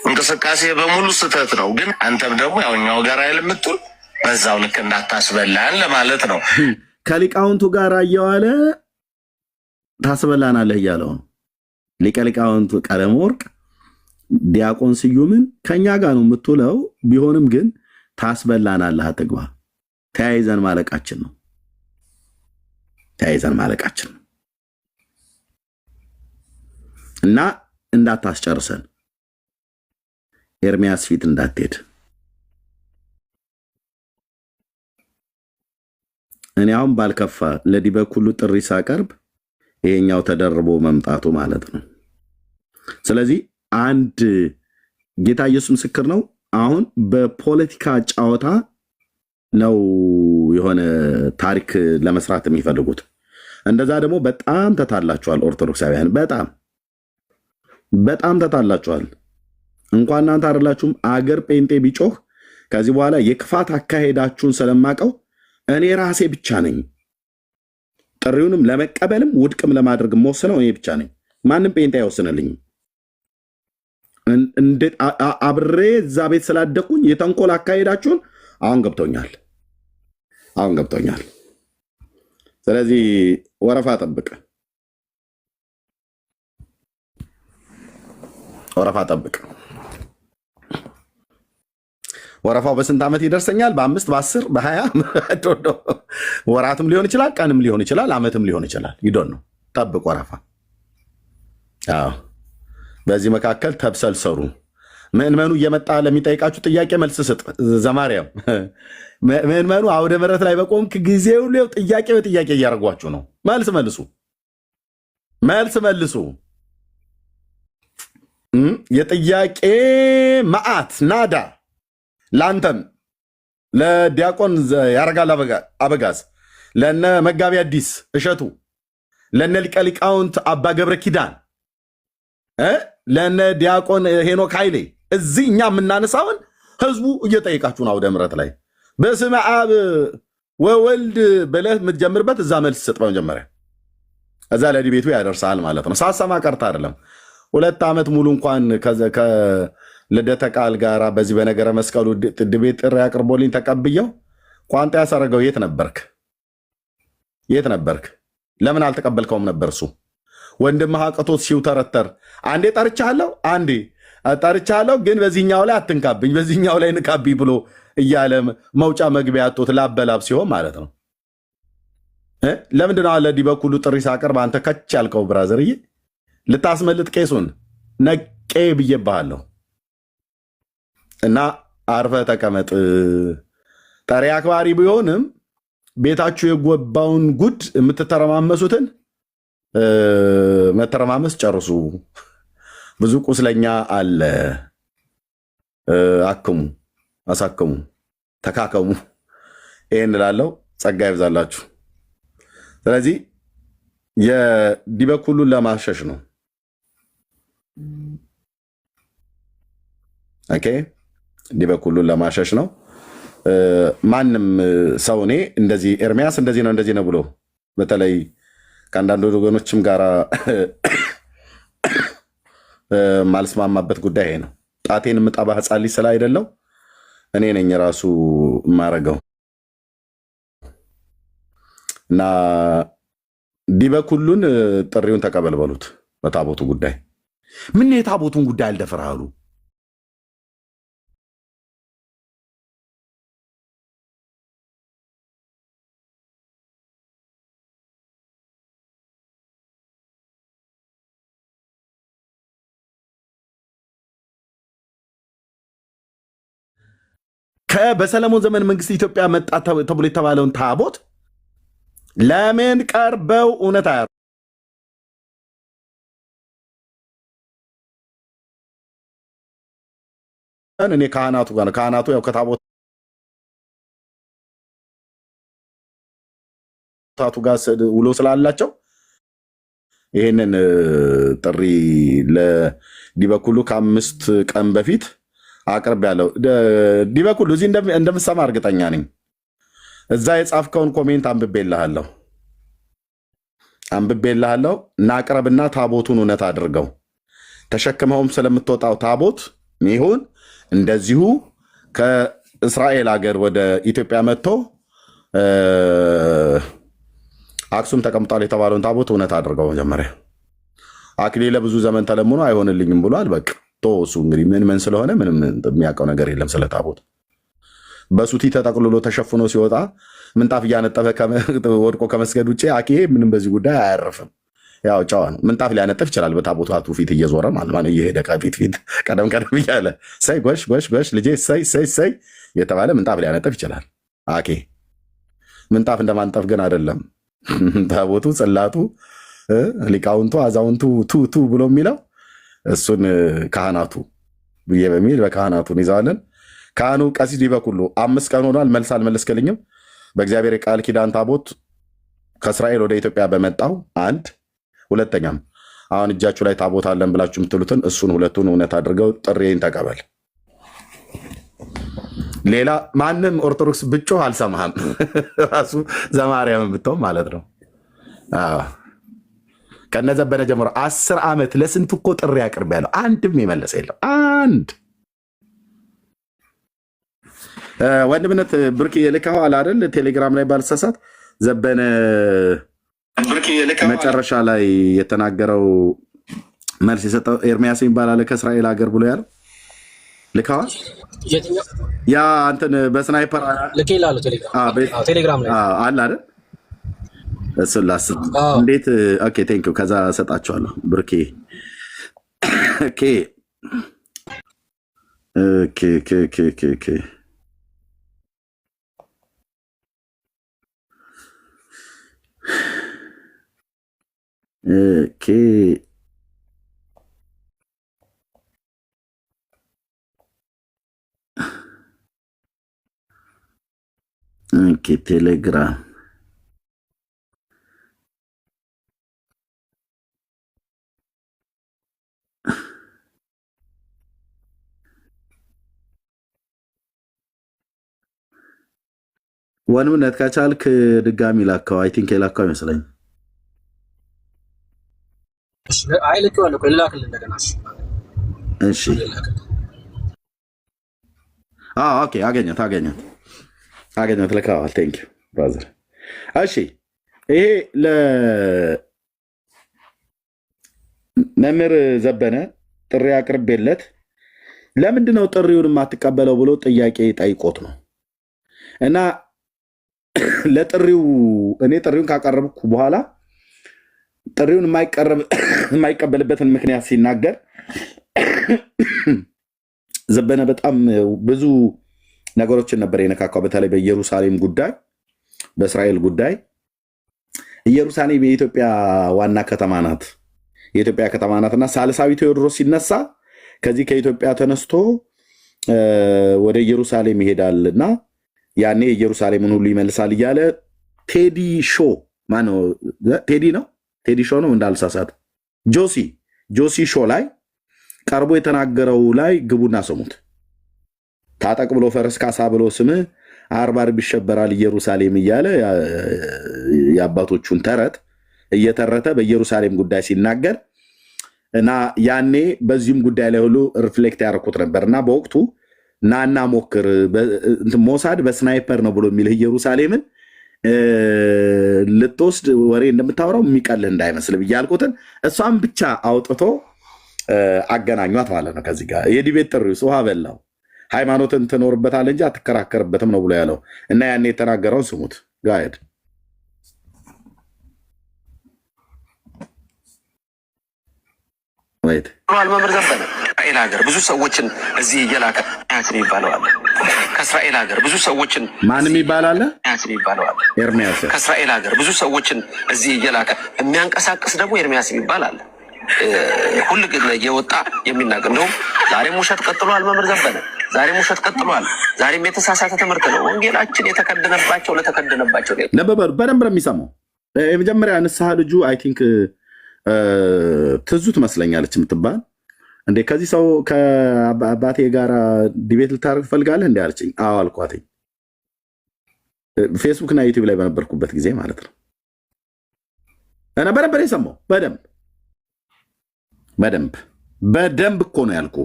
እንቅስቃሴ በሙሉ ስህተት ነው። ግን አንተም ደግሞ ያውኛው ጋር አይደል የምትውል በዛው ልክ እንዳታስበላን ለማለት ነው። ከሊቃውንቱ ጋር እየዋለ ታስበላናለህ እያለው ነው። ሊቀ ሊቃውንቱ ቀለመወርቅ ዲያቆን ስዩምን ከኛ ጋር ነው የምትውለው፣ ቢሆንም ግን ታስበላናለህ፣ አትግባ። ተያይዘን ማለቃችን ነው። እና እንዳታስጨርሰን፣ ኤርሚያስ ፊት እንዳትሄድ። እኔ አሁን ባልከፋ ለዲበ ኩሉ ጥሪ ሳቀርብ ይሄኛው ተደርቦ መምጣቱ ማለት ነው። ስለዚህ አንድ ጌታ ኢየሱስ ምስክር ነው። አሁን በፖለቲካ ጨዋታ ነው የሆነ ታሪክ ለመስራት የሚፈልጉት። እንደዛ ደግሞ በጣም ተታላችኋል ኦርቶዶክሳውያን፣ በጣም ተታላችኋል። እንኳን እናንተ አይደላችሁም አገር ጴንጤ ቢጮህ ከዚህ በኋላ የክፋት አካሄዳችሁን ስለማቀው እኔ ራሴ ብቻ ነኝ። ጥሪውንም ለመቀበልም ውድቅም ለማድረግ የምወስነው እኔ ብቻ ነኝ። ማንም ጴንጤ አይወስንልኝም። አብሬ እዛ ቤት ስላደኩኝ የተንኮል አካሄዳችሁን አሁን ገብቶኛል። ስለዚህ ወረፋ ጠብቅ። ወረፋው በስንት ዓመት ይደርሰኛል? በ5 በ10 በ20 ወራትም ሊሆን ይችላል፣ ቀንም ሊሆን ይችላል፣ ዓመትም ሊሆን ይችላል። ይዶን ነው። ጠብቅ ወረፋ። በዚህ መካከል ተብሰልሰሩ። ምእመኑ እየመጣ ለሚጠይቃችሁ ጥያቄ መልስ ስጥ። ዘማርያም ምእመኑ አውደ ምሕረት ላይ በቆምክ ጊዜ ሁሉ ጥያቄ በጥያቄ እያደረጓችሁ ነው። መልስ መልሱ። የጥያቄ መዓት ናዳ ለአንተም፣ ለዲያቆን ያረጋል አበጋዝ፣ ለነ መጋቢ አዲስ እሸቱ፣ ለነ ሊቀ ሊቃውንት አባ ገብረ ኪዳን፣ ለነ ዲያቆን ሄኖክ ኃይሌ፣ እዚህ እኛ የምናነሳውን ህዝቡ እየጠየቃችሁ ነው። አውደ ምሕረት ላይ በስመ አብ ወወልድ ብለህ የምትጀምርበት እዛ መልስ ስጥ በመጀመሪያ። እዛ ለዲቤቱ ያደርሳል ማለት ነው። ሳሰማ ቀርታ አይደለም። 2 ዓመት ሙሉ እንኳን ከልደተ ቃል ጋር በዚህ በነገረ መስቀሉ ድቤት ጥሪ አቅርቦልኝ ተቀብየው ቋንጣ ያሰረገው የት ነበርክ? ለምን አልተቀበልከውም ነበር? እሱ ወንድምህ አቅቶት ሲውተረተር አንዴ ጠርቻለሁ ግን በዚህኛው ላይ አትንካብኝ፣ በዚህኛው ላይ ንካብኝ ብሎ እያለ መውጫ መግቢያ አጥቶት ላበላብ ሲሆን ማለት ነው። ለምንድነው አለዲ በኩሉ ጥሪ ሳቀርብ አንተ ከች ያልከው? ብራዘርዬ ልታስመልጥ ቄሱን ነቄ ብዬብሃለሁ እና አርፈ ተቀመጥ። ጠሪ አክባሪ ቢሆንም ቤታችሁ የጎባውን ጉድ የምትተረማመሱትን መተረማመስ ጨርሱ። ብዙ ቁስለኛ አለ። አሳክሙ፣ ተካከሙ። ይህን እላለሁ። ጸጋ ይብዛላችሁ። ስለዚህ የዲበኩሉን ለማሸሽ ነው። ኦኬ ዲበኩሉን ለማሸሽ ነው። ማንም ሰው እኔ እንደዚህ ኤርሚያስ እንደዚህ ነው ብሎ በተለይ ከአንዳንድ ወገኖችም ጋር ማልስማማበት ጉዳይ ነው። ጣቴን የምጠባ ህፃን ልጅ ስለ አይደለው እኔ ነኝ ራሱ የማረገው እና ዲበኩሉን ጥሪውን ተቀበል በሉት። በታቦቱ ጉዳይ ምን የታቦቱን ጉዳይ አልደፈራሉ? በሰለሞን ዘመን መንግስት ኢትዮጵያ መጣ ተብሎ የተባለውን ታቦት ለምን ቀርበው እውነት አያ እኔ ካህናቱ ጋር ካህናቱ ያው ከታቦታቱ ጋር ውሎ ስላላቸው ይሄንን ጥሪ ለዲበኩሉ ከ5 ቀን በፊት አቅርብ ያለው ዲበኩሉ እዚህ እንደምሰማ እርግጠኛ ነኝ። እዛ የጻፍከውን ኮሜንት አንብቤልሃለሁ እናቅረብና ታቦቱን እውነት አድርገው ተሸክመውም ስለምትወጣው ታቦት ይሁን እንደዚሁ ከእስራኤል ሀገር ወደ ኢትዮጵያ መጥቶ አክሱም ተቀምጧል የተባለውን ታቦት እውነት አድርገው። መጀመሪያ አክሊለ ብዙ ዘመን ተለምኖ አይሆንልኝም ብሏል። በቃ እሱ እንግዲህ ምን ስለሆነ ምንም የሚያውቀው ነገር የለም ስለ ታቦት። በሱቲ ተጠቅልሎ ተሸፍኖ ሲወጣ ምንጣፍ እያነጠፈ ወድቆ ከመስገድ ውጭ አኬ ምንም በዚህ ጉዳይ አያርፍም። ያው ጨዋ ነው። ምንጣፍ ሊያነጥፍ ይችላል በታቦታቱ ፊት እየዞረ ማለት እየሄደ ከፊት ቀደም እያለ ሰይ ጎሽ ልጄ ሰይ የተባለ ምንጣፍ ሊያነጥፍ ይችላል። አኬ ምንጣፍ እንደማንጠፍ ግን አይደለም። ታቦቱ ጽላቱ ሊቃውንቱ አዛውንቱ ቱ ብሎ የሚለው እሱን ካህናቱ ብዬ በሚል በካህናቱ እንይዛለን። ካህኑ ቀሲስ ዲበኩሉ 5 ቀን ሆኗል። መልስ አልመለስክልኝም። በእግዚአብሔር የቃል ኪዳን ታቦት ከእስራኤል ወደ ኢትዮጵያ በመጣው አንድ ሁለተኛም አሁን እጃችሁ ላይ ታቦት አለን ብላችሁ የምትሉትን እሱን ሁለቱን እውነት አድርገው ጥሪዬን ተቀበል። ሌላ ማንም ኦርቶዶክስ ብጮህ አልሰማህም። ራሱ ዘማርያምን ብትሆን ማለት ነው። ከነዘበነ ጀምሮ 10 ዓመት ለስንት እኮ ጥሪ አቅርብ ያለው አንድም የመለሰ የለም። አንድ ወንድምነት ብርክ የልከኸዋል አይደል? ቴሌግራም ላይ ባልሳሳት ዘበነ መጨረሻ ላይ የተናገረው መልስ የሰጠው ኤርሚያስ ይባላል ከእስራኤል ሀገር ብሎ ያለው ልከኸዋል? ያ አንተን በስናይፐር ቴሌግራም ላይ አለ አይደል? እሱን ላስብ እንዴት? ኦኬ ቴንክ ዩ። ከዛ እሰጣቸዋለሁ ብርኬ። ኦኬ ቴሌግራም ወንምነት ከቻልክ ድጋሚ ላከው። አይ ቲንክ የላከው ይመስለኝ። አይ ልኬዋለሁ። ልላክልህ እንደገና። እሺ ኦኬ። አገኘት ልከዋል። ቴንክ ዩ ብራዘር። እሺ ይሄ ለመምህር ዘበነ ጥሪ አቅርቤለት ለምንድን ነው ጥሪውን የማትቀበለው ብሎ ጥያቄ ጠይቆት ነው እና ለጥሪው እኔ ጥሪውን ካቀረብኩ በኋላ ጥሪውን የማይቀበልበትን ምክንያት ሲናገር ዘበነ በጣም ብዙ ነገሮችን ነበር የነካካው። በተለይ በኢየሩሳሌም ጉዳይ፣ በእስራኤል ጉዳይ። ኢየሩሳሌም የኢትዮጵያ ዋና ከተማ ናት፣ የኢትዮጵያ ከተማ ናትና ሳልሳዊ ቴዎድሮስ ሲነሳ ከዚህ ከኢትዮጵያ ተነስቶ ወደ ኢየሩሳሌም ይሄዳል እና ያኔ ኢየሩሳሌምን ሁሉ ይመልሳል እያለ ቴዲ ሾ ማነው? ቴዲ ነው ቴዲ ሾ ነው እንዳልሳሳት፣ ጆሲ ሾ ላይ ቀርቦ የተናገረው ላይ ግቡና ስሙት። ታጠቅ ብሎ ፈረስ ካሳ ብሎ ስምህ አርባር ይሸበራል ኢየሩሳሌም እያለ የአባቶቹን ተረት እየተረተ በኢየሩሳሌም ጉዳይ ሲናገር እና ያኔ በዚህም ጉዳይ ላይ ሁሉ ሪፍሌክት ያደረኩት ነበር እና በወቅቱ ናና ሞክር ሞሳድ በስናይፐር ነው ብሎ የሚልህ ኢየሩሳሌምን ልትወስድ ወሬ እንደምታወራው የሚቀልህ እንዳይመስል ብያልኩትን እሷን ብቻ አውጥቶ አገናኟት ማለት ነው። ከዚህ ጋር የዲቤት ጥሪ ውሃ በላው ሃይማኖትን ትኖርበታል እንጂ አትከራከርበትም ነው ብሎ ያለው እና ያኔ የተናገረውን ስሙት። ጋይድ ወይት መምህር ዘበነ ከእስራኤል ሀገር ብዙ ሰዎችን እዚህ እየላከ ኤርሚያስ የሚባለው አለ። ከእስራኤል ሀገር ብዙ ሰዎችን ማንም ይባላል ኤርሚያስ የሚባለው አለ። ኤርሚያስ ከእስራኤል ሀገር ብዙ ሰዎችን እዚህ እየላከ የሚያንቀሳቅስ ደግሞ ኤርሚያስ የሚባል አለ። ሁሉ ግን እየወጣ የሚናገር ነው። ዛሬም ውሸት ቀጥሏል። መምህር ዘበነ ዛሬም ውሸት ቀጥሏል። ዛሬም የተሳሳተ ትምህርት ነው። ወንጌላችን የተከደነባቸው ለተከደነባቸው ለበበሩ በደንብ ነው የሚሰማው። የመጀመሪያ ንስሐ ልጁ አይ ቲንክ ትዙ ትመስለኛለች የምትባል እንዴ ከዚህ ሰው ከአባቴ ጋር ዲቤት ልታደርግ ትፈልጋለህ እንዲ አለችኝ። አዎ አልኳትኝ። ፌስቡክ እና ዩቲዩብ ላይ በነበርኩበት ጊዜ ማለት ነው። እና በደንብ የሰማው በደንብ እኮ ነው ያልኩ።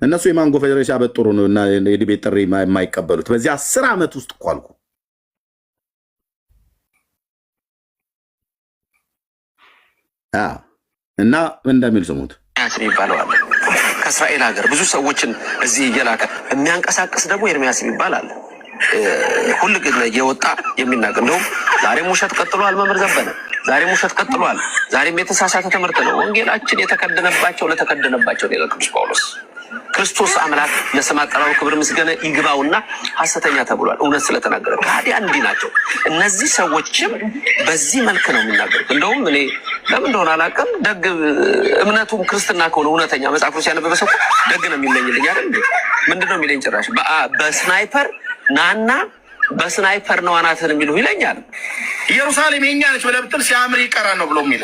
እነሱ የማንጎ ፌዴሬሽን አበጥሩ ነው እና የዲቤት ጥሪ የማይቀበሉት በዚህ 10 ዓመት ውስጥ እኮ አልኩ። እና እንደሚል ስሙት የሚባለው አለ። ከእስራኤል ሀገር ብዙ ሰዎችን እዚህ እየላከ የሚያንቀሳቅስ ደግሞ ኤርሚያስ የሚባል አለ። ሁሉ ግን እየወጣ የሚናገር እንደውም ዛሬም ውሸት ቀጥሏል። መምህር ዘበነ ዛሬም ውሸት ቀጥሏል። ዛሬም የተሳሳተ ትምህርት ነው። ወንጌላችን የተከደነባቸው ለተከደነባቸው ይላል ቅዱስ ጳውሎስ። ክርስቶስ አምላክ ለስም አጠራሩ ክብር ምስጋና ይግባውና ሐሰተኛ ተብሏል። እውነት ስለተናገረ ከሃዲያን እንዲህ ናቸው። እነዚህ ሰዎችም በዚህ መልክ ነው የሚናገሩት። እንደውም እኔ ለምን እንደሆነ አላውቅም፣ ደግ እምነቱም ክርስትና ከሆነ እውነተኛ መጽሐፍ ቅዱስ ያነበበ ሰው ደግ ነው የሚለኝልኝ አይደል? ምንድን ነው የሚለኝ? ጭራሽ በስናይፐር ናና በስናይፐር ነው አናትን የሚሉ ይለኛል። ኢየሩሳሌም የኛ ነች ብለህ ብትል ሲያምር ይቀራል ነው ብሎ የሚል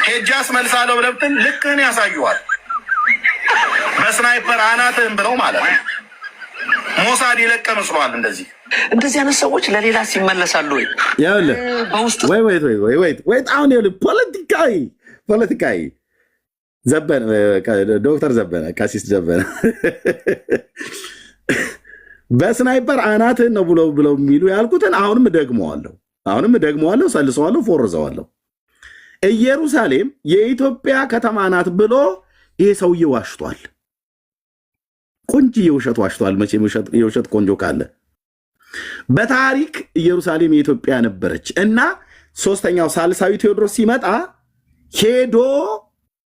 ሄጄ አስመልሳለሁ ብለህ ብትል ልክህን ያሳዩዋል። በስናይፐር አናትህን ብለው ማለት ነው። ሞሳድ የለቀ መስሏል። እንደዚህ አይነት ሰዎች ለሌላ ሲመለሳሉ ወይ በውስጥ ወይ አሁን ፖለቲካዊ ዘበነ ዶክተር ዘበነ ቀሲስ ዘበነ በስናይፐር አናትህን ነው ብለው የሚሉ ያልኩትን አሁንም ደግመዋለሁ፣ ሰልሰዋለሁ፣ ፎርዘዋለሁ። ኢየሩሳሌም የኢትዮጵያ ከተማ ናት ብሎ ይሄ ሰውዬ ዋሽቷል። ቆንጆ የውሸት ዋሽቷል። መቼም የውሸት ቆንጆ ካለ በታሪክ ኢየሩሳሌም የኢትዮጵያ ነበረች እና ሶስተኛው ሳልሳዊ ቴዎድሮስ ሲመጣ ሄዶ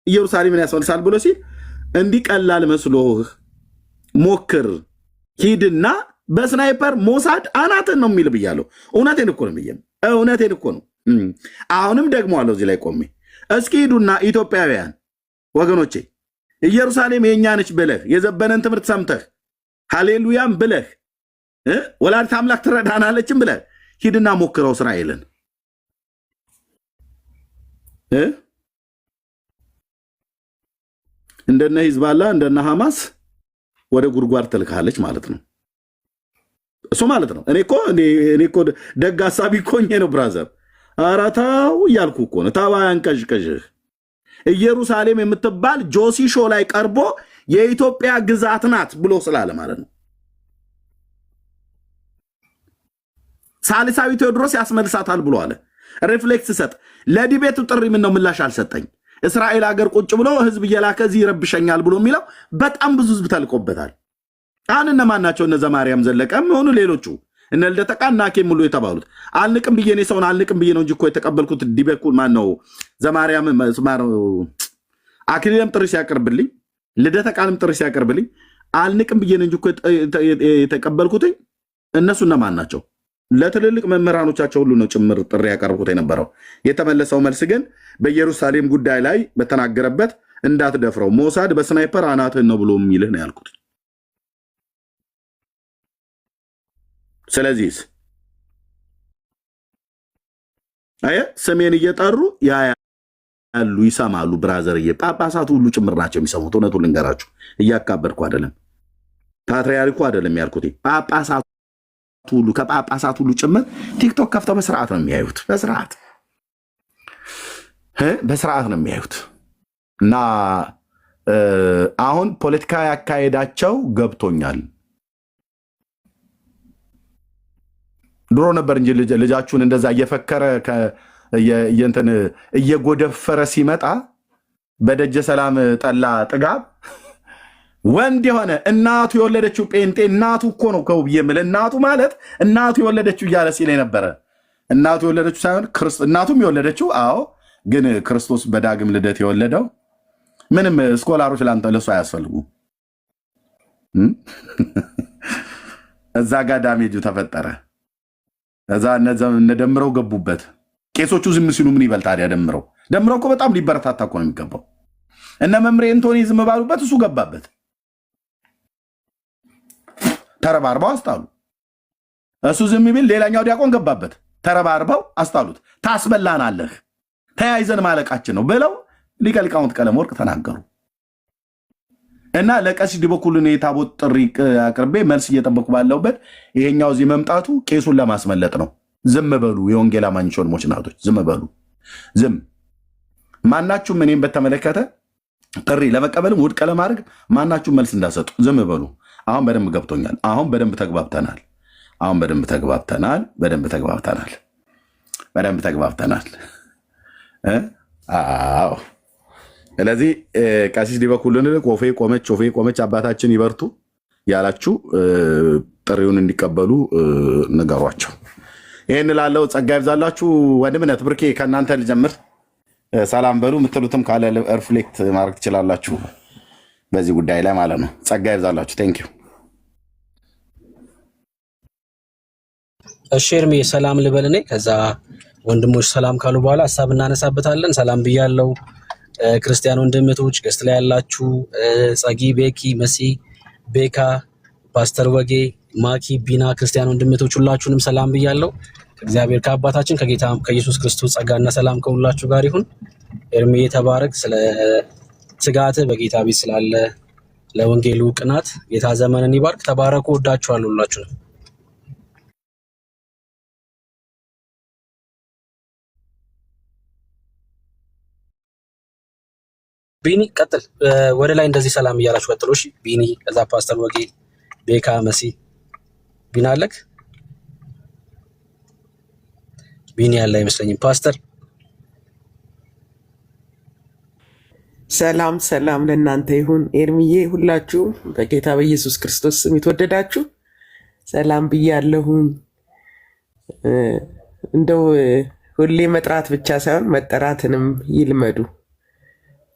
ኢየሩሳሌምን ያስመልሳል ብሎ ሲል እንዲህ ቀላል መስሎህ ሞክር፣ ሂድና በስናይፐር ሞሳድ አናትን ነው የሚል ብያለሁ። እውነቴን እኮ ነው። አሁንም ደግሞ አለው እዚህ ላይ ቆሜ እስኪ ሂዱና ኢትዮጵያውያን ወገኖቼ ኢየሩሳሌም የኛ ነች ብለህ የዘበነን ትምህርት ሰምተህ ሃሌሉያም ብለህ ወላዲተ አምላክ ትረዳናለችም ብለህ ሂድና ሞክረው እስራኤልን እንደነ ሂዝባላ እንደነ ሐማስ ወደ ጉድጓድ ትልካለች ማለት ነው። እሱ ማለት ነው። እኔ እኮ ደግ ሐሳቢ ኮኜ ነው ብራዘር። ኧረ ተው እያልኩ እኮ ነው። ተው አንቀዥቅዥህ። ኢየሩሳሌም የምትባል ጆሲ ሾው ላይ ቀርቦ የኢትዮጵያ ግዛት ናት ብሎ ስላለ ማለት ነው። ሳልሳዊ ቴዎድሮስ ያስመልሳታል ብሎ አለ። ሪፍሌክስ ሰጥ ለዲቤቱ ጥሪ ምን ነው ምላሽ አልሰጠኝ። እስራኤል ሀገር ቁጭ ብሎ ህዝብ እየላከ እዚህ ይረብሸኛል ብሎ የሚለው በጣም ብዙ ህዝብ ተልቆበታል። አሁን እነማን ናቸው? እነ ዘማርያም ዘለቀም ሆኑ ሌሎቹ እነ ልደተ ቃና ኬም ሙሉ የተባሉት አልንቅም ብዬ ነው ሰውን አልንቅም ብዬ ነው እንጂ እኮ የተቀበልኩት ዲቤኩል ማን ነው? ዘማርያም አክሊለም ጥሪ ሲያቀርብልኝ ልደተ ቃልም ጥሪ ሲያቀርብልኝ አልንቅም ብዬ ነው እንጂ እኮ የተቀበልኩትኝ። እነሱ እነማን ናቸው? ለትልልቅ መምህራኖቻቸው ሁሉ ነው ጭምር ጥሪ ያቀርቡት የነበረው። የተመለሰው መልስ ግን በኢየሩሳሌም ጉዳይ ላይ በተናገረበት እንዳትደፍረው ሞሳድ በስናይፐር አናትህን ነው ብሎ የሚልህ ነው ያልኩት። ስለዚህ ስሜን እየጠሩ ያሉ ይሰማሉ። ብራዘርዬ ጳጳሳቱ ሁሉ ጭምር ናቸው የሚሰሙት። እውነቱን ልንገራችሁ፣ እያካበድኩ አይደለም፣ ፓትርያርኩ አይደለም ያልኩት። ጳጳሳቱ ሁሉ ከጳጳሳት ሁሉ ጭምር ቲክቶክ ከፍተው በስርዓት ነው የሚያዩት። በስርዓት ነው የሚያዩት። እና አሁን ፖለቲካ ያካሄዳቸው ገብቶኛል። ድሮ ነበር እንጂ ልጃችሁን እንደዛ እየፈከረ እየጎደፈረ ሲመጣ በደጀ ሰላም ጠላ ጥጋብ ወንድ የሆነ እናቱ የወለደችው ጴንጤ እናቱ እኮ ነው ከውብዬ የምልህ እናቱ ማለት እናቱ የወለደችው እያለ ሲል ነበረ። እናቱ የወለደችው ሳይሆን እናቱም የወለደችው አዎ፣ ግን ክርስቶስ በዳግም ልደት የወለደው ምንም ስኮላሮች ላንተ ለሱ አያስፈልጉ። እዛ ጋር ዳሜጁ ተፈጠረ። እዛ እነደምረው ገቡበት። ቄሶቹ ዝም ሲሉ ምን ይበል ታዲያ? ደምረው እኮ በጣም ሊበረታታ እኮ ነው የሚገባው። እነ መምሬ እንቶኒ ዝም ባሉበት እሱ ገባበት። ተረባርበው አስጣሉ። እሱ ዝም ቢል ሌላኛው ዲያቆን ገባበት። ተረባርበው አስጣሉት። ታስበላናለህ፣ ተያይዘን ማለቃችን ነው ብለው ሊቀ ሊቃውንት ቀለም ወርቅ ተናገሩ። እና ለቀሲስ ዲበኩልን የታቦት ጥሪ አቅርቤ መልስ እየጠበቁ ባለውበት ይሄኛው እዚህ መምጣቱ ቄሱን ለማስመለጥ ነው። ዝም በሉ የወንጌል አማኞች ወንድሞች እናቶች፣ ዝም በሉ። ዝም ማናችሁም እኔም በተመለከተ ጥሪ ለመቀበልም ውድቅ ለማድረግ ማናችሁም መልስ እንዳሰጡ ዝም በሉ። አሁን በደንብ ገብቶኛል። አሁን በደንብ ተግባብተናል። አዎ። ስለዚህ ቀሲስ ዲበኩልን ቆፌ ቆመች አባታችን ይበርቱ ያላችሁ ጥሪውን እንዲቀበሉ ንገሯቸው። ይህን ላለው ጸጋ ይብዛላችሁ። ወንድምነት ብርኬ ከእናንተ ልጀምር። ሰላም በሉ የምትሉትም ካለ ሪፍሌክት ማድረግ ትችላላችሁ በዚህ ጉዳይ ላይ ማለት ነው። ጸጋ ይብዛላችሁ። ቴንክ ዩ። እሺ እርሜ ሰላም ልበል እኔ፣ ከዛ ወንድሞች ሰላም ካሉ በኋላ ሀሳብ እናነሳበታለን። ሰላም ብያለው። ክርስቲያን ወንድምቶች ገስት ላይ ያላችሁ ጸጊ፣ ቤኪ፣ መሲ፣ ቤካ፣ ፓስተር ወጌ፣ ማኪ፣ ቢና ክርስቲያን ወንድምቶች ሁላችሁንም ሰላም ብያለው። ከእግዚአብሔር ከአባታችን ከጌታ ከኢየሱስ ክርስቶስ ጸጋና ሰላም ከሁላችሁ ጋር ይሁን። ኤርሜ ተባረክ። ስለ ትጋት በጌታ ቤት ስላለ ለወንጌሉ ቅናት ጌታ ዘመንን ይባርክ። ተባረኩ። ወዳችኋለሁ ሁላችሁንም። ቢኒ ቀጥል። ወደ ላይ እንደዚህ ሰላም እያላችሁ ቀጥሉ። እሺ ቢኒ፣ ከዛ ፓስተር ወጌ፣ ቤካ፣ መሲ። ቢና አለክ? ቢኒ ያለ አይመስለኝም። ፓስተር ሰላም ለእናንተ ይሁን። ኤርሚዬ፣ ሁላችሁም በጌታ በኢየሱስ ክርስቶስ ስም የተወደዳችሁ ሰላም ብያለሁኝ። እንደው ሁሌ መጥራት ብቻ ሳይሆን መጠራትንም ይልመዱ።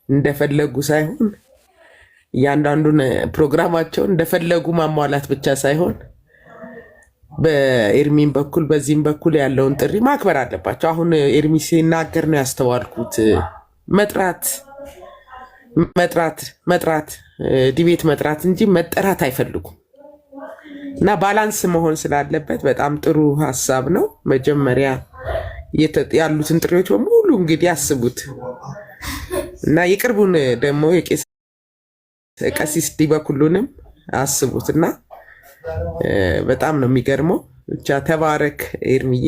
እንደፈለጉ ሳይሆን እያንዳንዱን ፕሮግራማቸውን እንደፈለጉ ማሟላት ብቻ ሳይሆን በኤርሚን በኩል በዚህም በኩል ያለውን ጥሪ ማክበር አለባቸው። አሁን ኤርሚ ሲናገር ነው ያስተዋልኩት። መጥራት ዲቤት መጥራት እንጂ መጠራት አይፈልጉም እና ባላንስ መሆን ስላለበት በጣም ጥሩ ሀሳብ ነው። መጀመሪያ ያሉትን ጥሪዎች በሙሉ እንግዲህ ያስቡት እና የቅርቡን ደግሞ ቀሲስ ዲበኩሉንም አስቡት እና በጣም ነው የሚገርመው። ብቻ ተባረክ ኤርሚዬ፣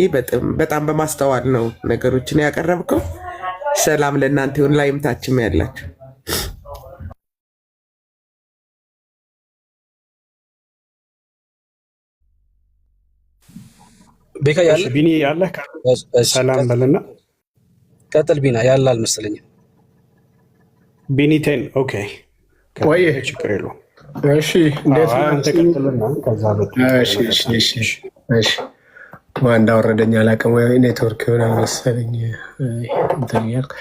በጣም በማስተዋል ነው ነገሮችን ያቀረብከው። ሰላም ለእናንተ ይሁን። ላይም ታችም ያላችሁ ቤካ ያለ ቢኒ ያለ ሰላም በልና ቀጥል። ቢና ያለ አልመሰለኝም። ቢኒቴን ኦኬ፣ ወይ ችግር የለውም። እሺ እንዴት አንተ ቀጥልና ከዛ እሺ ዋንዳ ወረደኛ አላውቅም፣ ወይ ኔትወርክ ይሆናል መሰለኝ እንትን እያልኩ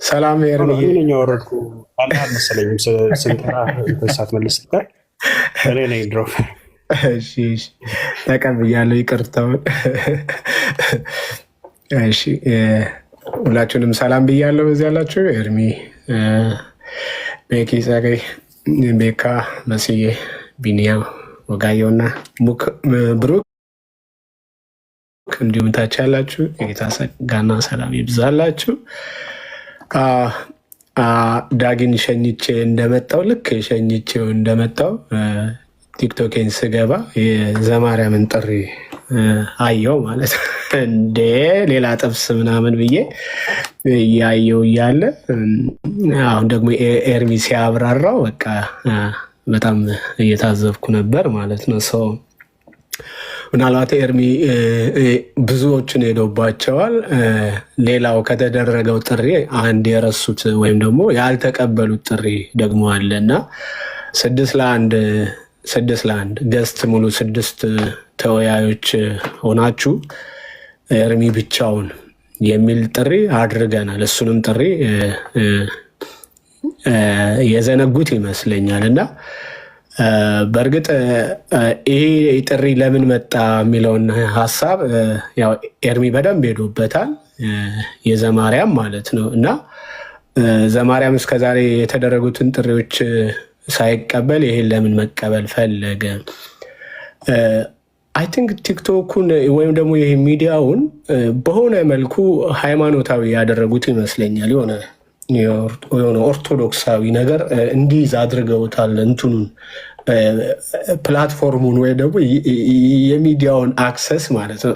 ሰላም ኤርሚዬ ነኝ። ወረድኩ አልመሰለኝም ስንጠራ ሳትመልስ ጋር እኔ ነኝ ድሮፍ። እሺ ተቀብያለሁ፣ ይቅርታውን። እሺ ሁላችሁንም ሰላም ብያለሁ። በዚህ ያላችሁ ኤርሚ፣ ቤኪ፣ ጸገይ፣ ቤካ፣ መስዬ፣ ቢኒያም፣ ወጋየውና ብሩክ እንዲሁም ታች ያላችሁ የጌታ ጸጋና ሰላም ይብዛላችሁ። ዳግን ሸኝቼ እንደመጣው ልክ ሸኝቼው እንደመጣው ቲክቶኬን ስገባ የዘማርያምን ጥሪ አየው ማለት እንዴ ሌላ ጥብስ ምናምን ብዬ እያየው እያለ አሁን ደግሞ ኤርሚ ሲያብራራው በቃ በጣም እየታዘብኩ ነበር ማለት ነው። ሰው ምናልባት ኤርሚ ብዙዎችን ሄዶባቸዋል። ሌላው ከተደረገው ጥሪ አንድ የረሱት ወይም ደግሞ ያልተቀበሉት ጥሪ ደግሞ አለ እና 6-1 ገስት ሙሉ 6 ተወያዮች ሆናችሁ ኤርሚ ብቻውን የሚል ጥሪ አድርገናል። እሱንም ጥሪ የዘነጉት ይመስለኛል እና በእርግጥ ይሄ ጥሪ ለምን መጣ የሚለውን ሀሳብ ያው ኤርሚ በደንብ ሄዶበታል፣ የዘማርያም ማለት ነው እና ዘማርያም እስከዛሬ የተደረጉትን ጥሪዎች ሳይቀበል ይሄን ለምን መቀበል ፈለገ? አይ ቲንክ ቲክቶኩን ወይም ደግሞ ይሄ ሚዲያውን በሆነ መልኩ ሃይማኖታዊ ያደረጉት ይመስለኛል። የሆነ ኦርቶዶክሳዊ ነገር እንዲይዝ አድርገውታል። እንትኑን ፕላትፎርሙን ወይ ደግሞ የሚዲያውን አክሰስ ማለት ነው።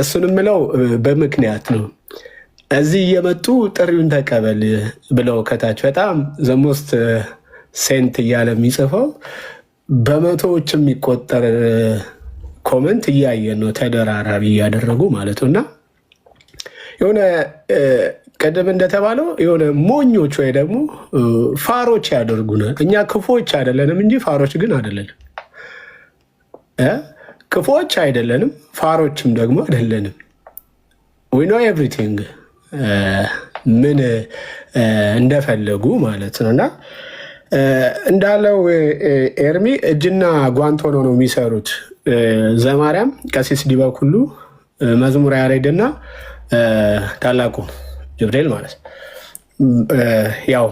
እሱን የምለው በምክንያት ነው። እዚህ እየመጡ ጥሪውን ተቀበል ብለው ከታች በጣም ዘሞስት ሴንት እያለ የሚጽፈው በመቶዎች የሚቆጠር ኮመንት እያየን ነው፣ ተደራራቢ እያደረጉ ማለት ነው እና የሆነ ቀደም እንደተባለው የሆነ ሞኞች ወይ ደግሞ ፋሮች ያደርጉናል። እኛ ክፎች አይደለንም እንጂ ፋሮች ግን አይደለንም። ክፎች አይደለንም፣ ፋሮችም ደግሞ አይደለንም። ዊ ኖ ኤቭሪቲንግ ምን እንደፈለጉ ማለት ነው እና እንዳለው ኤርሚ እጅና ጓንት ሆነው ነው የሚሰሩት። ዘማርያም፣ ቀሲስ ዲበኩሉ፣ መዝሙረ ያሬድና ታላቁ ጅብሪል ማለት ያው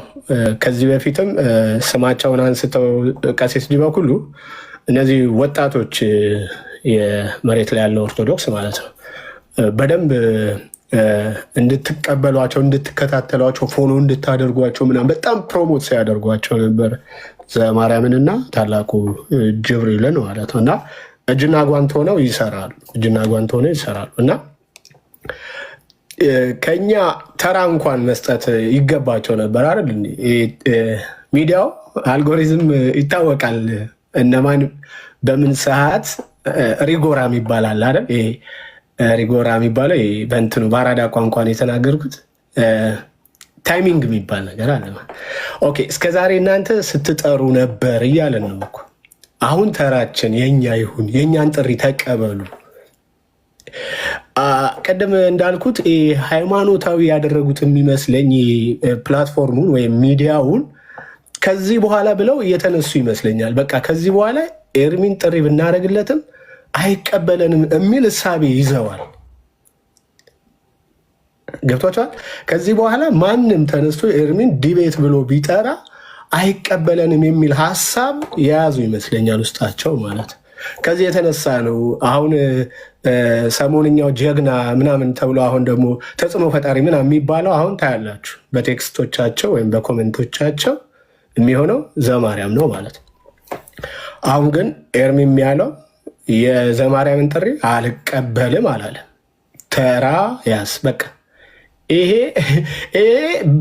ከዚህ በፊትም ስማቸውን አንስተው ቀሲስ ዲበኩሉ እነዚህ ወጣቶች የመሬት ላይ ያለው ኦርቶዶክስ ማለት ነው በደንብ እንድትቀበሏቸው እንድትከታተሏቸው ፎሎ እንድታደርጓቸው ምናምን በጣም ፕሮሞት ሲያደርጓቸው ነበር ዘማርያምንና ታላቁ ጅብሪልን ማለት ነው እና እጅና ጓንት ሆነው ይሰራሉ እና ከኛ ተራ እንኳን መስጠት ይገባቸው ነበር አይደል? ሚዲያው አልጎሪዝም ይታወቃል። እነማን በምን ሰዓት ሪጎራ ይባላል አይደል? ሪጎራ የሚባለው በእንትኑ በአራዳ ቋንቋን የተናገርኩት ታይሚንግ የሚባል ነገር አለ። ኦኬ እስከዛሬ እናንተ ስትጠሩ ነበር እያለን ነው እኮ። አሁን ተራችን የኛ ይሁን፣ የእኛን ጥሪ ተቀበሉ። ቀደም እንዳልኩት ሃይማኖታዊ ያደረጉት የሚመስለኝ ፕላትፎርሙን ወይም ሚዲያውን ከዚህ በኋላ ብለው እየተነሱ ይመስለኛል። በቃ ከዚህ በኋላ ኤርሚን ጥሪ ብናደርግለትም አይቀበለንም የሚል እሳቤ ይዘዋል። ገብቷቸዋል። ከዚህ በኋላ ማንም ተነስቶ ኤርሚን ዲቤት ብሎ ቢጠራ አይቀበለንም የሚል ሀሳብ የያዙ ይመስለኛል ውስጣቸው ማለት። ከዚህ የተነሳ ነው አሁን ሰሞንኛው ጀግና ምናምን ተብሎ አሁን ደግሞ ተጽዕኖ ፈጣሪ ምናምን የሚባለው አሁን ታያላችሁ በቴክስቶቻቸው ወይም በኮሜንቶቻቸው የሚሆነው ዘማርያም ነው ማለት። አሁን ግን ኤርሚ ያለው የዘማርያምን ጥሪ አልቀበልም አላለም። ተራ ያዝ በቃ። ይሄ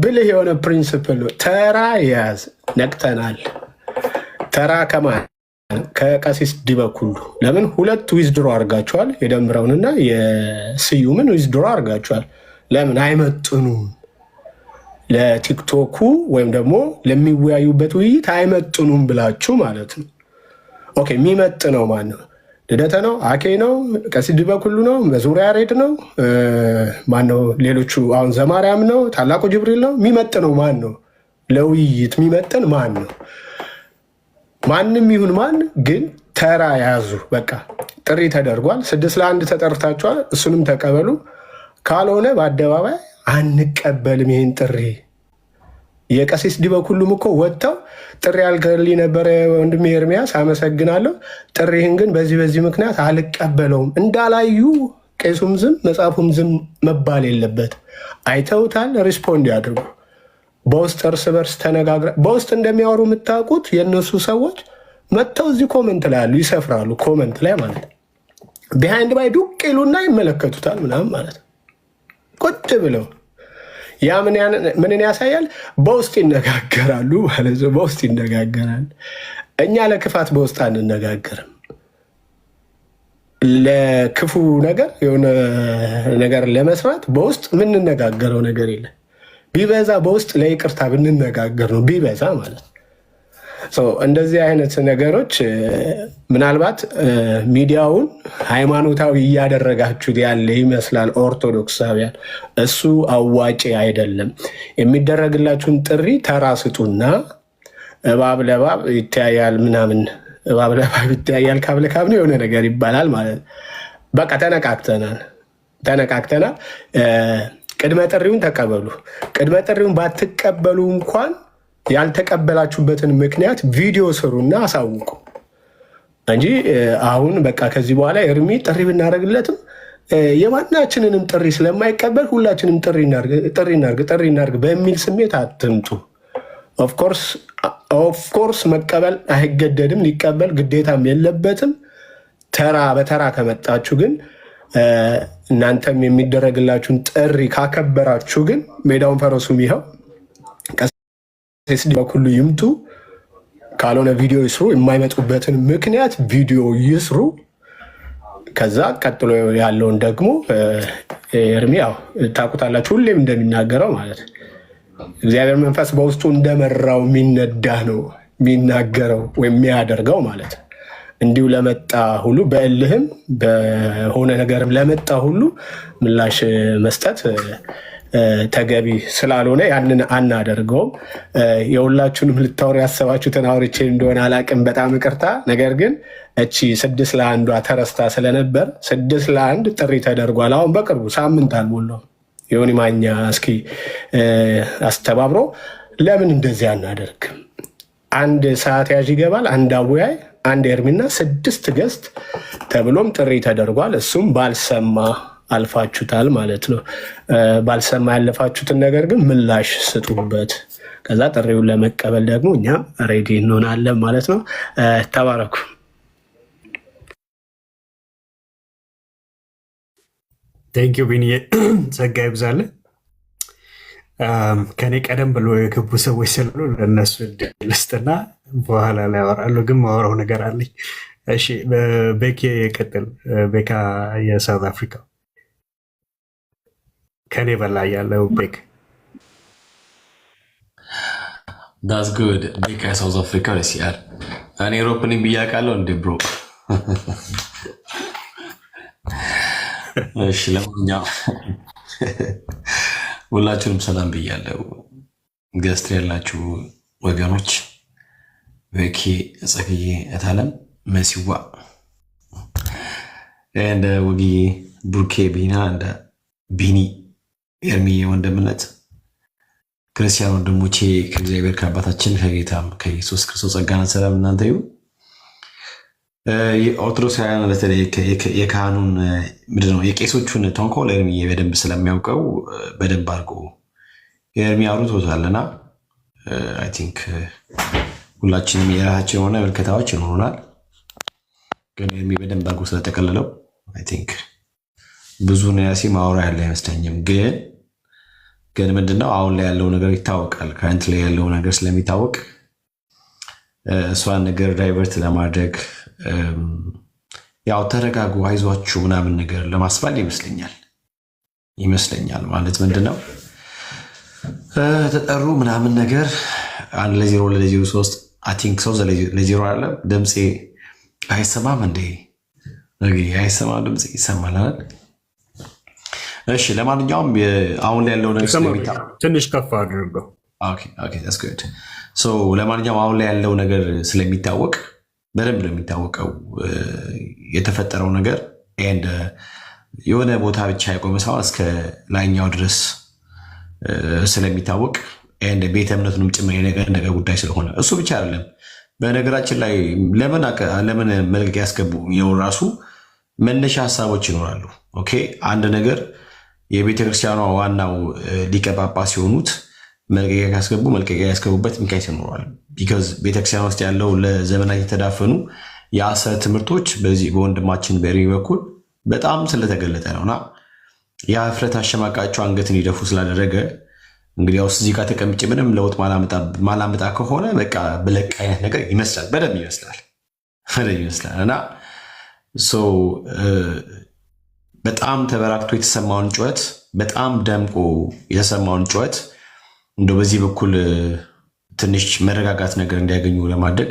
ብልህ የሆነ ፕሪንስፕል ነው። ተራ ያዝ። ነቅተናል። ተራ ከማን ከቀሲስ ዲበኩሉ ለምን ሁለት ዊዝድሮ አድርጋችኋል? የደምረውንና የስዩምን ዊዝድሮ አድርጋችኋል። ለምን አይመጥኑም? ለቲክቶኩ ወይም ደግሞ ለሚወያዩበት ውይይት አይመጥኑም ብላችሁ ማለት ነው። ኦኬ የሚመጥነው ማን ነው? ልደተ ነው? አኬ ነው? ቀሲስ ዲበኩሉ ነው? መዝሙረ ያሬድ ነው? ማነው? ሌሎቹ አሁን ዘማርያም ነው? ታላቁ ጅብሪል ነው? የሚመጥነው ማን ነው? ለውይይት የሚመጥን ማን ነው? ማንም ይሁን ማን ግን ተራ ያዙ። በቃ ጥሪ ተደርጓል። 6-1 ተጠርታችኋል። እሱንም ተቀበሉ። ካልሆነ በአደባባይ አንቀበልም ይህን ጥሪ። የቀሲስ ዲበኩሉም እኮ ወጥተው ጥሪ አልከልኝ ነበረ ወንድሜ ኤርሚያስ አመሰግናለሁ፣ ጥሪህን ግን በዚህ ምክንያት አልቀበለውም እንዳላዩ ቄሱም ዝም መጽሐፉም ዝም መባል የለበት። አይተውታል፣ ሪስፖንድ ያድርጉ። በውስጥ እርስ በርስ ተነጋግረ በውስጥ እንደሚያወሩ የምታውቁት የእነሱ ሰዎች መጥተው እዚህ ኮመንት ላይ ያሉ ይሰፍራሉ። ኮመንት ላይ ማለት ነው ቢሃይንድ ባይ ዱቅ ይሉና ይመለከቱታል ምናምን ማለት ነው ቁጭ ብለው። ያ ምንን ያሳያል? በውስጥ ይነጋገራሉ ማለት ነው። በውስጥ ይነጋገራል። እኛ ለክፋት በውስጥ አንነጋገርም። ለክፉ ነገር የሆነ ነገር ለመስራት በውስጥ የምንነጋገረው ነገር የለም። ቢበዛ በውስጥ ለይቅርታ ብንነጋገር ነው ቢበዛ ማለት ነው። እንደዚህ አይነት ነገሮች ምናልባት ሚዲያውን ሃይማኖታዊ እያደረጋችሁት ያለ ይመስላል ኦርቶዶክሳውያን። እሱ አዋጭ አይደለም። የሚደረግላችሁን ጥሪ ተራ ስጡና እባብ ለእባብ ይተያያል ምናምን፣ እባብ ለእባብ ይተያያል ካብ ለካብ ነው የሆነ ነገር ይባላል ማለት ነው። በቃ ተነቃቅተናል። ቅድመ ጥሪውን ተቀበሉ። ቅድመ ጥሪውን ባትቀበሉ እንኳን ያልተቀበላችሁበትን ምክንያት ቪዲዮ ስሩና አሳውቁ እንጂ አሁን በቃ ከዚህ በኋላ ኤርሚ ጥሪ ብናደርግለትም የማናችንንም ጥሪ ስለማይቀበል ሁላችንም ጥሪ እናርግ በሚል ስሜት አትምጡ። ኦፍኮርስ መቀበል አይገደድም፣ ሊቀበል ግዴታም የለበትም። ተራ በተራ ከመጣችሁ ግን እናንተም የሚደረግላችሁን ጥሪ ካከበራችሁ ግን ሜዳውን ፈረሱም ይኸው በኩሉ ይምጡ። ካልሆነ ቪዲዮ ይስሩ። የማይመጡበትን ምክንያት ቪዲዮ ይስሩ። ከዛ ቀጥሎ ያለውን ደግሞ ኤርሚ ያው ታውቁታላችሁ፣ ሁሌም እንደሚናገረው ማለት እግዚአብሔር መንፈስ በውስጡ እንደመራው የሚነዳ ነው የሚናገረው ወይም የሚያደርገው ማለት እንዲሁ ለመጣ ሁሉ በእልህም በሆነ ነገርም ለመጣ ሁሉ ምላሽ መስጠት ተገቢ ስላልሆነ ያንን አናደርገውም። የሁላችሁንም ልታወሩ ያሰባችሁትን አውርቼ እንደሆነ አላቅም፣ በጣም ይቅርታ። ነገር ግን እቺ 6-1 ተረስታ ስለነበር 6-1 ጥሪ ተደርጓል። አሁን በቅርቡ ሳምንት አልሞላውም። ዮኒ ማኛ እስኪ አስተባብሮ ለምን እንደዚህ አናደርግም? አንድ ሰዓት ያዥ ይገባል፣ አንድ አወያይ፣ አንድ ኤርሚና 6 ገስት ተብሎም ጥሪ ተደርጓል። እሱም ባልሰማ አልፋችሁታል ማለት ነው። ባልሰማ ያለፋችሁትን ነገር ግን ምላሽ ስጡበት። ከዛ ጥሪውን ለመቀበል ደግሞ እኛ ሬዲ እንሆናለን ማለት ነው። ተባረኩ። ቴንኪው ቢንዬ፣ ጸጋ ይብዛልህ። ከኔ ቀደም ብሎ የገቡ ሰዎች ስላሉ ለእነሱ ልስጥና በኋላ ላይ ያወራሉ። ግን ማወራው ነገር አለኝ። እሺ፣ ቤኪ የቀጥል። ቤካ የሳውት አፍሪካ ከኔ በላይ ያለው ቤክ ዳስ ጉድ። ቤካ የሳውት አፍሪካ ደስ ይላል። እኔ ኤሮፕኒን ብያቃለሁ እንዴ ብሮ። እሺ፣ ለማንኛውም ሁላችሁንም ሰላም ብያለሁ። ገስት ያላችሁ ወገኖች ቤኪ፣ ጸግዬ፣ እታለም፣ መሲዋ እንደ ወግዬ፣ ቡርኬ፣ ቢና እንደ ቢኒ፣ ኤርሚዬ ወንድምነት፣ ክርስቲያን ወንድሞቼ ከእግዚአብሔር ከአባታችን ከጌታም ከኢየሱስ ክርስቶስ ጸጋና ሰላም እናንተ ይሁን። ኦርቶዶክሳውያን በተለይ የካህኑን ምንድነው የቄሶቹን ተንኮል ኤርሚዬ በደንብ ስለሚያውቀው በደንብ አድርጎ ኤርሚ አውርቶታልና አይ ቲንክ ሁላችንም የራሳችን የሆነ ምልከታዎች ይኖሩናል። ግን ኤርሚ በደንብ አድርጎ ስለተቀለለው አይ ቲንክ ብዙ ነያሲ ማውራ ያለ አይመስለኝም። ግን ምንድነው አሁን ላይ ያለው ነገር ይታወቃል። ከረንት ላይ ያለው ነገር ስለሚታወቅ እሷን ነገር ዳይቨርት ለማድረግ ያው ተረጋጉ፣ አይዟችሁ ምናምን ነገር ለማስባል ይመስለኛል። ማለት ምንድነው ተጠሩ ምናምን ነገር 1-0 ለ03 አይ ቲንክ ሰው ለ0 አለ። ድምፄ አይሰማም እንዴ? አይሰማም? ድምፄ ይሰማል አይደል? እሺ፣ ለማንኛውም አሁን ላይ ያለው ነገር ትንሽ ከፍ አድርገው። ለማንኛውም አሁን ላይ ያለው ነገር ስለሚታወቅ በደንብ ነው የሚታወቀው የተፈጠረው ነገር። የሆነ ቦታ ብቻ የቆመ ሳይሆን እስከ ላይኛው ድረስ ስለሚታወቅ ቤተ እምነቱንም ጭምር የነገ ጉዳይ ስለሆነ እሱ ብቻ አይደለም። በነገራችን ላይ ለምን መልቀቅ ያስገቡ የው ራሱ መነሻ ሀሳቦች ይኖራሉ። ኦኬ አንድ ነገር የቤተክርስቲያኗ ዋናው ሊቀ ጳጳስ የሆኑት መልቀቂያ ካስገቡ መልቀቂያ ያስገቡበት ምክንያት ይኖራል። ቢካዝ ቤተክርስቲያን ውስጥ ያለው ለዘመናት የተዳፈኑ የሐሰት ትምህርቶች በዚህ በወንድማችን በኤርሚ በኩል በጣም ስለተገለጠ ነውና ያ እፍረት አሸማቃቸው አንገትን ይደፉ ስላደረገ እንግዲህ ያው እዚህ ጋር ተቀምጬ ምንም ለውጥ ማላመጣ ከሆነ በቃ ብለቅ አይነት ነገር ይመስላል። በደንብ ይመስላል እና በጣም ተበራክቶ የተሰማውን ጩኸት በጣም ደምቆ የተሰማውን ጩኸት እንደው በዚህ በኩል ትንሽ መረጋጋት ነገር እንዲያገኙ ለማድረግ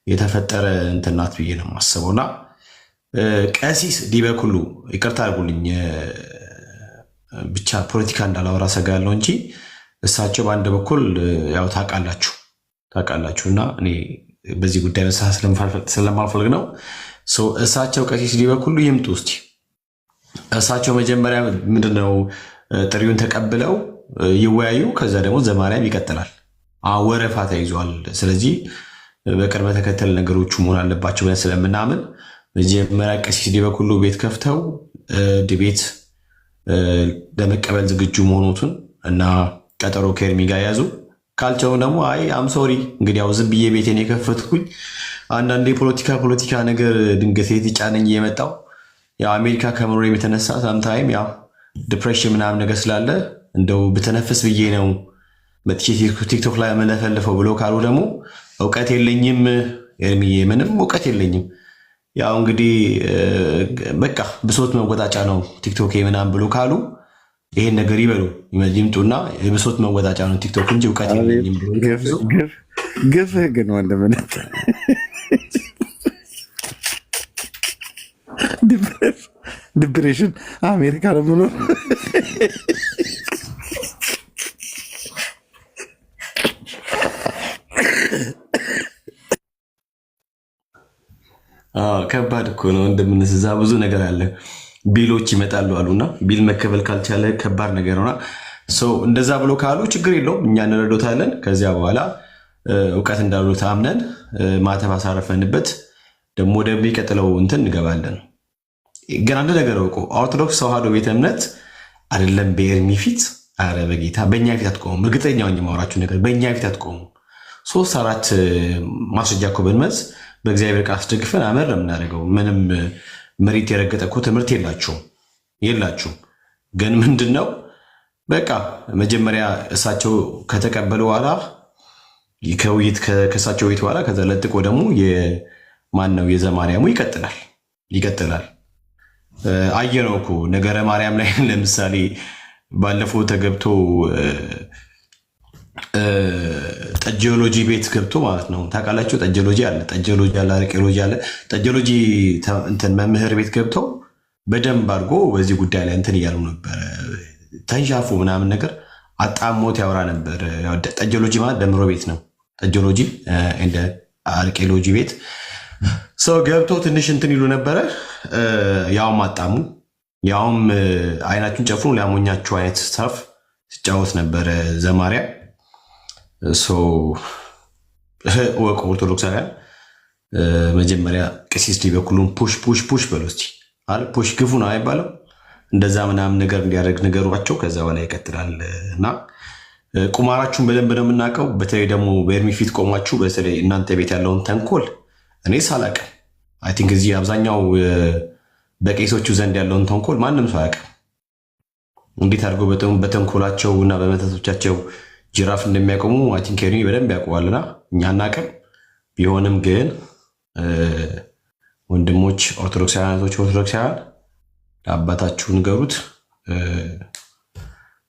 የተፈጠረ እንትናት ብዬ ነው የማስበውና ቀሲስ ዲበኩሉ ይቅርታ አድርጉልኝ ብቻ ፖለቲካ እንዳላወራ ሰጋለሁ እንጂ እሳቸው በአንድ በኩል ያው ታውቃላችሁ እና እኔ በዚህ ጉዳይ መሳሳት ስለማልፈልግ ነው። እሳቸው ቀሲስ ዲበኩሉ ይምጡ እስቲ። እሳቸው መጀመሪያ ምንድነው ጥሪውን ተቀብለው ይወያዩ። ከዛ ደግሞ ዘማሪያም ይቀጥላል። ወረፋ ተይዟል። ስለዚህ በቅድመ ተከተል ነገሮቹ መሆን አለባቸው ብለን ስለምናምን መጀመሪያ ቀሲስ ዲበኩሉ ቤት ከፍተው ዲቤት ለመቀበል ዝግጁ መሆኑትን እና ቀጠሮ ከኤርሚ ጋር ያዙ። ካልቸው ደግሞ አይ አምሶሪ እንግዲህ ያው ዝም ብዬ ቤቴን የከፈትኩኝ አንዳንድ የፖለቲካ ነገር ድንገት የተጫነኝ የመጣው ያው አሜሪካ ከመኖር የተነሳ ሳምታይም ያው ዲፕሬሽን ምናምን ነገር ስላለ እንደው ብተነፍስ ብዬ ነው መጥቼ ቲክቶክ ላይ መለፈልፈው ብሎ ካሉ ደግሞ እውቀት የለኝም ኤርሚዬ፣ ምንም እውቀት የለኝም። ያው እንግዲህ በቃ ብሶት መወጣጫ ነው ቲክቶክ ምናምን ብሎ ካሉ ይሄን ነገር ይበሉ ይምጡና የብሶት መወጣጫ ነው ቲክቶክ እንጂ እውቀት የለኝም ብሎ ግፍህ ግን ወንድምነት ዲፕሬሽን አሜሪካ ነው ምኖር ከባድ እኮ ነው እንደምንስዛ ብዙ ነገር አለ። ቢሎች ይመጣሉ አሉና ቢል መከፈል ካልቻለ ከባድ ነገር ነውና እንደዛ ብሎ ካሉ ችግር የለውም እኛ እንረዶታለን። ከዚያ በኋላ እውቀት እንዳሉ ታምነን ማተብ አሳረፈንበት ደግሞ ወደሚቀጥለው እንትን እንገባለን። ግን አንድ ነገር እኮ ኦርቶዶክስ ተዋህዶ ቤተ እምነት አይደለም በኤርሚ ፊት፣ አረ በጌታ በእኛ ፊት አትቆሙ። እርግጠኛው የማወራችሁ ነገር በእኛ ፊት አትቆሙ። 3-4 ማስረጃ እኮ ብንመዝ በእግዚአብሔር ቃል አስደግፈን አመር ነው የምናደርገው። ምንም መሬት የረገጠ እኮ ትምህርት የላችሁም። ግን ምንድነው በቃ መጀመሪያ እሳቸው ከተቀበሉ በኋላ ከውይይት ከእሳቸው ቤት በኋላ ከዛ ለጥቆ ደግሞ የማነው የዘማርያሙ ይቀጥላል። አየነው እኮ ነገረ ማርያም ላይ ለምሳሌ ባለፈው ተገብቶ ጠጂዮሎጂ ቤት ገብቶ ማለት ነው። ታውቃላችሁ ጠጂዮሎጂ አለ፣ አርቄሎጂ አለ። ጠጂዮሎጂ እንትን መምህር ቤት ገብተው በደንብ አድርጎ በዚህ ጉዳይ ላይ እንትን እያሉ ነበር። ተንሻፎ ምናምን ነገር አጣሞት ያወራ ነበር። ጠጂዮሎጂ ማለት ደምሮ ቤት ነው። ጠጂዮሎጂ እንደ አርቄሎጂ ቤት ሰው ገብቶ ትንሽ እንትን ይሉ ነበረ። ያውም አጣሙ፣ ያውም አይናችሁን ጨፍኑ ሊያሞኛችሁ አይነት ስታፍ ሲጫወት ነበረ ዘማሪያ። ወቅ ኦርቶዶክሳውያን መጀመሪያ ቀሲስ ዲበኩሉን ፑሽ በሉ እስቲ ፑሽ ግፉ ነው አይባለው። እንደዛ ምናምን ነገር እንዲያደርግ ነገሯቸው። ከዛ በላይ ይቀጥላል እና ቁማራችሁን በደንብ ነው የምናውቀው። በተለይ ደግሞ በኤርሚ ፊት ቆማችሁ በተለይ እናንተ ቤት ያለውን ተንኮል እኔ ሳላቅም አይ ቲንክ እዚህ አብዛኛው በቄሶቹ ዘንድ ያለውን ተንኮል ማንም ሰው አያውቅም። እንዴት አድርገው በተንኮላቸው እና በመተቶቻቸው ጅራፍ እንደሚያቆሙ አይ ቲንክ ኤርሚ በደንብ ያውቀዋልና እኛ አናውቅም። ቢሆንም ግን ወንድሞች ኦርቶዶክሳውያን ለአባታችሁ ንገሩት።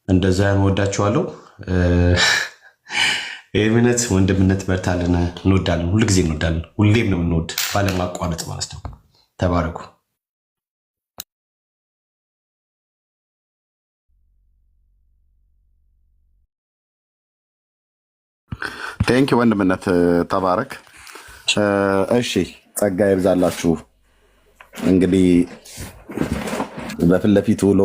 እንደዛ ያንወዳችኋለሁ። ኤርሚነት ወንድምነት በርታልን። እንወዳለን፣ ሁልጊዜ እንወዳለን። ሁሌም ነው የምንወድ ባለማቋረጥ ማለት ነው። ተባረኩ። ቴንኪ ወንድምነት ተባረክ። እሺ ጸጋ ይብዛላችሁ። እንግዲህ በፊት ለፊት ውሎ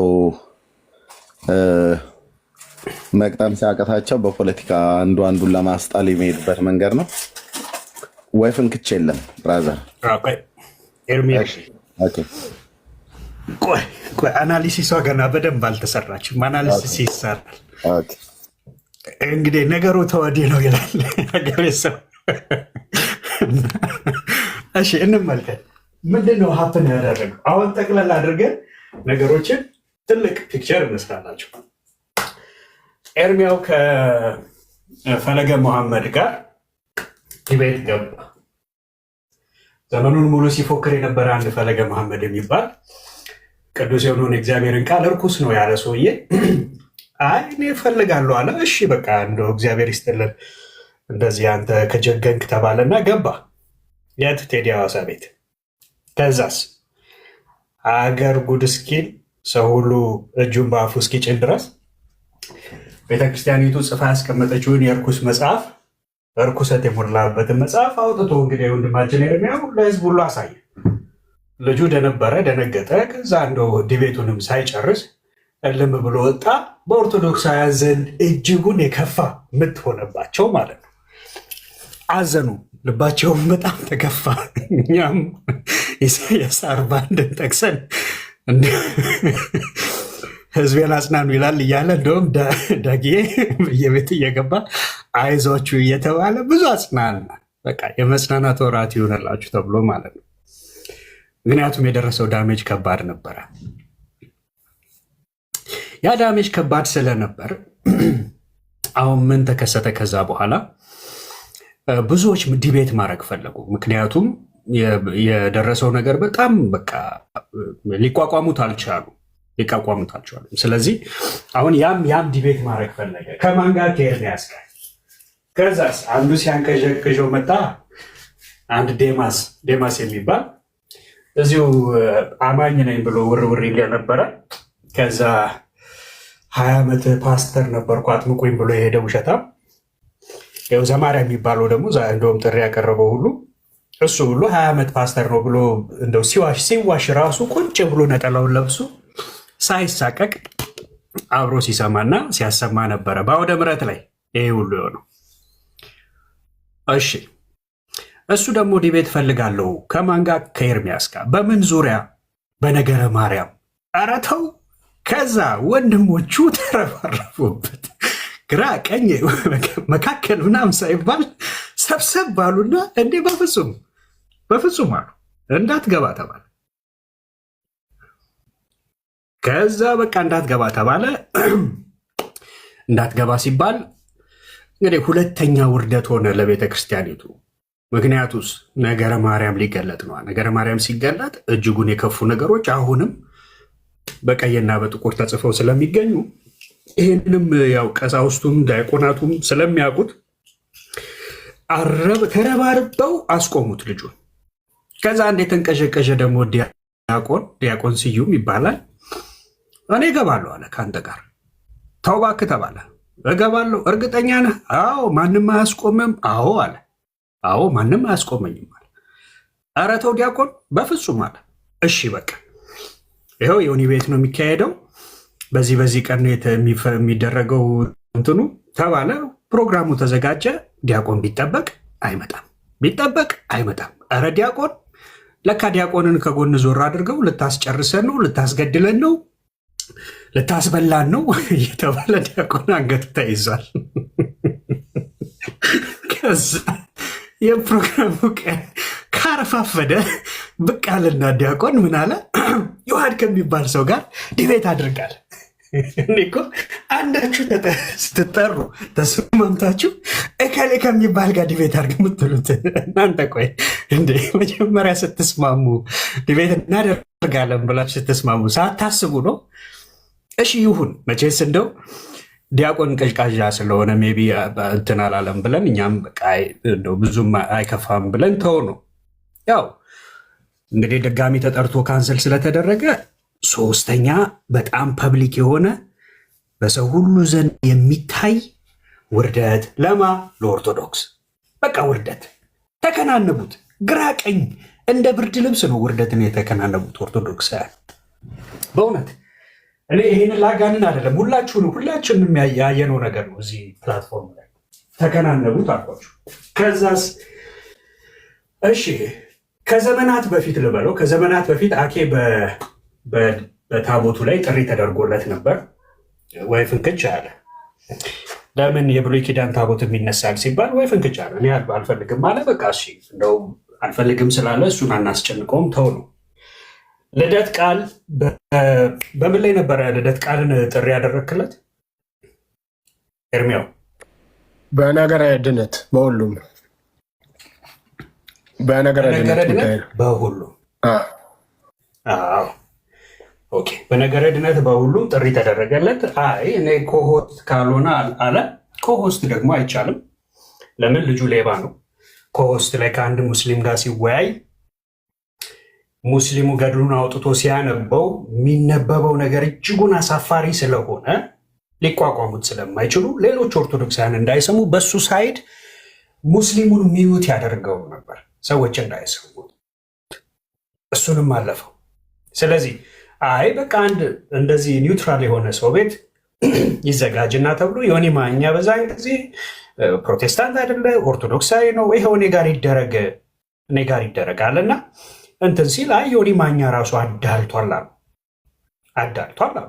መቅጠም ሲያቀታቸው በፖለቲካ አንዱን ለማስጣል የሚሄድበት መንገድ ነው ወይ? ፍንክች የለም ብራዘር። ቆይ አናሊሲሷ ገና በደንብ አልተሰራችም። አናሊሲስ ይሰራል። እንግዲህ ነገሩ ተወዲህ ነው ይላል ሀገሬ ሰው። እሺ እንመልከት፣ ምንድን ነው ሀፕን ያደረገው? አሁን ጠቅለል አድርገን ነገሮችን ትልቅ ፒክቸር እንስራላቸው። ኤርሚያው ከፈለገ መሐመድ ጋር ዲቤት ገባ። ዘመኑን ሙሉ ሲፎክር የነበረ አንድ ፈለገ መሐመድ የሚባል ቅዱስ የሆነውን እግዚአብሔርን ቃል እርኩስ ነው ያለ ሰውዬ አይ እኔ እፈልጋለሁ አለ። እሺ በቃ እንደው እግዚአብሔር ይስጥልን እንደዚህ አንተ ከጀገንክ ተባለና ገባ። የት? ቴዲ ሐዋሳ ቤት። ከዛስ አገር ጉድ እስኪል ሰው ሁሉ እጁን በአፉ እስኪጭን ድረስ ቤተክርስቲያኒቱ ጽፋ ያስቀመጠችውን የእርኩስ መጽሐፍ እርኩሰት የሞላበትን መጽሐፍ አውጥቶ እንግዲህ ወንድማችን ኤርሚያው ለህዝብ ሁሉ አሳየ። ልጁ ደነበረ፣ ደነገጠ። ከዛ እንደው ዲቤቱንም ሳይጨርስ እልም ብሎ ወጣ። በኦርቶዶክሳውያን ዘንድ እጅጉን የከፋ ምት ሆነባቸው ማለት ነው። አዘኑ፣ ልባቸውን በጣም ተከፋ። እኛም ኢሳያስ 41 ጠቅሰን ህዝቤን አጽናኑ ይላል እያለ እንደውም ዳግዬ በየቤት እየገባ አይዟችሁ እየተባለ ብዙ አጽናና። በቃ የመጽናናት ወራት ይሆነላችሁ ተብሎ ማለት ነው። ምክንያቱም የደረሰው ዳሜጅ ከባድ ነበረ። ያ ዳሜጅ ከባድ ስለነበር አሁን ምን ተከሰተ? ከዛ በኋላ ብዙዎች ዲቤት ማድረግ ፈለጉ። ምክንያቱም የደረሰው ነገር በጣም በቃ ሊቋቋሙት አልቻሉም። ስለዚህ አሁን ያም ዲቤት ማድረግ ፈለገ። ከማን ጋር? ከኤርሚያስ ጋር። ከዛስ አንዱ ሲያንቀዠቅዠው መጣ። አንድ ዴማስ የሚባል እዚሁ አማኝ ነኝ ብሎ ውርውር ይል ነበረ። ከዛ 20 ዓመት ፓስተር ነበርኩ አጥምቁኝ ብሎ የሄደ ውሸታም። ያው ዘማሪያ የሚባለው ደግሞ እንደውም ጥሪ ያቀረበው ሁሉ እሱ ሁሉ 20 ዓመት ፓስተር ነው ብሎ እንደው ሲዋሽ ራሱ ቁጭ ብሎ ነጠላውን ለብሶ ሳይሳቀቅ አብሮ ሲሰማና ሲያሰማ ነበረ በአውደ ምሕረት ላይ ይሄ ሁሉ የሆነው። እሺ እሱ ደግሞ ዲቤት ፈልጋለሁ። ከማን ጋር? ከኤርሚያስ ጋር። በምን ዙሪያ? በነገረ ማርያም። ኧረ ተው። ከዛ ወንድሞቹ ተረባረፉበት። ግራ ቀኝ መካከል ምናምን ሳይባል ሰብሰብ ባሉና እንዴ በፍጹም አሉ እንዳትገባ ተባለ። ከዛ በቃ እንዳትገባ ተባለ። እንዳትገባ ሲባል እንግዲህ ሁለተኛ ውርደት ሆነ ለቤተ ክርስቲያኒቱ። ምክንያቱስ ነገረ ማርያም ሊገለጥ ነው። ነገረ ማርያም ሲገለጥ እጅጉን የከፉ ነገሮች አሁንም በቀይና በጥቁር ተጽፈው ስለሚገኙ ይህንም ያው ቀሳውስቱም ዲያቆናቱም ስለሚያውቁት ተረባርበው አስቆሙት ልጁን። ከዛ አንድ የተንቀዠቀዠ ደግሞ ዲያቆን ስዩም ይባላል። እኔ እገባለሁ አለ ከአንተ ጋር። ተው እባክህ ተባለ። እገባለሁ። እርግጠኛ ነህ? አዎ። ማንም አያስቆምም? አዎ አለ። አዎ ማንም አያስቆመኝም አለ። ኧረ ተው ዲያቆን፣ በፍጹም አለ። እሺ በቃ ይኸው የሆኒ ቤት ነው የሚካሄደው፣ በዚህ ቀን ነው የሚደረገው እንትኑ ተባለ። ፕሮግራሙ ተዘጋጀ። ዲያቆን ቢጠበቅ አይመጣም። ኧረ ዲያቆን፣ ለካ ዲያቆንን ከጎን ዞር አድርገው ልታስጨርሰን ነው፣ ልታስገድለን ነው፣ ልታስበላን ነው እየተባለ ዲያቆን አንገቱ ተይዟል። ከዛ የፕሮግራሙ ቀን ካረፋፈደ ብቅ አለና ዲያቆን ምን አለ? ዮሐድ ከሚባል ሰው ጋር ዲቤት አድርጋል። እኔ እኮ አንዳችሁ ስትጠሩ ተስማምታችሁ እከሌ ከሚባል ጋር ዲቤት አድርግ የምትሉት እናንተ፣ ቆይ እንደ መጀመሪያ ስትስማሙ ዲቤት እናደርጋለን ብላችሁ ስትስማሙ ሳታስቡ ነው? እሺ ይሁን መቼስ እንደው ዲያቆን ቀዥቃዣ ስለሆነ ሜይ ቢ እንትን አላለም ብለን እኛም ብዙም አይከፋም ብለን ተው ነው። ያው እንግዲህ ድጋሚ ተጠርቶ ካንሰል ስለተደረገ ሶስተኛ በጣም ፐብሊክ የሆነ በሰው ሁሉ ዘንድ የሚታይ ውርደት ለማ ለኦርቶዶክስ በቃ ውርደት ተከናነቡት። ግራ ቀኝ እንደ ብርድ ልብስ ነው ውርደትን የተከናነቡት ኦርቶዶክሳውያን። በእውነት እኔ ይህንን ላጋንን አይደለም፣ ሁላችንም ያየነው ነገር ነው። እዚህ ፕላትፎርም ላይ ተከናነቡት አልኳችሁ። ከዛስ እሺ ከዘመናት በፊት ልበለው፣ ከዘመናት በፊት አኬ በታቦቱ ላይ ጥሪ ተደርጎለት ነበር። ወይ ፍንክች አለ። ለምን የብሉይ ኪዳን ታቦት የሚነሳል ሲባል ወይ ፍንክች አለ። እኔ አልፈልግም አለ። በቃ እሺ እንደውም አልፈልግም ስላለ እሱን አናስጨንቀውም ተው ነው። ልደት ቃል በምን ላይ ነበረ ልደት ቃልን ጥሪ ያደረክለት ኤርሚያው? በነገረ ድነት በሁሉም በነገረ ድነት በሁሉም ኦኬ፣ በነገረ ድነት በሁሉም ጥሪ ተደረገለት። አይ እኔ ኮሆስት ካልሆነ አለ። ኮሆስት ደግሞ አይቻልም። ለምን? ልጁ ሌባ ነው። ኮሆስት ላይ ከአንድ ሙስሊም ጋር ሲወያይ ሙስሊሙ ገድሉን አውጥቶ ሲያነበው የሚነበበው ነገር እጅጉን አሳፋሪ ስለሆነ ሊቋቋሙት ስለማይችሉ ሌሎች ኦርቶዶክሳውያን እንዳይሰሙ በሱ ሳይድ ሙስሊሙን ሚዩት ያደርገው ነበር፣ ሰዎች እንዳይሰሙ። እሱንም አለፈው። ስለዚህ አይ በቃ አንድ እንደዚህ ኒውትራል የሆነ ሰው ቤት ይዘጋጅና ተብሎ ዮኒ ማኛ በዛን ጊዜ ፕሮቴስታንት አይደለ ኦርቶዶክሳዊ ነው፣ ይኸው እኔ ጋር ይደረጋልና እንትን ሲል አይ ዮኒ ማኛ ራሱ አዳልቷል አሉ።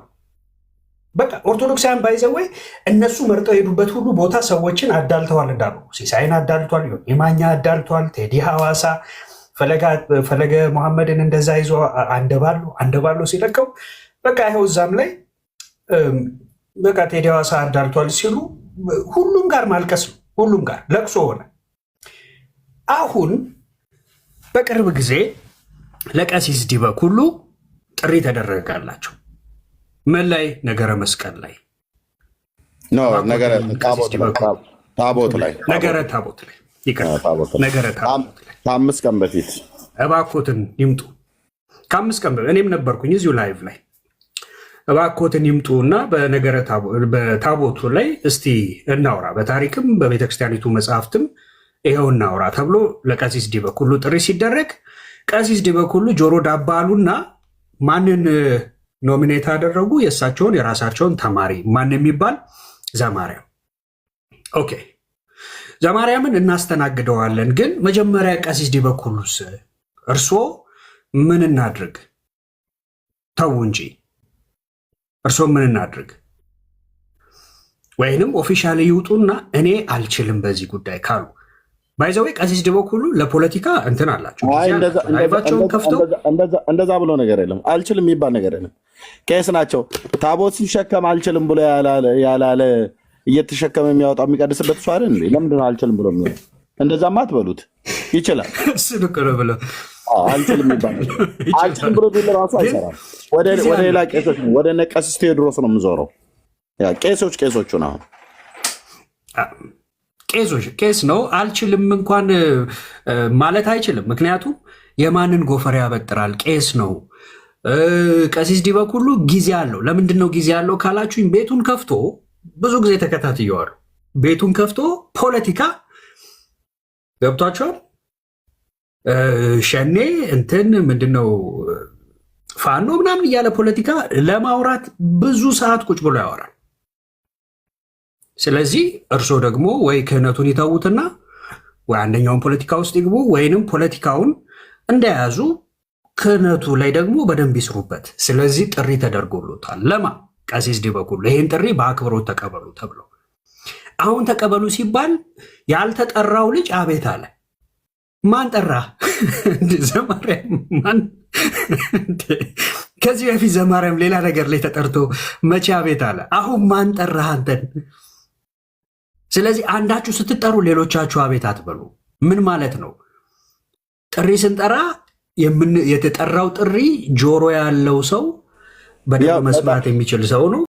በቃ ኦርቶዶክሳውያን ባይዘወይ እነሱ መርጠው የሄዱበት ሁሉ ቦታ ሰዎችን አዳልተዋል እንዳሉ ሲሳይን አዳልቷል፣ ዮኒ ማኛ አዳልቷል፣ ቴዲ ሐዋሳ ፈለገ መሐመድን እንደዛ ይዞ አንደባሎ ሲለቀው በቃ ይኸው እዛም ላይ በቃ ቴዲ ሐዋሳ አዳልቷል ሲሉ ሁሉም ጋር ማልቀስ ነው፣ ሁሉም ጋር ለቅሶ ሆነ። አሁን በቅርብ ጊዜ ለቀሲስ ዲበኩሉ ጥሪ ተደረጋላቸው። ምን ላይ? ነገረ መስቀል ላይ ታቦት ላይ ከ5 ቀን በፊት እባኮትን ይምጡ። ከ5 ቀን እኔም ነበርኩኝ እዚሁ ላይቭ ላይ። እባኮትን ይምጡ እና በታቦቱ ላይ እስቲ እናውራ፣ በታሪክም በቤተክርስቲያኒቱ መጽሐፍትም ይኸው እናውራ ተብሎ ለቀሲስ ዲበኩሉ ጥሪ ሲደረግ ቀሲስ ዲበኩሉ ጆሮ ዳባ አሉና ማንን ኖሚኔት አደረጉ? የእሳቸውን የራሳቸውን ተማሪ ማን የሚባል ዘማርያም። ኦኬ ዘማርያምን እናስተናግደዋለን፣ ግን መጀመሪያ ቀሲስ ዲበኩሉስ እርስዎ ምን እናድርግ? ተው እንጂ እርስዎ ምን እናድርግ? ወይንም ኦፊሻሊ ይውጡና እኔ አልችልም በዚህ ጉዳይ ካሉ ባይዘዌ ቀሲስ ዲበኩሉ ለፖለቲካ እንትን አላቸው። ላይቫቸውን ከፍተው እንደዛ ብሎ ነገር የለም፣ አልችልም የሚባል ነገር የለም። ቄስ ናቸው። ታቦት ሲሸከም አልችልም ብሎ ያላለ እየተሸከመ የሚያወጣው የሚቀድስበት እሱ አይደል? ለምንድነው አልችልም ብሎ የሚሆን? እንደዛማ አትበሉት። ይችላል አልችልም የሚባል ነገር አልችልም ብሎ ቢል ራሱ አይሰራም። ወደ ሌላ ቄሶች ነው፣ ወደ እነ ቀሲስ ቴዎድሮስ ነው የምዞረው። ቄሶቹን አሁን ቄስ ነው አልችልም እንኳን ማለት አይችልም። ምክንያቱም የማንን ጎፈር ያበጥራል? ቄስ ነው። ቀሲስ ዲበኩሉ ጊዜ አለው። ለምንድን ነው ጊዜ አለው ካላችሁኝ፣ ቤቱን ከፍቶ ብዙ ጊዜ ተከታትየዋለሁ። ቤቱን ከፍቶ ፖለቲካ ገብቷቸዋል። ሸኔ እንትን ምንድነው ፋኖ ምናምን እያለ ፖለቲካ ለማውራት ብዙ ሰዓት ቁጭ ብሎ ያወራል። ስለዚህ እርስዎ ደግሞ ወይ ክህነቱን ይተዉትና ወይ አንደኛውን ፖለቲካ ውስጥ ይግቡ፣ ወይንም ፖለቲካውን እንደያዙ ክህነቱ ላይ ደግሞ በደንብ ይስሩበት። ስለዚህ ጥሪ ተደርጎሎታል። ለማ ቀሲስ ዲበኩሉ ይህን ጥሪ በአክብሮት ተቀበሉ ተብለው፣ አሁን ተቀበሉ ሲባል ያልተጠራው ልጅ አቤት አለ። ማን ጠራ? ዘማርያም ማን? ከዚህ በፊት ዘማርያም ሌላ ነገር ላይ ተጠርቶ መቼ አቤት አለ? አሁን ማን ጠራህ አንተን? ስለዚህ አንዳችሁ ስትጠሩ ሌሎቻችሁ አቤት አትበሉ። ምን ማለት ነው? ጥሪ ስንጠራ የተጠራው ጥሪ ጆሮ ያለው ሰው በደንብ መስማት የሚችል ሰው ነው።